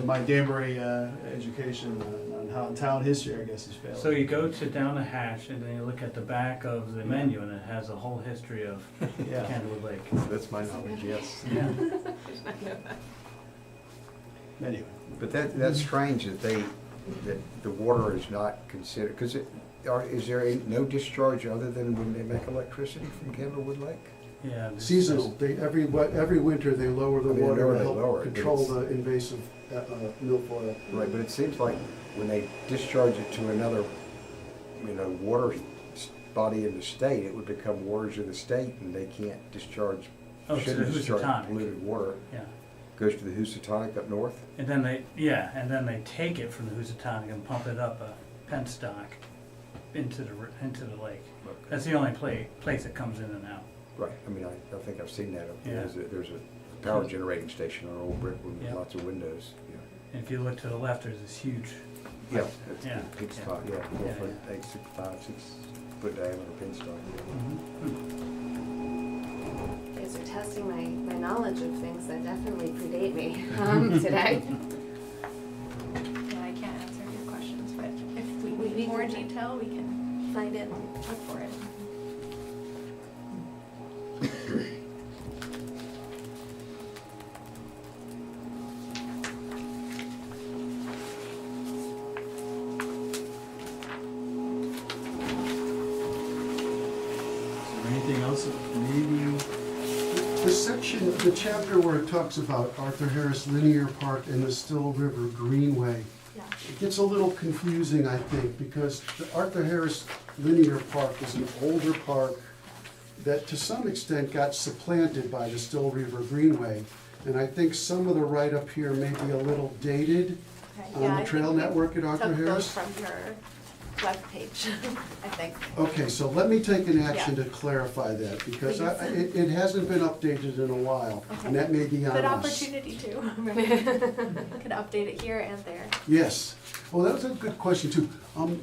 My Danbury education on how town history, I guess, is failing. So you go to down the hash and then you look at the back of the menu and it has a whole history of Yeah. Candlewood Lake. That's my knowledge, yes. Yeah. Anyway. But that's strange that that the water is not considered, because is there no discharge other than when they make electricity from Candlewood Lake? Yeah. this- Seasonal, every winter they lower the I mean, I water know to they help lower it, but control it's- the invasive milfoil. Right, but it seems like when they discharge it to another, water body in the state, it would become waters of the state, and they can't discharge, Oh, to the shouldn't discharge Housatonic. polluted water. Yeah. Goes to the Housatonic up north? And then they take it from the Housatonic and pump it up a penstock into the lake. That's the only place it comes in and out. Right, I think I've seen that up there. Yeah. There's a power generating station on Old Brickland with Yeah. lots of windows. And if you look to the left, there's this huge. Yeah, that's Yeah. the pig Yeah. stock, yeah, 4 Yeah, foot, yeah. 6 foot diameter pin stock. You guys are testing my knowledge of things that definitely predate me today. Yeah, I can't answer your questions, but if we We need more can- detail, we can Find it. look for it. Is there anything else that maybe? The chapter where it talks about Arthur Harris Linear Park and the Still River Greenway, Yeah. it gets a little confusing, I think, because the Arthur Harris Linear Park is an older park that to some extent got supplanted by the Still River Greenway. And I think some of the write-up here may be a little dated Okay, on yeah, the I trail think we network at Arthur took those Harris. from your webpage, I think. Okay, so let me take an action Yeah. to clarify that, because Please. it hasn't been updated in a while, Okay. and that may be on Good us. opportunity too. Could update it here and there. Yes. Well, that was a good question too. On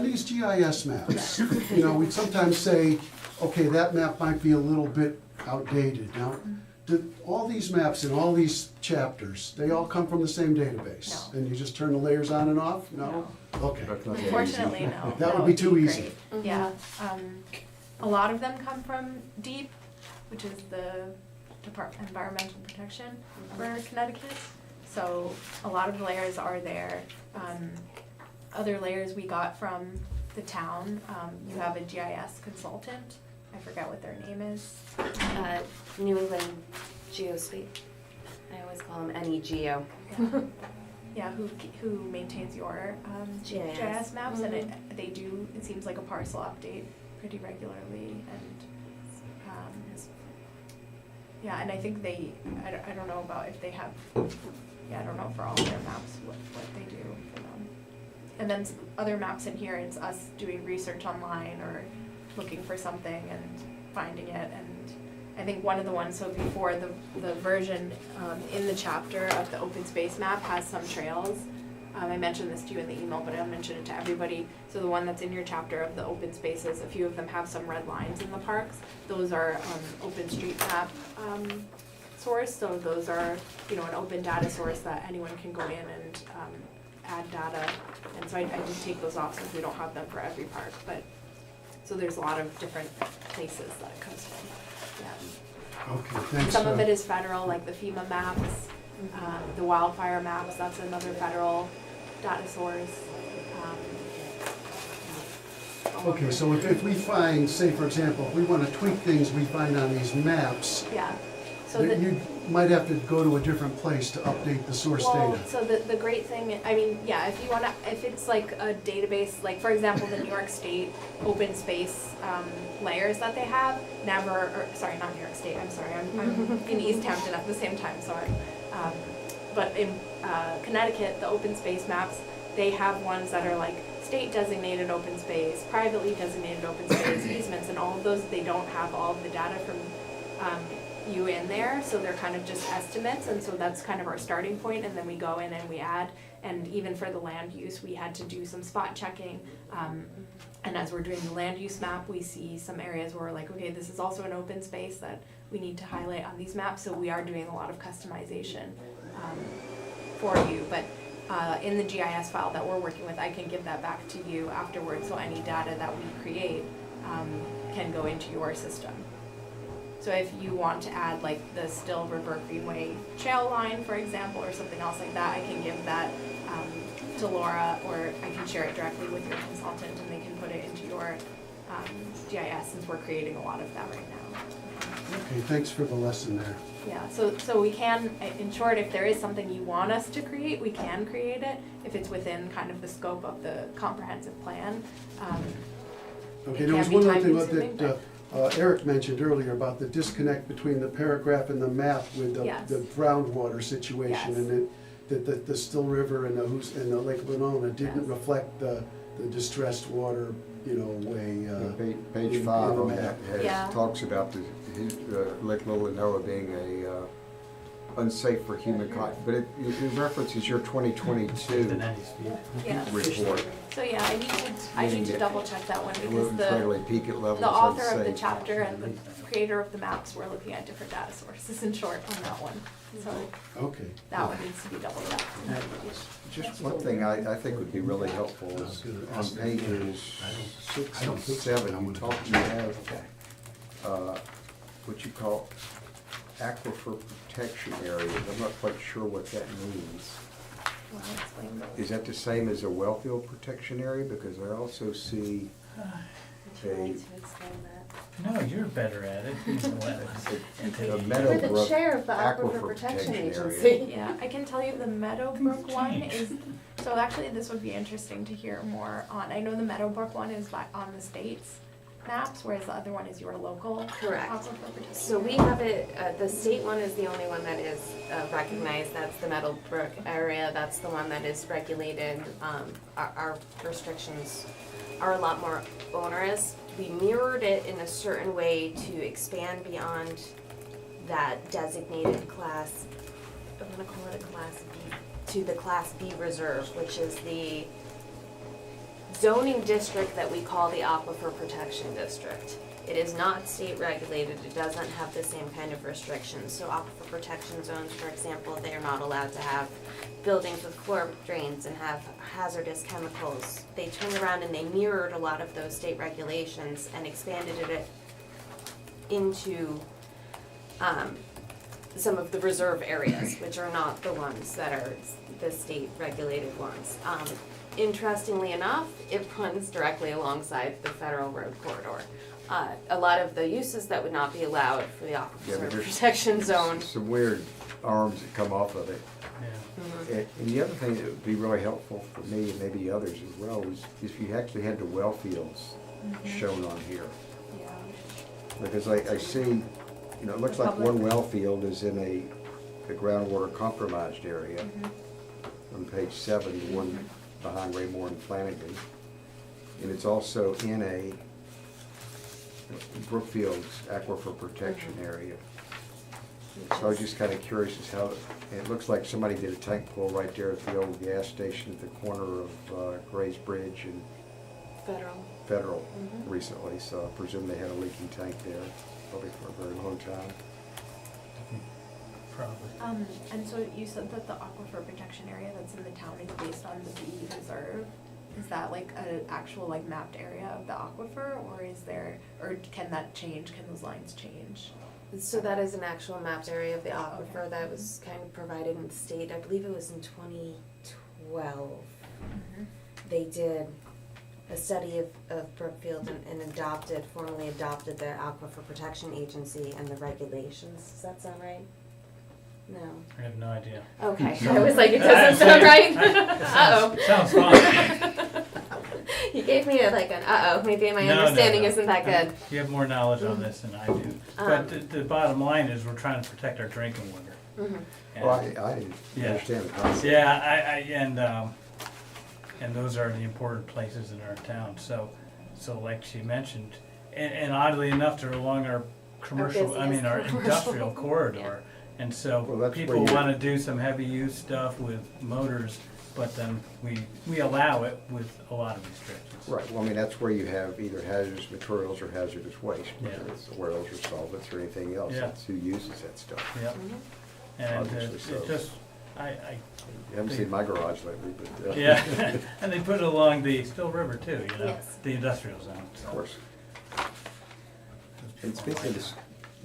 these GIS maps, we sometimes say okay, that map might be a little bit outdated. Now, all these maps and all these chapters, they all come from the same database? No. And you just turn the layers on and off? No? Okay. That's not that easy. Unfortunately, no. That would be too easy. great. Yeah, a lot of them come from DEEP, which is the Department of Environmental Protection for Connecticut. So a lot of the layers are there. Other layers we got from the town. You have a GIS consultant. I forget what their name is. New England Geospace. I always call them NEGeo. Yeah, who maintains your GIS. GIS maps, and it seems like a parcel update pretty regularly, and yeah, and I think I don't know about if they have, yeah, I don't know for all their maps what they do for them. And then other maps in here, it's us doing research online or looking for something and finding it. And I think one of the ones, so before the version in the chapter of the open space map has some trails. I mentioned this to you in the email, but I'll mention it to everybody. So the one that's in your chapter of the open spaces, a few of them have some red lines in the parks. Those are OpenStreetMap source. So those are, an open data source that anyone can go in and add data. And so I did take those off since we don't have them for every park. But so there's a lot of different places that it comes from. Yeah. Okay, thanks. Some of it is federal, like the FEMA maps, the wildfire maps. That's another federal data source. Okay, so if we find, say for example, if we want to tweak things we find on these maps, Yeah. So then you might have to go to a different place to update the source data. So the great thing, I mean, yeah, if it's like a database, like for example, the New York State open space layers that they have, sorry, not New York State, I'm sorry, I'm in East Hampton at the same time, sorry. But in Connecticut, the open space maps, they have ones that are like state designated open space, privately designated open space, easements, and all of those, they don't have all of the data from you in there, so they're kind of just estimates, and so that's kind of our starting point, and then we go in and we add, and even for the land use, we had to do some spot checking, and as we're doing the land use map, we see some areas where we're like, okay, this is also an open space that we need to highlight on these maps, so we are doing a lot of customization for you, but in the GIS file that we're working with, I can give that back to you afterwards, so any data that we create can go into your system. So if you want to add like the Still River Greenway trail line, for example, or something else like that, I can give that to Laura, or I can share it directly with your consultant and they can put it into your GIS, since we're creating a lot of that right now. Okay, thanks for the lesson there. Yeah, so we can, in short, if there is something you want us to create, we can create it, if it's within kind of the scope of the comprehensive plan. Okay, It there was can one be other thing time-consuming, that Eric mentioned earlier about the disconnect between the paragraph and the map with Yes. the groundwater situation, Yes. and that the Still River and the Lake Winona didn't Yes. reflect the distressed water, way. Page in 5 the on map. that Yeah. talks about Lake Winona being unsafe for human but it references your 2022 Yeah. report. So yeah, I need to double check that one, because Fairly peak at levels the author of the unsafe. chapter and the creator of the maps were looking at different data sources, in short, on that one. So Okay. that one needs to be double checked. Just one thing I think would be really helpful is on pages 6 and 7, you have what you call aquifer protection areas. I'm not quite sure what that means. Well, I'll explain those. Is that the same as a wellfield protection area? Because I also see Would you like a to explain that? No, you're better at it. You're the weather. a You're the Meadowbrook chair of the Aquifer Aquifer Protection Protection Area. Agency. Yeah, I can tell you the Meadowbrook one is, so actually this would be interesting to hear more on. I know the Meadowbrook one is on the state's maps, whereas the other one is your local Correct. aquifer protection. So we have it, the state one is the only one that is recognized, that's the Meadowbrook area, that's the one that is regulated. Our restrictions are a lot more onerous. We mirrored it in a certain way to expand beyond that designated class, I'm gonna call it a class B, to the class B reserve, which is the zoning district that we call the Aquifer Protection District. It is not state regulated, it doesn't have the same kind of restrictions. So aquifer protection zones, for example, they are not allowed to have buildings with floor drains and have hazardous chemicals. They turned around and they mirrored a lot of those state regulations and expanded it into some of the reserve areas, which are not the ones that are the state regulated ones. Interestingly enough, it runs directly alongside the federal road corridor. A lot of the uses that would not be allowed for the Yeah, aquifer but there's protection zone. Some weird arms that come off of it. Yeah. And the other thing that would be really helpful for me and maybe others as well is if you actually had the well fields shown on here. Yeah. Because I see, it looks like one well field is in a groundwater compromised area on page 7, the one behind Raymore and Flanagan. And it's also in a Brookfield's aquifer protection area. So I was just kind of curious as how, it looks like somebody did a tank pull right there at the old gas station at the corner of Gray's Bridge and Federal recently, so I presume they had a leaking tank there, probably for a very long time. Probably. And so you said that the aquifer protection area that's in the town is based on the B reserve. Is that like an actual like mapped area of the aquifer, or can that change? Can those lines change? So that is an actual mapped area of the aquifer that was kind of provided in the state. I believe it was in 2012. They did a study of Brookfield and formally adopted the Aquifer Protection Agency and the regulations. Does that sound right? No. I have no idea. Okay, I was like, it doesn't sound right. Uh-oh. Sounds fine. You gave me an uh-oh, maybe my No, understanding no. isn't that good. You have more knowledge on this than I do. But the bottom line is we're trying to protect our drinking water. Mhm. Well, I Yeah. understand the concept. Yeah, and those are the important places in our town. So like she mentioned, and oddly enough, they're along our commercial, our busiest industrial corridor. And so Well, that's people where you- want to do some heavy use stuff with motors, but then we allow it with a lot of restrictions. Right, well, I mean, that's where you have either hazardous materials or hazardous waste, whether Yeah. it's oils or solvents or anything else. Yeah. That's who uses that stuff. Yep. Mhm. And Obviously so. it just, You haven't seen my garage lately, but. yeah, and they put it along the Still River too, Yes. the industrial zone. So. Of course. And speaking of this,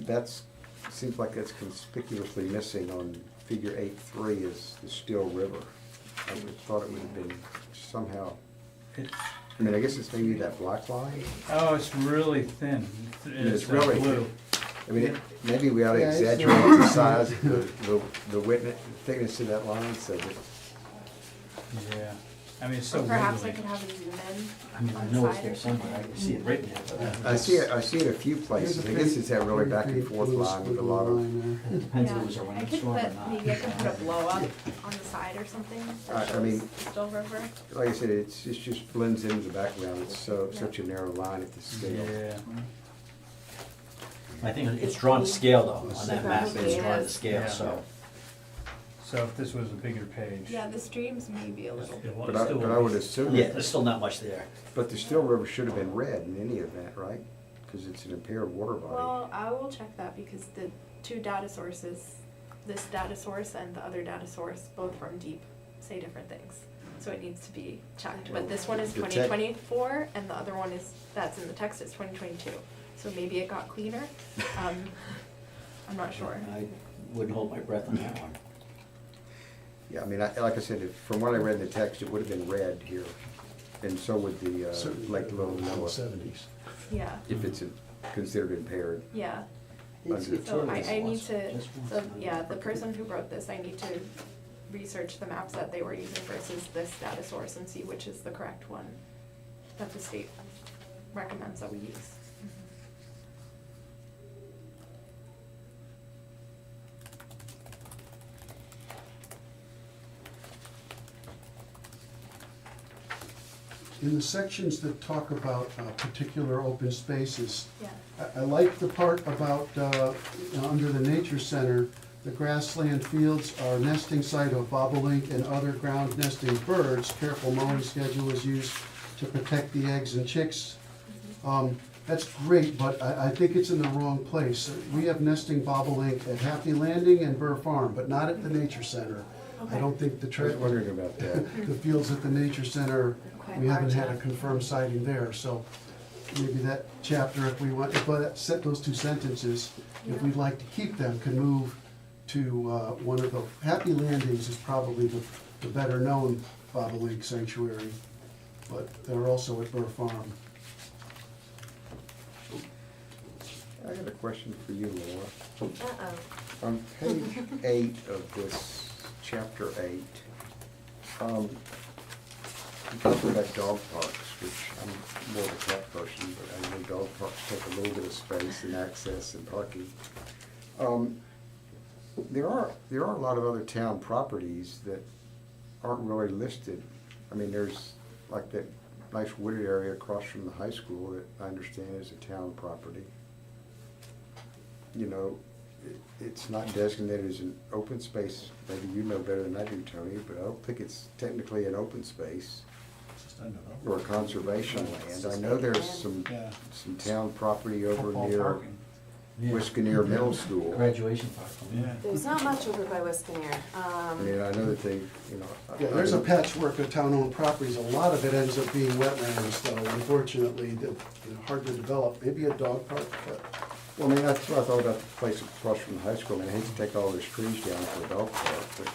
that's, seems like that's conspicuously missing on figure 8.3 is the Still River. I would thought it would have been somehow, It's, I mean, I guess it's maybe that black line. oh, it's really thin. It's really blue. thin. I mean, maybe we ought to Yeah, it's, exaggerate the size, the thickness of that line so that, Yeah, I mean, it's so Or perhaps I wiggly. could have it zoom I mean, in I on know the it's side there or somewhere, I something. can see it written there, but I see it a few places. I guess it's that really back and forth line with a lot of, it depends if it was a I could rainstorm or put, not. maybe I could put a blow up on the side or something that I mean- shows Still River. like I said, it just blends into the background. It's such a narrow line at the scale. Yeah, I think it's drawn to scale though, on that map, Probably it's drawn to is. scale, Yeah. so. so if this was a bigger page. Yeah, the streams may be a little. it But still I would be- assume, Yeah, there's still not much there. but the Still River should have been red in any event, right? Because it's an impaired water body. Well, I will check that because the two data sources, this data source and the other data source, both from deep, say different things. So it needs to be checked, but this one is The tech- 2024 and the other one is, that's in the text, is 2022. So maybe it got cleaner. I'm not sure. I wouldn't hold my breath on that one. Yeah, I mean, like I said, from what I read in the text, it would have been red here. And so would the Certainly Lake Little in the Noah, 70s. Yeah, if it's considered impaired. yeah. Under- So I need to, Just once. so yeah, the person who wrote this, I need to research the maps that they were using versus this data source and see which is the correct one that the state recommends that we use. In the sections that talk about particular open spaces, Yeah. I like the part about, under the nature center, the grassland fields are nesting site of bobolink and other ground nesting birds. Careful mowing schedule is used to protect the eggs and chicks. That's great, but I think it's in the wrong place. We have nesting bobolink at Happy Landing and Burr Farm, but not at the Nature Center. I don't think the I was tra- wondering about that. the fields at the Nature Center, Quite we haven't large had a enough. confirmed sighting there, so maybe that chapter, if we want, but set those two sentences, if we'd like to keep them, can move to one of the, Happy Landings is probably the better known bobolink sanctuary, but they're also at Burr Farm. I got a question for you, Laura. Uh-oh. On page 8 of this, chapter 8, you talk about dog parks, which I'm more of a cat person, but I know dog parks take a little bit of space and access and parking. There are a lot of other town properties that aren't really listed. I mean, there's like that nice wooded area across from the high school that I understand is a town property. You know, it's not designated as an open space. Maybe you know better than I do, Tony, but I don't think it's technically an open space Just undeveloped. or a conservation land. I know there's some town property over Football near parking. Wisconsin Middle School. Graduation park. Yeah. There's not much over by Wisconsin. I mean, I know that they, you know. Yeah, there's a patchwork of town-owned properties. A lot of it ends up being wetlands, though, unfortunately, they're hard to develop. Maybe a dog park, but Well, I mean, that's what I thought about the place across from the high school. I mean, I hate to take all those trees down for a dog park, but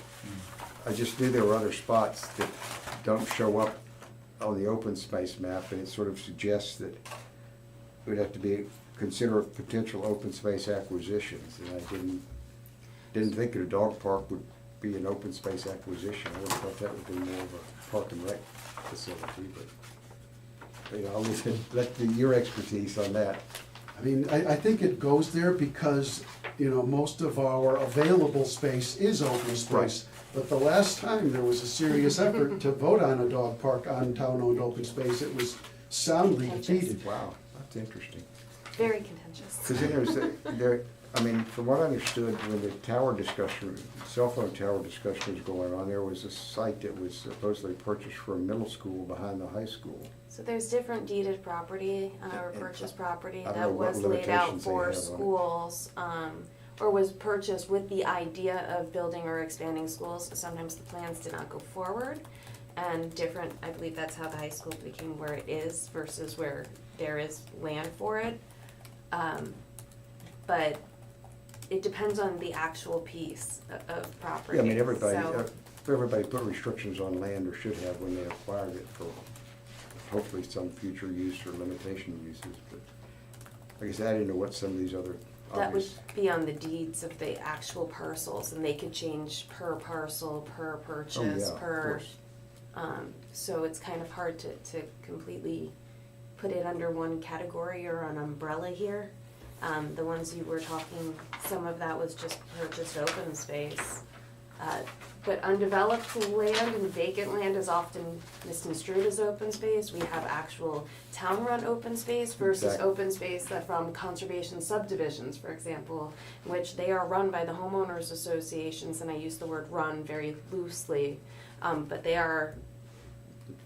I just knew there were other spots that don't show up on the open space map, and it sort of suggests that it would have to be, consider potential open space acquisitions, and I didn't think that a dog park would be an open space acquisition. I would have thought that would be more of a park and rec facility, but, you know, I'll let your expertise on that. I mean, I think it goes there because, you know, most of our available space is open space. Right. But the last time there was a serious effort to vote on a dog park on town-owned open space, it was soundly defeated. Wow, that's interesting. Very contentious. Because then there, I mean, from what I understood, when the tower discussion, cell phone tower discussion was going on, there was a site that was supposedly purchased for a middle school behind the high school. So there's different deeded property or purchased property I don't that know what was laid out limitations they for have on it. schools, or was purchased with the idea of building or expanding schools. Sometimes the plans did not go forward, and different, I believe that's how the high school became where it is versus where there is land for it. But it depends on the actual piece of property. Yeah, I mean, everybody, So- everybody put restrictions on land or should have when they acquired it for hopefully some future use or limitation uses, but I guess I didn't know what some of these other That would obvious. be on the deeds of the actual parcels, and they could change per parcel, per Oh, purchase, yeah, of per, course. so it's kind of hard to completely put it under one category or an umbrella here. The ones you were talking, some of that was just purchased open space. But undeveloped land and vacant land is often misconstrued as open space. We have actual town-run open space versus Exactly. open space that from conservation subdivisions, for example, which they are run by the homeowners associations, and I use the word run very loosely, but they are,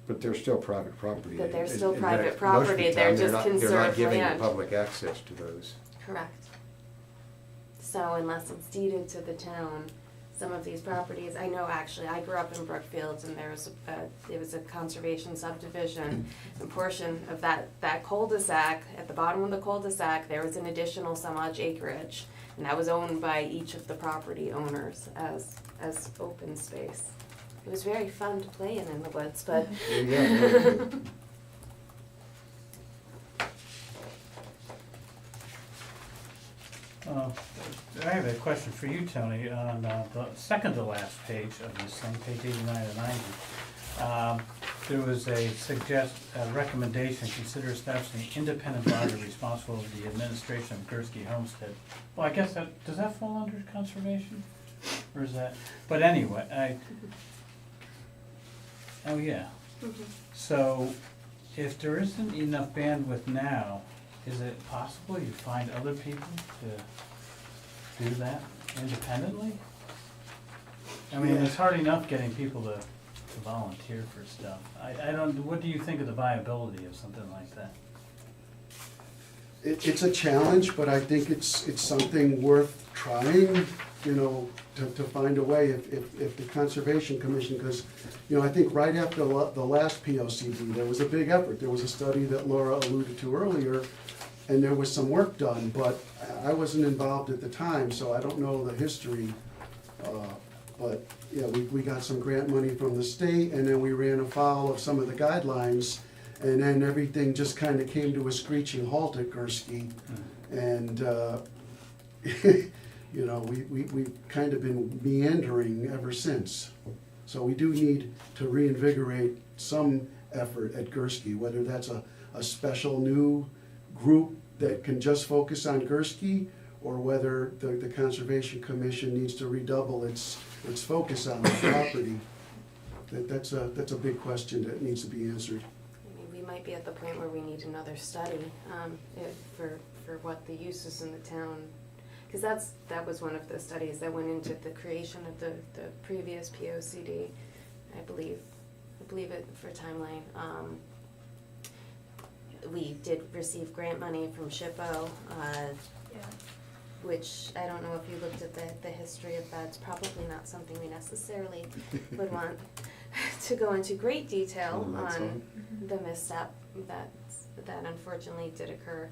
But they're still private property. But they're And- still and private most of the property, time, they're just not conserved giving the land. public access to those. correct. So unless it's deeded to the town, some of these properties, I know actually, I grew up in Brookfield and there was it was a conservation subdivision. A portion of that cul-de-sac, at the bottom of the cul-de-sac, there was an additional so much acreage. And that was owned by each of the property owners as open space. It was very fun to play in the woods, but Yeah. I have a question for you, Tony, on the second to last page of this thing, page 89 to 90. There was a recommendation, consider establishing an independent body responsible for the administration of Gursky Homestead. Well, I guess does that fall under conservation? Or is that, but anyway, oh yeah. So, if there isn't enough bandwidth now, is it possible you find other people to do that independently? I mean, it's hard enough getting people to volunteer for stuff. I don't, what do you think of the viability of something like that? It's a challenge, but I think it's something worth trying, you know, to find a way if the Conservation Commission, because, you know, I think right after the last POCD, there was a big effort. There was a study that Laura alluded to earlier, and there was some work done, but I wasn't involved at the time, so I don't know the history. But, yeah, we got some grant money from the state, and then we ran afoul of some of the guidelines, and then everything just kind of came to a screeching halt at Gursky. And, you know, we've kind of been meandering ever since. So we do need to reinvigorate some effort at Gursky, whether that's a special new group that can just focus on Gursky, or whether the Conservation Commission needs to redouble its focus on the property. That's a big question that needs to be answered. I mean, we might be at the point where we need another study for what the uses in the town, because that was one of the studies that went into the creation of the previous POCD, I believe it for timeline. We did receive grant money from SHPO, which I don't know if you looked at the history of that. It's probably not something we necessarily would want to go into great detail on the misstep that unfortunately did occur.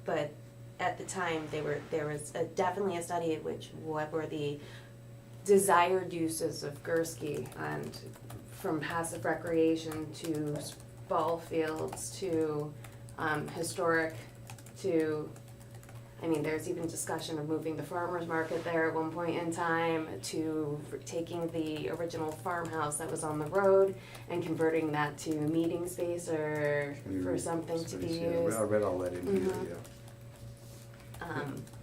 But at the time, there was definitely a study at which what were the desired uses of Gursky, and from passive recreation to ball fields to historic to, I mean, there's even discussion of moving the farmer's market there at one point in time, to taking the original farmhouse that was on the road and converting that to meeting space or for something to be used. I read all that in here, Mhm. yeah.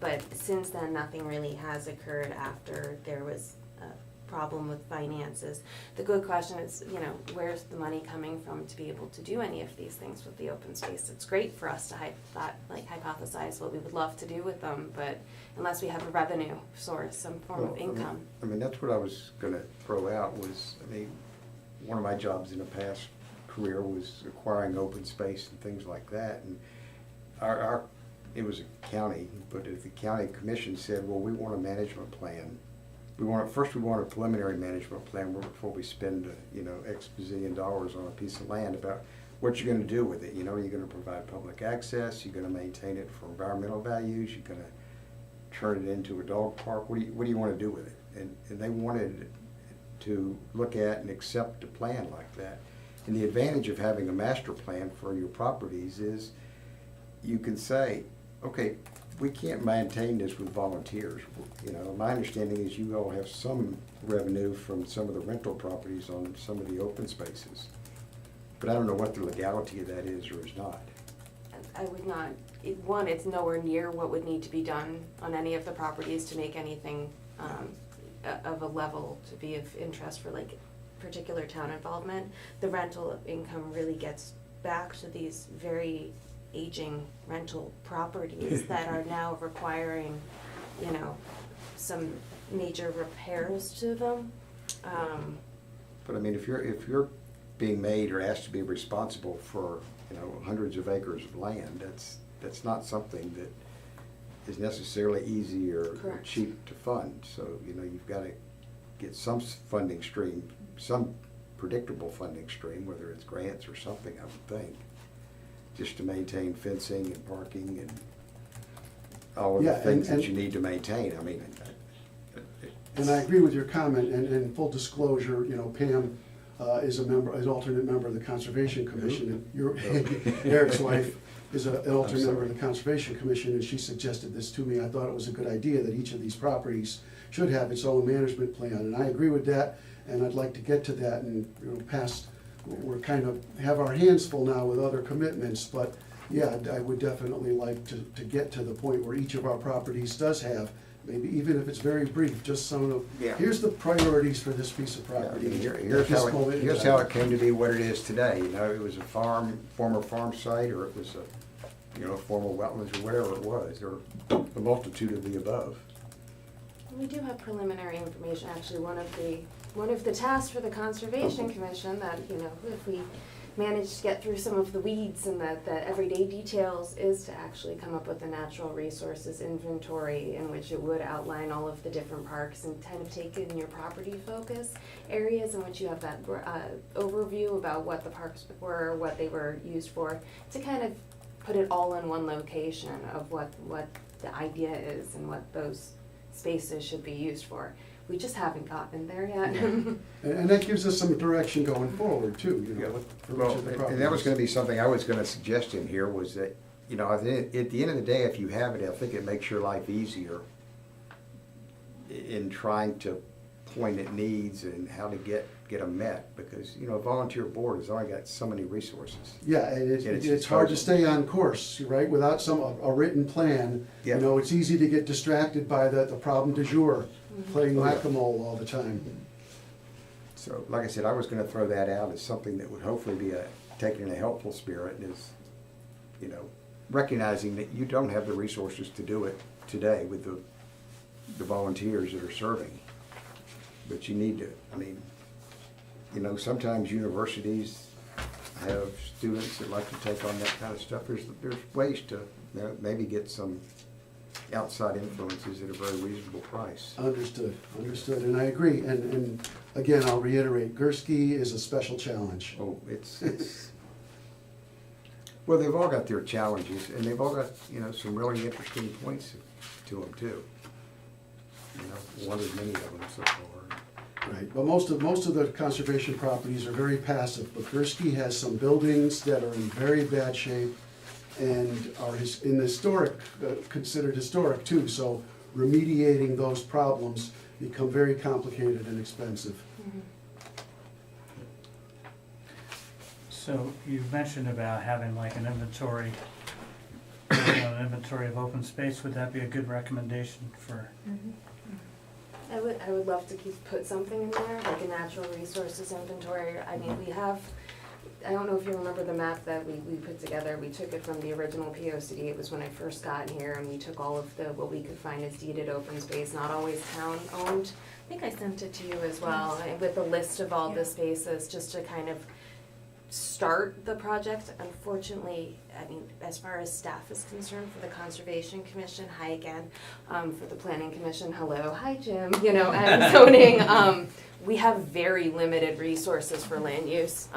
But since then, nothing really has occurred after there was a problem with finances. The good question is, you know, where's the money coming from to be able to do any of these things with the open space? It's great for us to hypothesize what we would love to do with them, but unless we have a revenue source, some form of income. I mean, that's what I was gonna throw out was, I mean, one of my jobs in a past career was acquiring open space and things like that. And it was a county, but if the county commission said, well, we want a management plan. First we want a preliminary management plan before we spend, X bazillion dollars on a piece of land, about what you're gonna do with it. You're gonna provide public access, you're gonna maintain it for environmental values, you're gonna turn it into a dog park. What do you wanna do with it? And they wanted to look at and accept a plan like that. And the advantage of having a master plan for your properties is you can say, okay, we can't maintain this with volunteers. My understanding is you all have some revenue from some of the rental properties on some of the open spaces. But I don't know what the legality of that is or is not. I would not, it's nowhere near what would need to be done on any of the properties to make anything of a level to be of interest for like particular town involvement. The rental income really gets back to these very aging rental properties that are now requiring, some major repairs to them. But I mean, if you're being made or asked to be responsible for, hundreds of acres of land, that's not something that is necessarily easy or cheap to fund. So, you've got to get some funding stream, some predictable funding stream, whether it's grants or something, I would think, just to maintain fencing and parking and all of the things that you need to maintain. I mean, and I agree with your comment, and full disclosure, Pam is an alternate member of the Conservation Commission, and Eric's wife is an alternate member of the Conservation Commission, and she suggested this to me. I thought it was a good idea that each of these properties should have its own management plan, and I agree with that, and I'd like to get to that and we're kind of have our hands full now with other commitments, but yeah, I would definitely like to get to the point where each of our properties does have, maybe even if it's very brief, just some of, here's the priorities for this piece of property. Here's how it came to be what it is today. It was a former farm site, or it was a, former wetlands, or whatever it was, or a multitude of the above. We do have preliminary information, actually, one of the tasks for the Conservation Commission that, if we manage to get through some of the weeds and the everyday details is to actually come up with a natural resources inventory in which it would outline all of the different parks and kind of take in your property focus areas in which you have that overview about what the parks were, what they were used for, to kind of put it all in one location of what the idea is and what those spaces should be used for. We just haven't gotten there yet. And that gives us some direction going forward too, you know, Yeah. for Well, each of the and that was properties. gonna be something I was gonna suggest in here, was that, you know, at the end of the day, if you have it, I think it makes your life easier in trying to point at needs and how to get them met, because, you know, a volunteer board has only got so many resources. Yeah, and It's it's hard to puzzle. stay on course, right, without a written plan. Yeah. You know, it's easy to get distracted by the problem du jour, playing Oh, yeah. whack-a-mole all the time. So, like I said, I was gonna throw that out as something that would hopefully be taken in a helpful spirit, is, you know, recognizing that you don't have the resources to do it today with the volunteers that are serving. But you need to, I mean, you know, sometimes universities have students that like to take on that kind of stuff. There's ways to, you know, maybe get some outside influences at a very reasonable price. Understood, and I agree, and again, I'll reiterate, Gursky is a special challenge. Oh, it's, well, they've all got their challenges, and they've all got, you know, some really interesting points to them too. You know, one of many of them so far. Right, but most of the conservation properties are very passive, but Gursky has some buildings that are in very bad shape and are in historic, considered historic too, so remediating those problems become very complicated and expensive. So you've mentioned about having like an inventory, an inventory of open space. Would that be a good recommendation for? I would love to put something in there, like a natural resources inventory. I mean, we have, I don't know if you remember the map that we put together. We took it from the original POCD. It was when I first got here, and we took all of what we could find as deeded open space, not always town owned. I think I sent it to you as well, with a list of all the spaces, just to kind of start the project. Unfortunately, I mean, as far as staff is concerned, for the Conservation Commission, hi again, for the Planning Commission, hello, hi Jim, you know, and zoning, we have very limited resources for land use,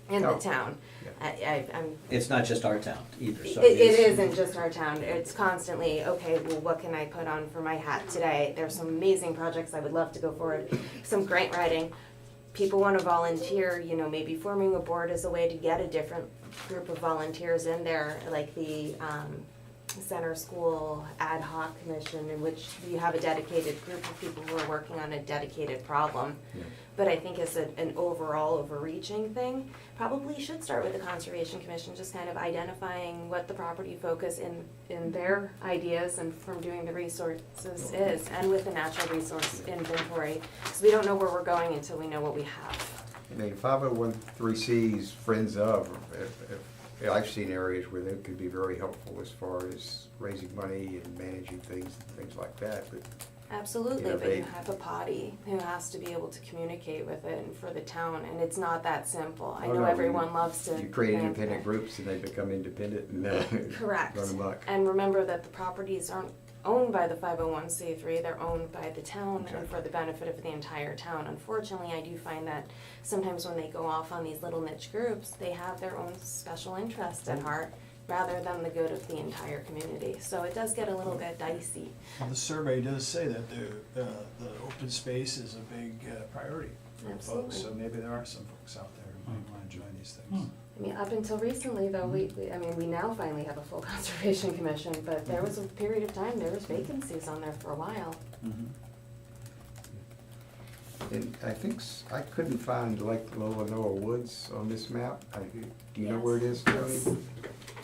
in the Oh. town. I'm It's not just our town either, so. it isn't just our town, it's constantly, okay, well, what can I put on for my hat today? There's some amazing projects I would love to go forward, some grant writing. People wanna volunteer, you know, maybe forming a board is a way to get a different group of volunteers in there, like the, Center School Ad Hoc Commission, in which you have a dedicated group of people who are working on a dedicated problem. Yeah. But I think as an overall overreaching thing, probably should start with the Conservation Commission, just kind of identifying what the property focus in their ideas and from doing the resources is, and with the natural resource inventory. So we don't know where we're going until we know what we have. I mean, 501(c)(3)'s friends of, I've seen areas where they could be very helpful as far as raising money and managing things like that, but Absolutely, You know, but they- you have a body who has to be able to communicate with it and for the town, and it's not that simple. I Oh, know no, everyone loves to. you create plan independent things. groups and they become independent and Correct. run amok. And remember that the properties aren't owned by the 501(c)(3), they're owned by the town and for the benefit of the entire town. Unfortunately, I do find that sometimes when they go off on these little niche groups, they have their own special interest at heart rather than the good of the entire community. So it does get a little bit dicey. Well, the survey does say that the open space is a big priority for folks, so Absolutely. maybe there are some folks out there who might wanna join these things. I mean, up until recently, though, we now finally have a full conservation commission, but there was a period of time, there was vacancies on there for a while. And I think, I couldn't find Lake Lolonoa Woods on this map. Do you know where it is, Tony?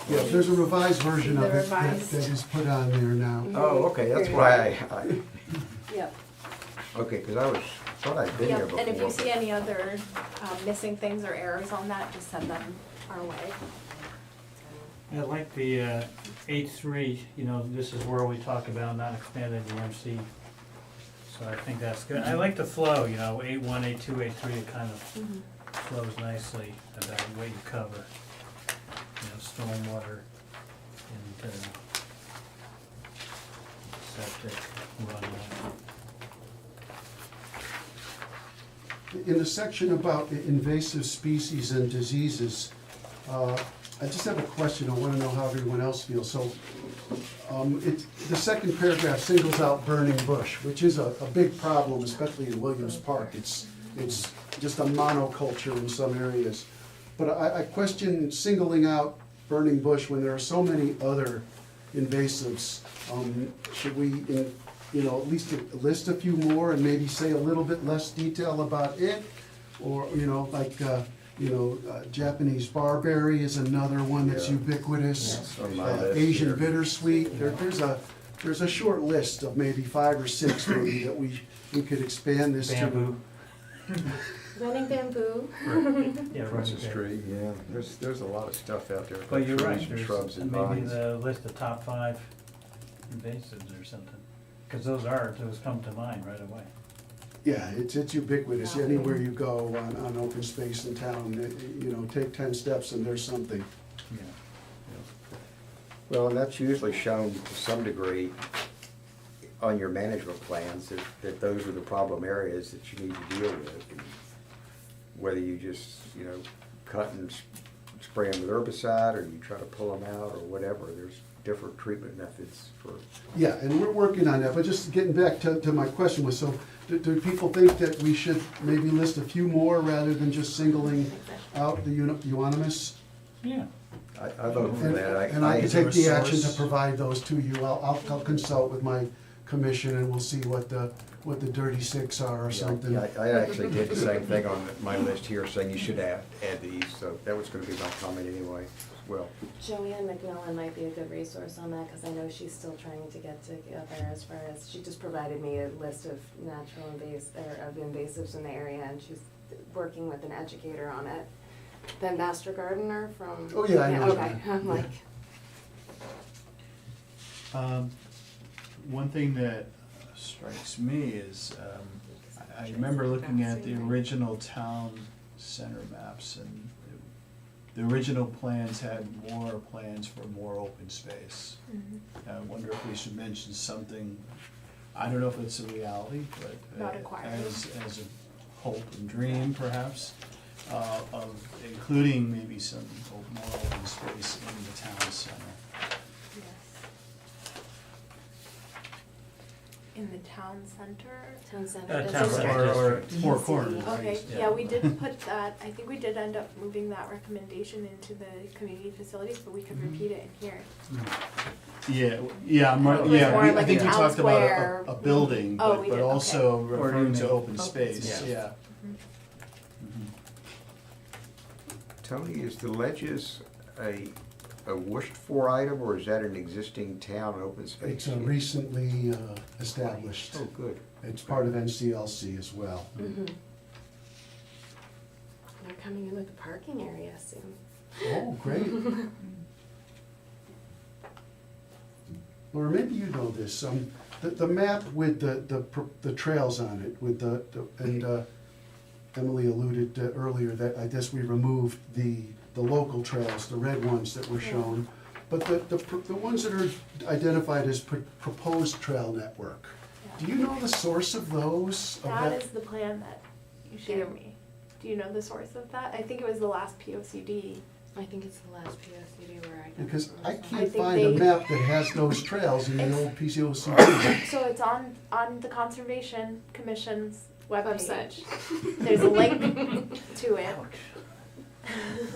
Yeah, there's a revised version of The it that revised. that is put on there now. Oh, okay, that's why I, Yep. okay, because I thought I'd been there Yep, before. and if you see any other missing things or errors on that, just send them our way. I like the 8.3, you know, this is where we talk about not expanding the MC. So I think that's good. I like the flow, you know, 8.1, 8.2, 8.3, it kind of flows nicely about what you cover. You know, stormwater and septic runoff. In the section about invasive species and diseases, I just have a question, I wanna know how everyone else feels. So, the second paragraph singles out burning bush, which is a big problem, especially in Williams Park. It's just a monoculture in some areas. But I question singling out burning bush when there are so many other invasives. Should we, at least list a few more and maybe say a little bit less detail about it? Or, Japanese barberry is another one that's Yeah. ubiquitous. That's on my list Asian here. bittersweet, there's a short list of maybe 5 or 6 maybe that we could expand this to. Bamboo. Running bamboo. Yeah, Across the right there. street, yeah, there's a lot of stuff out there. But you're trees right, and there's Shrubs and maybe vines. the list of top 5 invasives or something. Because those come to mind right away. Yeah, it's ubiquitous, anywhere you go on open space in town, take 10 steps and there's something. Yeah. Well, and that's usually shown to some degree on your management plans, that those are the problem areas that you need to deal with. And whether you just, cut and spray them with herbicide, or you try to pull them out, or whatever, there's different treatment methods for. Yeah, and we're working on that, but just getting back to my question was, so do people think that we should maybe list a few more rather than just singling out the euonymus? Yeah. I vote for that. And I can take the action to resource. provide those to you. I'll consult with my commission and we'll see what the dirty 6 are or something. Yeah, I actually did the same thing on my list here, saying you should add these, so that was gonna be my comment anyway, as well. Joanne McMillan might be a good resource on that, because I know she's still trying to get together as far as, she just provided me a list of of invasives in the area, and she's working with an educator on it. The Master Gardener from. Oh, yeah, I know Okay, Joanne. I'm like, One thing that strikes me is, I remember looking at the original town center maps, and the original plans had more plans for more open space. I wonder if we should mention something, I don't know if it's a reality, but Not acquired. as a hope and dream perhaps, of including maybe some more open space in the town center. In the town center? town center. Town That's center. a- Or four corners. Okay, Yeah. yeah, we did put that, I think we did end up moving that recommendation into the community facilities, but we could repeat it in here. Yeah, It was more I like think a we town talked about square. a building, Oh, we but did, okay. also Or referring to even open open space, space. yeah. Mhm. Tony, is the ledges a wished-for item, or is that an existing town open space? It's recently established. Oh, good. It's part of NCLC as well. Mhm. They're coming in with a parking area soon. Oh, great. Laura, maybe you know this, the map with the trails on it, with and Emily alluded earlier that I guess we removed the local trails, the red ones that were shown. But the ones that are identified as proposed trail network, do you know the source of those? That is the plan that you shared me. Do you know the source of that? I think it was the last POCD. I think it's the last POCD where I got. Because I I can't think find a they- map that has those trails in the old PCOCD. So it's on the Conservation Commission's website. Website. There's a link to it.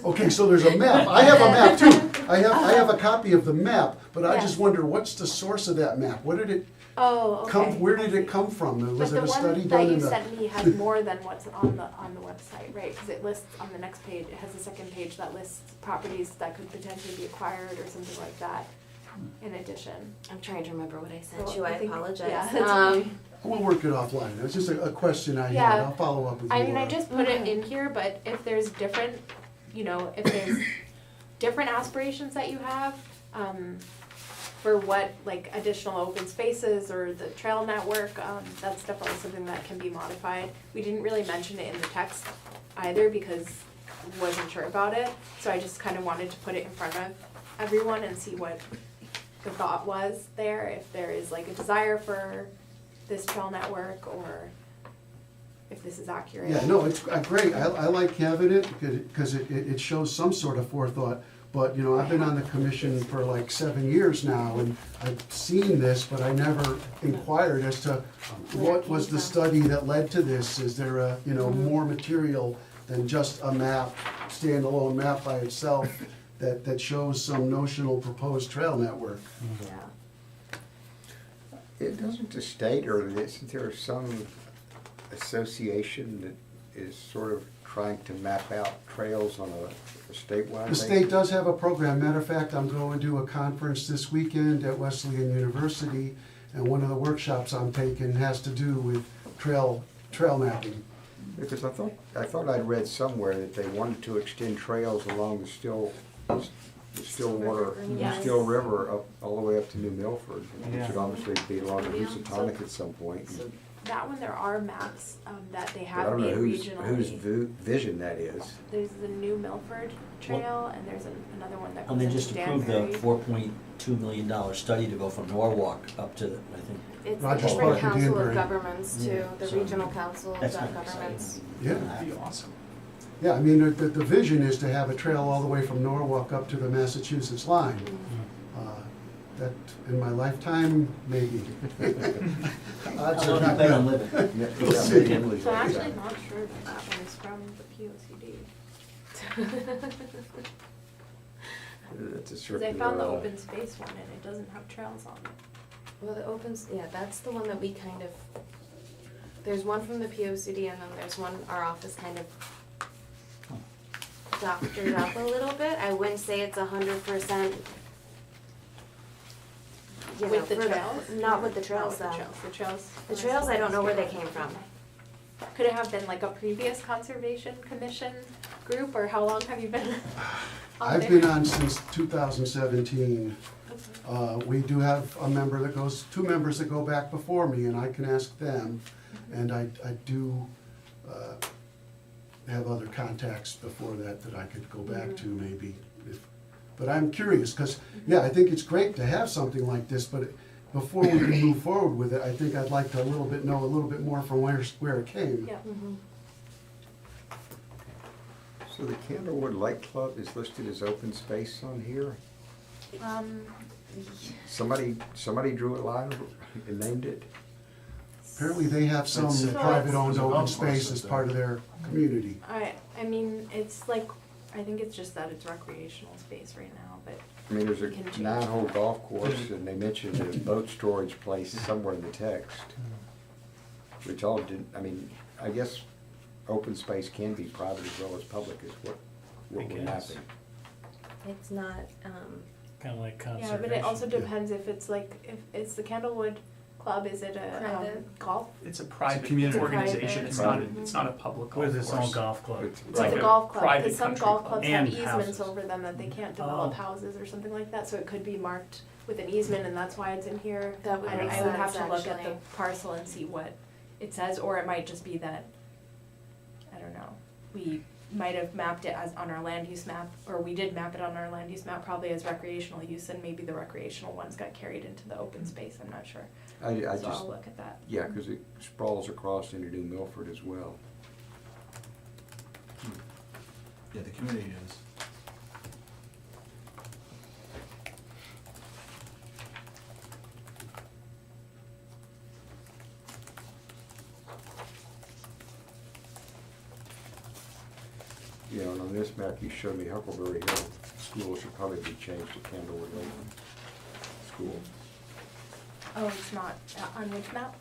Okay, so there's a map. I have a map too. I have a copy of the map, but I Yeah. just wonder, what's the source of that map? What did it Oh, okay. come, where did I see. it come from? But Was the it a study one done that in you the? sent me has more than what's on the website, right? Because it lists on the next page, it has a second page that lists properties that could potentially be acquired or something like that in addition. I'm trying to remember what I sent So you, I think- apologize. Yeah, that's okay. We'll work it offline. It's just a question I had. Yeah. I'll follow up with you. I mean, I Laura. just put it Okay. in here, but if there's different, if there's different aspirations that you have, for what, like, additional open spaces or the trail network, that's definitely something that can be modified. We didn't really mention it in the text either because I wasn't sure about it, so I just kind of wanted to put it in front of everyone and see what the thought was there, if there is like a desire for this trail network or if this is accurate. Yeah, no, it's great. I like having it because it shows some sort of forethought. But, you know, I've been on the commission for like 7 years now, and I've seen this, but I never inquired as to what was the study that led to this. Is there a, you know, more material than just a map, standalone map by itself that shows some notional proposed trail network? Yeah. It doesn't the state, or isn't there some association that is sort of trying to map out trails on a statewide The basis? state does have a program. Matter of fact, I'm going to a conference this weekend at Wesleyan University, and one of the workshops I'm taking has to do with trail mapping. Because I thought I'd read somewhere that they wanted to extend trails along the Stillwater, Yes. Still River up, all the way up to New Milford. Which Yeah. should obviously be along the Yeah. Housatonic at some point. So that one, there are maps that they But I have don't know made whose regionally. vision that is. There's the New Milford Trail, and there's another one that And goes they into just approved the Danbury. $4.2 million study to go from Norwalk up to, I think, It's the Rogers different Park in council of Danbury. governments too, Yeah, the so regional council of that's kind of governments. Yeah. That'd be awesome. Yeah, I mean, the vision is to have a trail all the way from Norwalk up to the Massachusetts line. That, in my lifetime, maybe. Odds how are long you not plan on good. living? Yeah, We'll yeah, see. maybe Emily's So I'm like actually that. not sure that that one is from the POCD. It's a Because circular. I found the open space one and it doesn't have trails on it. Well, the opens, yeah, that's the one that we kind of, there's one from the POCD and then there's one our office kind of doctored up a little bit. I wouldn't say it's 100%. You know, With the for trails? Not with the Not trails with though. the trails. The trails, I don't know where they came from. Could it have been like a previous conservation commission group, or how long have you been on I've there? been on since 2017. Okay. We do have a member that goes, 2 members that go back before me, and I can ask them. And I do have other contacts before that I could go back to maybe. But I'm curious, because, yeah, I think it's great to have something like this, but before we can move forward with it, I think I'd like to know a little bit more from where it came. Yeah. So the Candlewood Lake Club is listed as open space on here? Somebody drew a line and named it? Apparently, they have some That's- private-owned There's a open golf course space as up part there. of their community. I mean, it's like, I think it's just that it's recreational space right now, but I mean, there's We can a change 9-hole golf course, and they mentioned a boat storage place somewhere in the text. Which all didn't, I mean, I guess open space can be private as well as public is what we're guess. mapping. It's not, Kinda like conservation. yeah, but it also depends if it's like, if it's the Candlewood Club, is it a Private. golf? It's a private community. organization, It's it's not, private. it's not a public golf With course. its own golf club. It's It's like Like a a golf club, private because some country golf club. clubs have And easements houses. over them that they can't develop Oh. houses or something like that, so it could be marked with an easement and that's why it's in here. That would I don't- make I would have sense, to look at the actually. parcel and see what it says, or it might just be that, I don't know, we might have mapped it as on our land use map, or we did map it on our land use map probably as recreational use, and maybe the recreational ones got carried into the open space, I'm not sure. I So just, I'll look at that. yeah, because it sprawls across into New Milford as well. Yeah, the community is. Yeah, and on this map you showed me Huckleberry Hill School should probably be changed to Candlewood Lake School. Oh, it's not, on which map?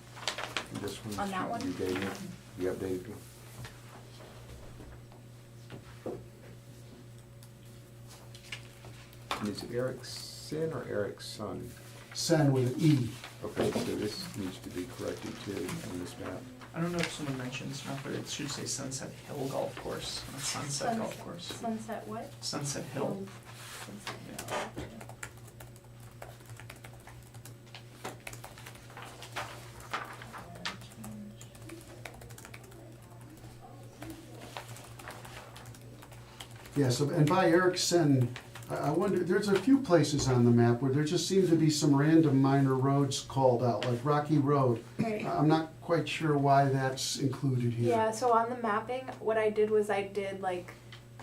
And this one, On that one? you gave me, the updated one. And is it Erickson or Erickson? Sen with an E. Okay, so this needs to be corrected too on this map. I don't know if someone mentions, not, but it should say Sunset Hill Golf Course, not Sunset Golf Course. Sunset what? Sunset Hill. Sunset. Yeah. Yeah, so, and by Erickson, I wonder, there's a few places on the map where there just seem to be some random minor roads called out, like Rocky Road. Right. I'm not quite sure why that's included here. Yeah, so on the mapping, what I did was I did like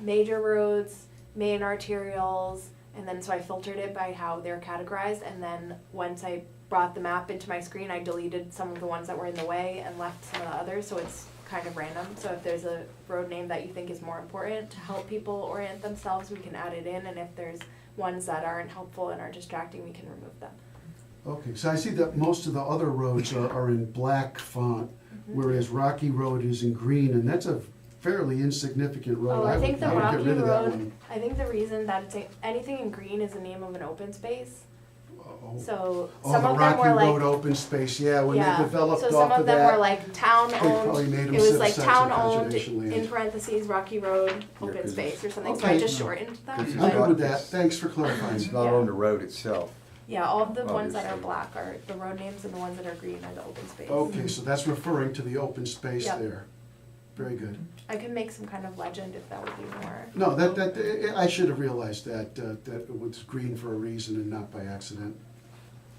major roads, main arterials, and then so I filtered it by how they're categorized, and then once I brought the map into my screen, I deleted some of the ones that were in the way and left some of the others, so it's kind of random. So if there's a road name that you think is more important to help people orient themselves, we can add it in, and if there's ones that aren't helpful and are distracting, we can remove them. Okay, so I see that most of the other roads are in black font, whereas Rocky Road is in green, and that's a fairly insignificant road. Oh, I think the would get Rocky rid of that Road, one. I think the reason that anything in green is the name of an open space. Oh. So Oh, some the of them Rocky were like, Road open space, yeah, when they yeah, developed so off some of of them were that. like town they probably owned, made them it was set like aside town some owned, conservation land. in parentheses, Rocky Road, Yeah, open 'cause space or something, so Okay. I just shortened them. Because I'm it's good not- with that, thanks for clarifying. It's not on the road itself. Yeah, all of the ones that are Obviously. black are the road names, and the ones that are green are the open space. Okay, so that's referring to the open space Yep. there. Very good. I can make some kind of legend if that would be more. No, I should have realized that it was green for a reason and not by accident.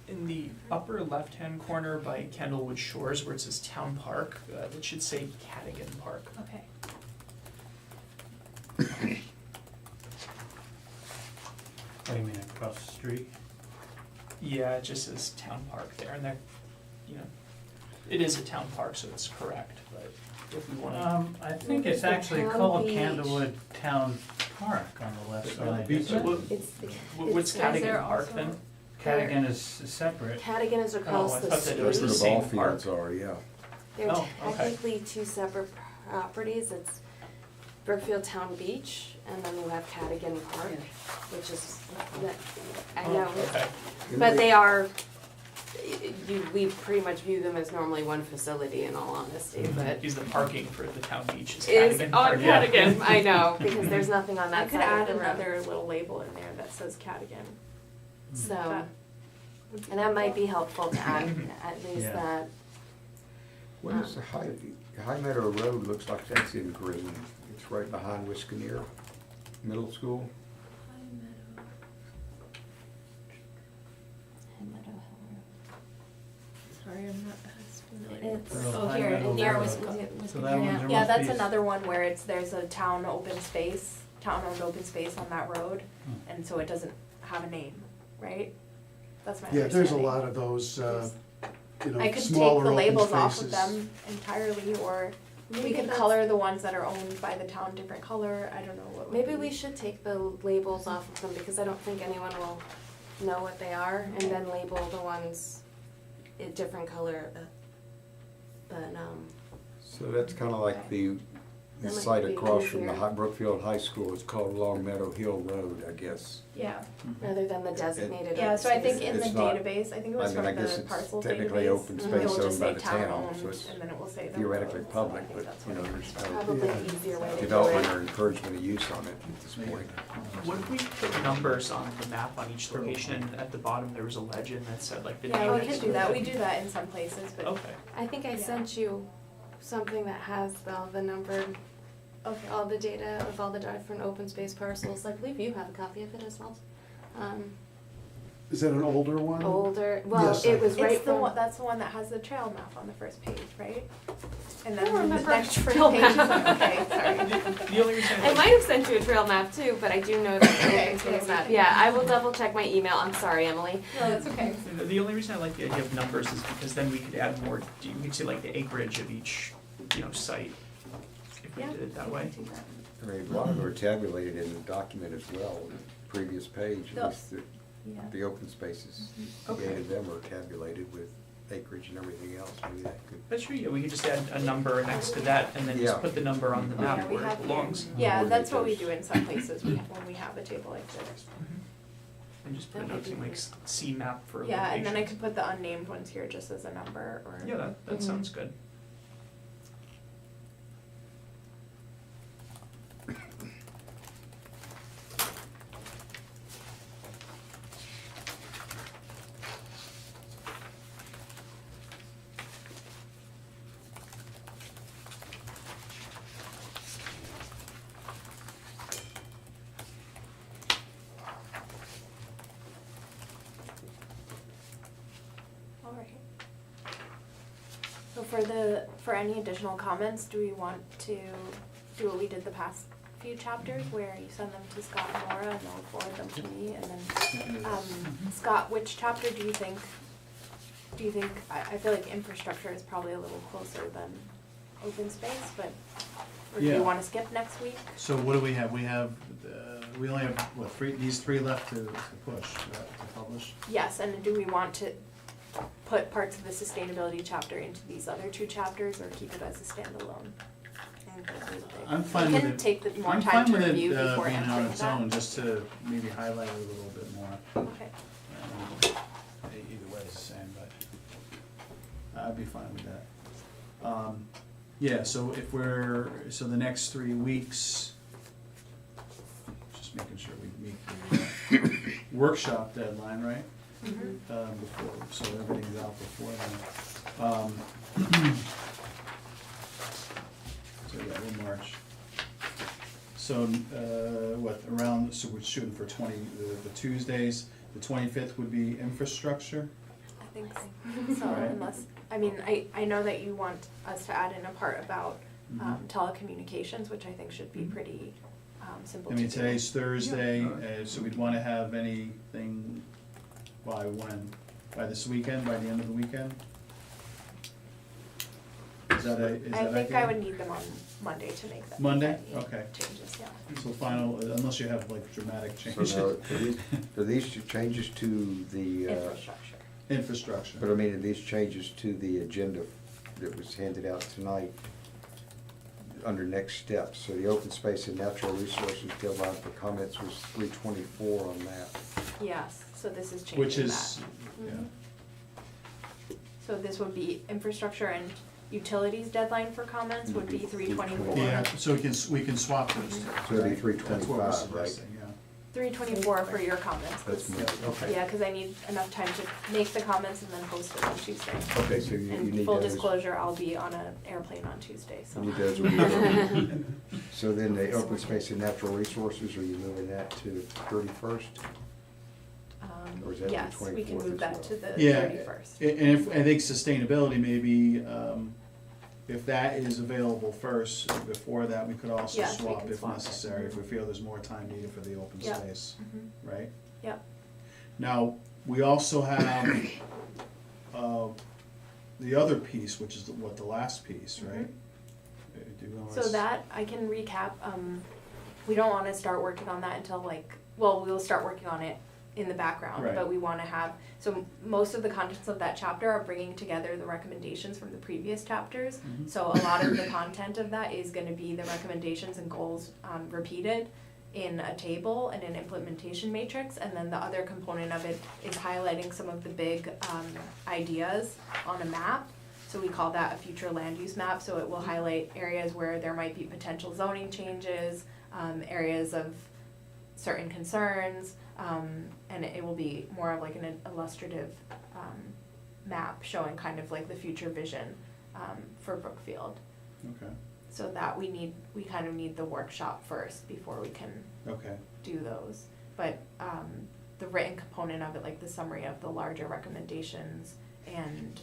In the upper left-hand corner by Kendallwood Shores where it says Town Park, it should say Cadigan Park. Okay. What do you mean, across the street? Yeah, it just says Town Park there, and you know, it is a town park, so it's correct, but if we wanna. I think Maybe it's the actually Town called Beach. Candlewood Town Park on the left On the side. beach. isn't it? What- It's, What's it's, Cadigan there Park also- then? Cadigan is separate. Cadigan is across I the thought that it was street. the That's where the ball same park. fields are, yeah. They're Oh, okay. technically two separate properties. It's Brookfield Town Beach, and then you have Cadigan Park, which is, I know, Okay, but they are, we pretty much view them as normally one facility in all honesty, but is the parking for the town beach is is Cadigan on Park? Yeah. Cadigan, I know, because there's nothing on I that could side add of the road. another little label in there that says Cadigan. So, That would be and that might helpful. be helpful to add, at least Yeah. that. What is the High Meadow Road, looks like that's in green. It's right behind Wisconsin Middle School. Sorry, I'm not as familiar. It's, Little Oh, High here, Meadow near Road. Wisconsin. So that one's a Yeah, rough that's piece. another one where there's a town open space, town-owned open space on that road, Hmm. and so it doesn't have a name, right? That's my Yeah, there's a understanding. lot of those, I could take smaller the open labels off of spaces. them entirely, or we Maybe could that's- color the ones that are owned by the town different color, I don't know what would Maybe be- we should take the labels off of them, because I don't think anyone will know what they are, and then label the ones a different color, but, So that's kind of like the That might site be across from the easier. Brookfield High School. It's called Long Meadow Hill Road, I guess. Yeah, rather than the designated. yeah, so I think in the It's not- database, I think it I was mean, from I guess the it's parcel database. technically open it space will owned just by say the town, town-owned, so it's and then it will say the theoretically road, so I public, think but, that's you know, what it there's is. no Probably Yeah. an easier way to do development it. or encouragement of use on it at this point. What if we put numbers on the map on each location, and at the bottom there was a legend that said like the name Yeah, we next can to do that, it? we do that in some places, but, Okay, I think I Yeah. sent you something that has all the numbered, okay. all the data of all the different open space parcels. I believe you have a copy of it as well. Is that an older one? Older, well, Yes, it was right It's the from. one, that's the one that has the trail map on the first page, right? And I don't then the remember next a few trail pages, map. okay, sorry. the only reason I might have sent you a trail map too, but I do know that the Okay, open space yeah, we map. can- Yeah, I will double check my email. I'm sorry, Emily. No, that's okay. The only reason I like the idea of numbers is because then we could add more, we could see like the acreage of each, site, if we Yeah, did it that we way. can do that. I mean, a lot of them are tabulated in the document as well, the previous page, The- at least Yeah. the open spaces. Okay. Eight of them are tabulated with acreage and everything else, maybe that could. That's true, yeah, we could just add a number next to that and then just Yeah. put the number on the map Yeah, we where it have- belongs. Yeah, Or that's they what we just- do in some places, when we have a table like this. And just put That a might note saying be like C map for Yeah, and then I locations. could put the unnamed ones here just as a number, or. Yeah, that Mhm. sounds good. for any additional comments, do we want to do what we did the past few chapters, where you send them to Scott and Laura and they'll forward them to me, and then, Scott, which chapter do you think, I feel like infrastructure is probably a little closer than open space, but, or do Yeah. you wanna skip next week? So what do we have? We have, we only have, what, these three left to push, to publish? Yes, and do we want to put parts of the sustainability chapter into these other two chapters, or keep it as a standalone? I'm fine We with can it. take the more I'm time to fine with it, review before being on answering its that. own, just to maybe highlight it a little bit more. Okay, Either way, it's the same, but I'd be fine with that. Yeah, so if so the next 3 weeks, just making sure we meet the workshop deadline, right? Before, so everything's out before then. So yeah, we'll March. So, so we're shooting for the Tuesdays, the 25th would be infrastructure? I think so. So Right. unless, I mean, I know that you want us to add in a part about telecommunications, which I think should be pretty simple I to do. mean, today's Thursday, so we'd wanna have anything by when? By this weekend, by the end of the weekend? Is that I think I would need them on Monday to make that. Monday? any Okay. Changes, yeah. So final, unless you have like dramatic So changes. now, are these changes to the, Infrastructure. Infrastructure. but I mean, are these changes to the agenda that was handed out tonight under next steps? So the open space and natural resources deadline for comments was 3/24 on that. Yes, so this is changing that. Which is, yeah, So this would be infrastructure, and utilities deadline for comments would be 3/24. yeah, so we can swap those two. So it'd be right? That's what we're 3:25, right? suggesting, yeah. 3/24 for your comments. That's more, okay. Yeah, cause I need enough time to make the comments and then post it on Tuesday. Okay, so you And need full those. disclosure, I'll be on an airplane on Tuesday, so. You need those when you So then the open space and natural resources, are you moving that to 31st? Or is that the Yes, we can 24th move as that well? to the Yeah, 31st. And if, I think sustainability maybe, if that is available first, before that, we could also Yes, we swap can if swap it. necessary, if we feel there's more time needed for the open Yep. space, Mhm. right? Yep. Now, we also have, the other piece, which is the last piece, right? Do you wanna So that, I can recap, we don't wanna start working on that until we'll start working on it in the background, Right. but we wanna have, so most of the contents of that chapter are bringing together the recommendations from the previous chapters. Mhm. So a lot of the content of that is gonna be the recommendations and goals, repeated in a table and an implementation matrix, and then the other component of it is highlighting some of the big, ideas on a map. So we call that a future land use map, so it will highlight areas where there might be potential zoning changes, areas of certain concerns, and it will be more of like an illustrative, map showing kind of like the future vision, for Brookfield. Okay, So that we kind of need the workshop first before we can okay, do those. But, the written component of it, like the summary of the larger recommendations and,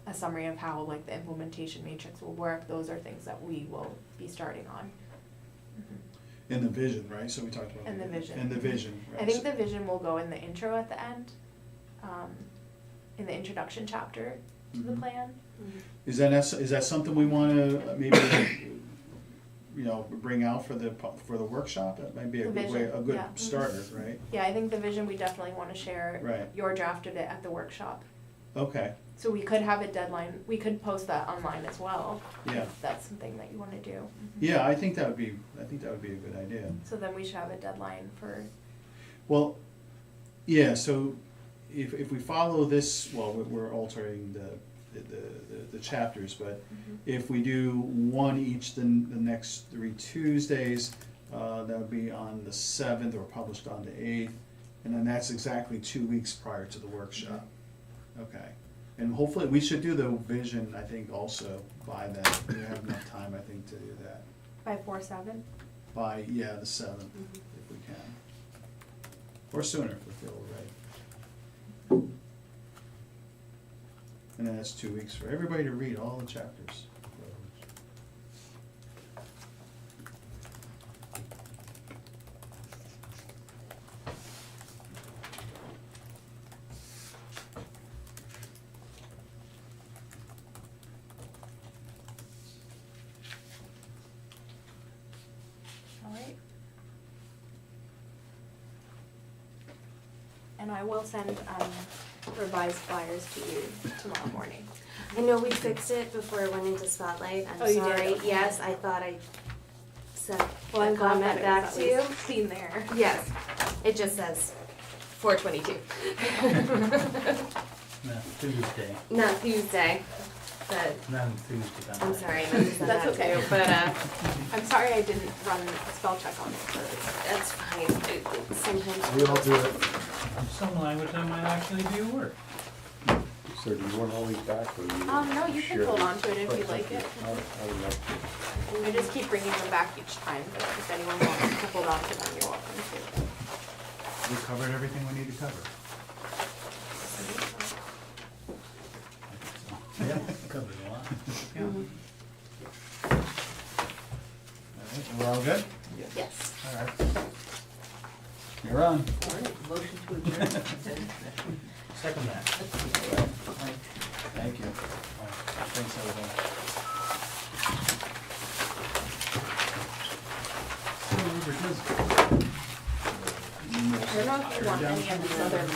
a summary of how like the implementation matrix will work, those are things that we will be starting on. in the vision, right, so we talked about. And the vision. And the vision, right. I think the vision will go in the intro at the end, in the introduction chapter to the Mhm. plan. Is that something we wanna maybe, bring out for the workshop? That might be a The good way, vision, a good yeah. starter, right? Yeah, I think the vision we definitely wanna share. Right. Your draft of it at the workshop. Okay, So we could have a deadline, we could post that online as well. Yeah. If that's something that you wanna do. yeah, I think that would be a good idea. So then we should have a deadline for, Well, yeah, so if we follow this, well, we're altering the chapters, but if we do one each the next 3 Tuesdays, that would be on the 7th or published on the 8th, and then that's exactly 2 weeks prior to the workshop. Okay, and hopefully, we should do the vision, I think, also by then, we have enough time, I think, to do that. by 4/7? By, the 7th, if we can. Or sooner, if we feel ready. And then that's 2 weeks for everybody to read all the chapters. All right. And I will send revised flyers to you tomorrow morning. I know we fixed it before it went into Spotlight, I'm Oh, you did? sorry. Okay. Yes, I thought I sent Well, a I'm glad comment that back it was to you. at least seen there. Yes, it just says 4/22. No, Tuesday, Not Tuesday, but not Tuesday. I'm sorry, I meant to send That's that okay. too, but I'm sorry I didn't run a spell check on it first. that's fine. Sometimes. We all do it. Some language that might actually be a word. So do you want all these back or you? No, you can share hold them? on to it if you like it. I would like to. I just keep bringing them back each time, but if anyone wants to hold on to them, you're welcome to. We covered everything we need to cover. Yeah, covered a lot. Mhm. All right, we're all good? Yes. All right. You're on. All right, motion to adjourn. Second that. Thank you. Thanks, everybody. I don't know if you want any of these other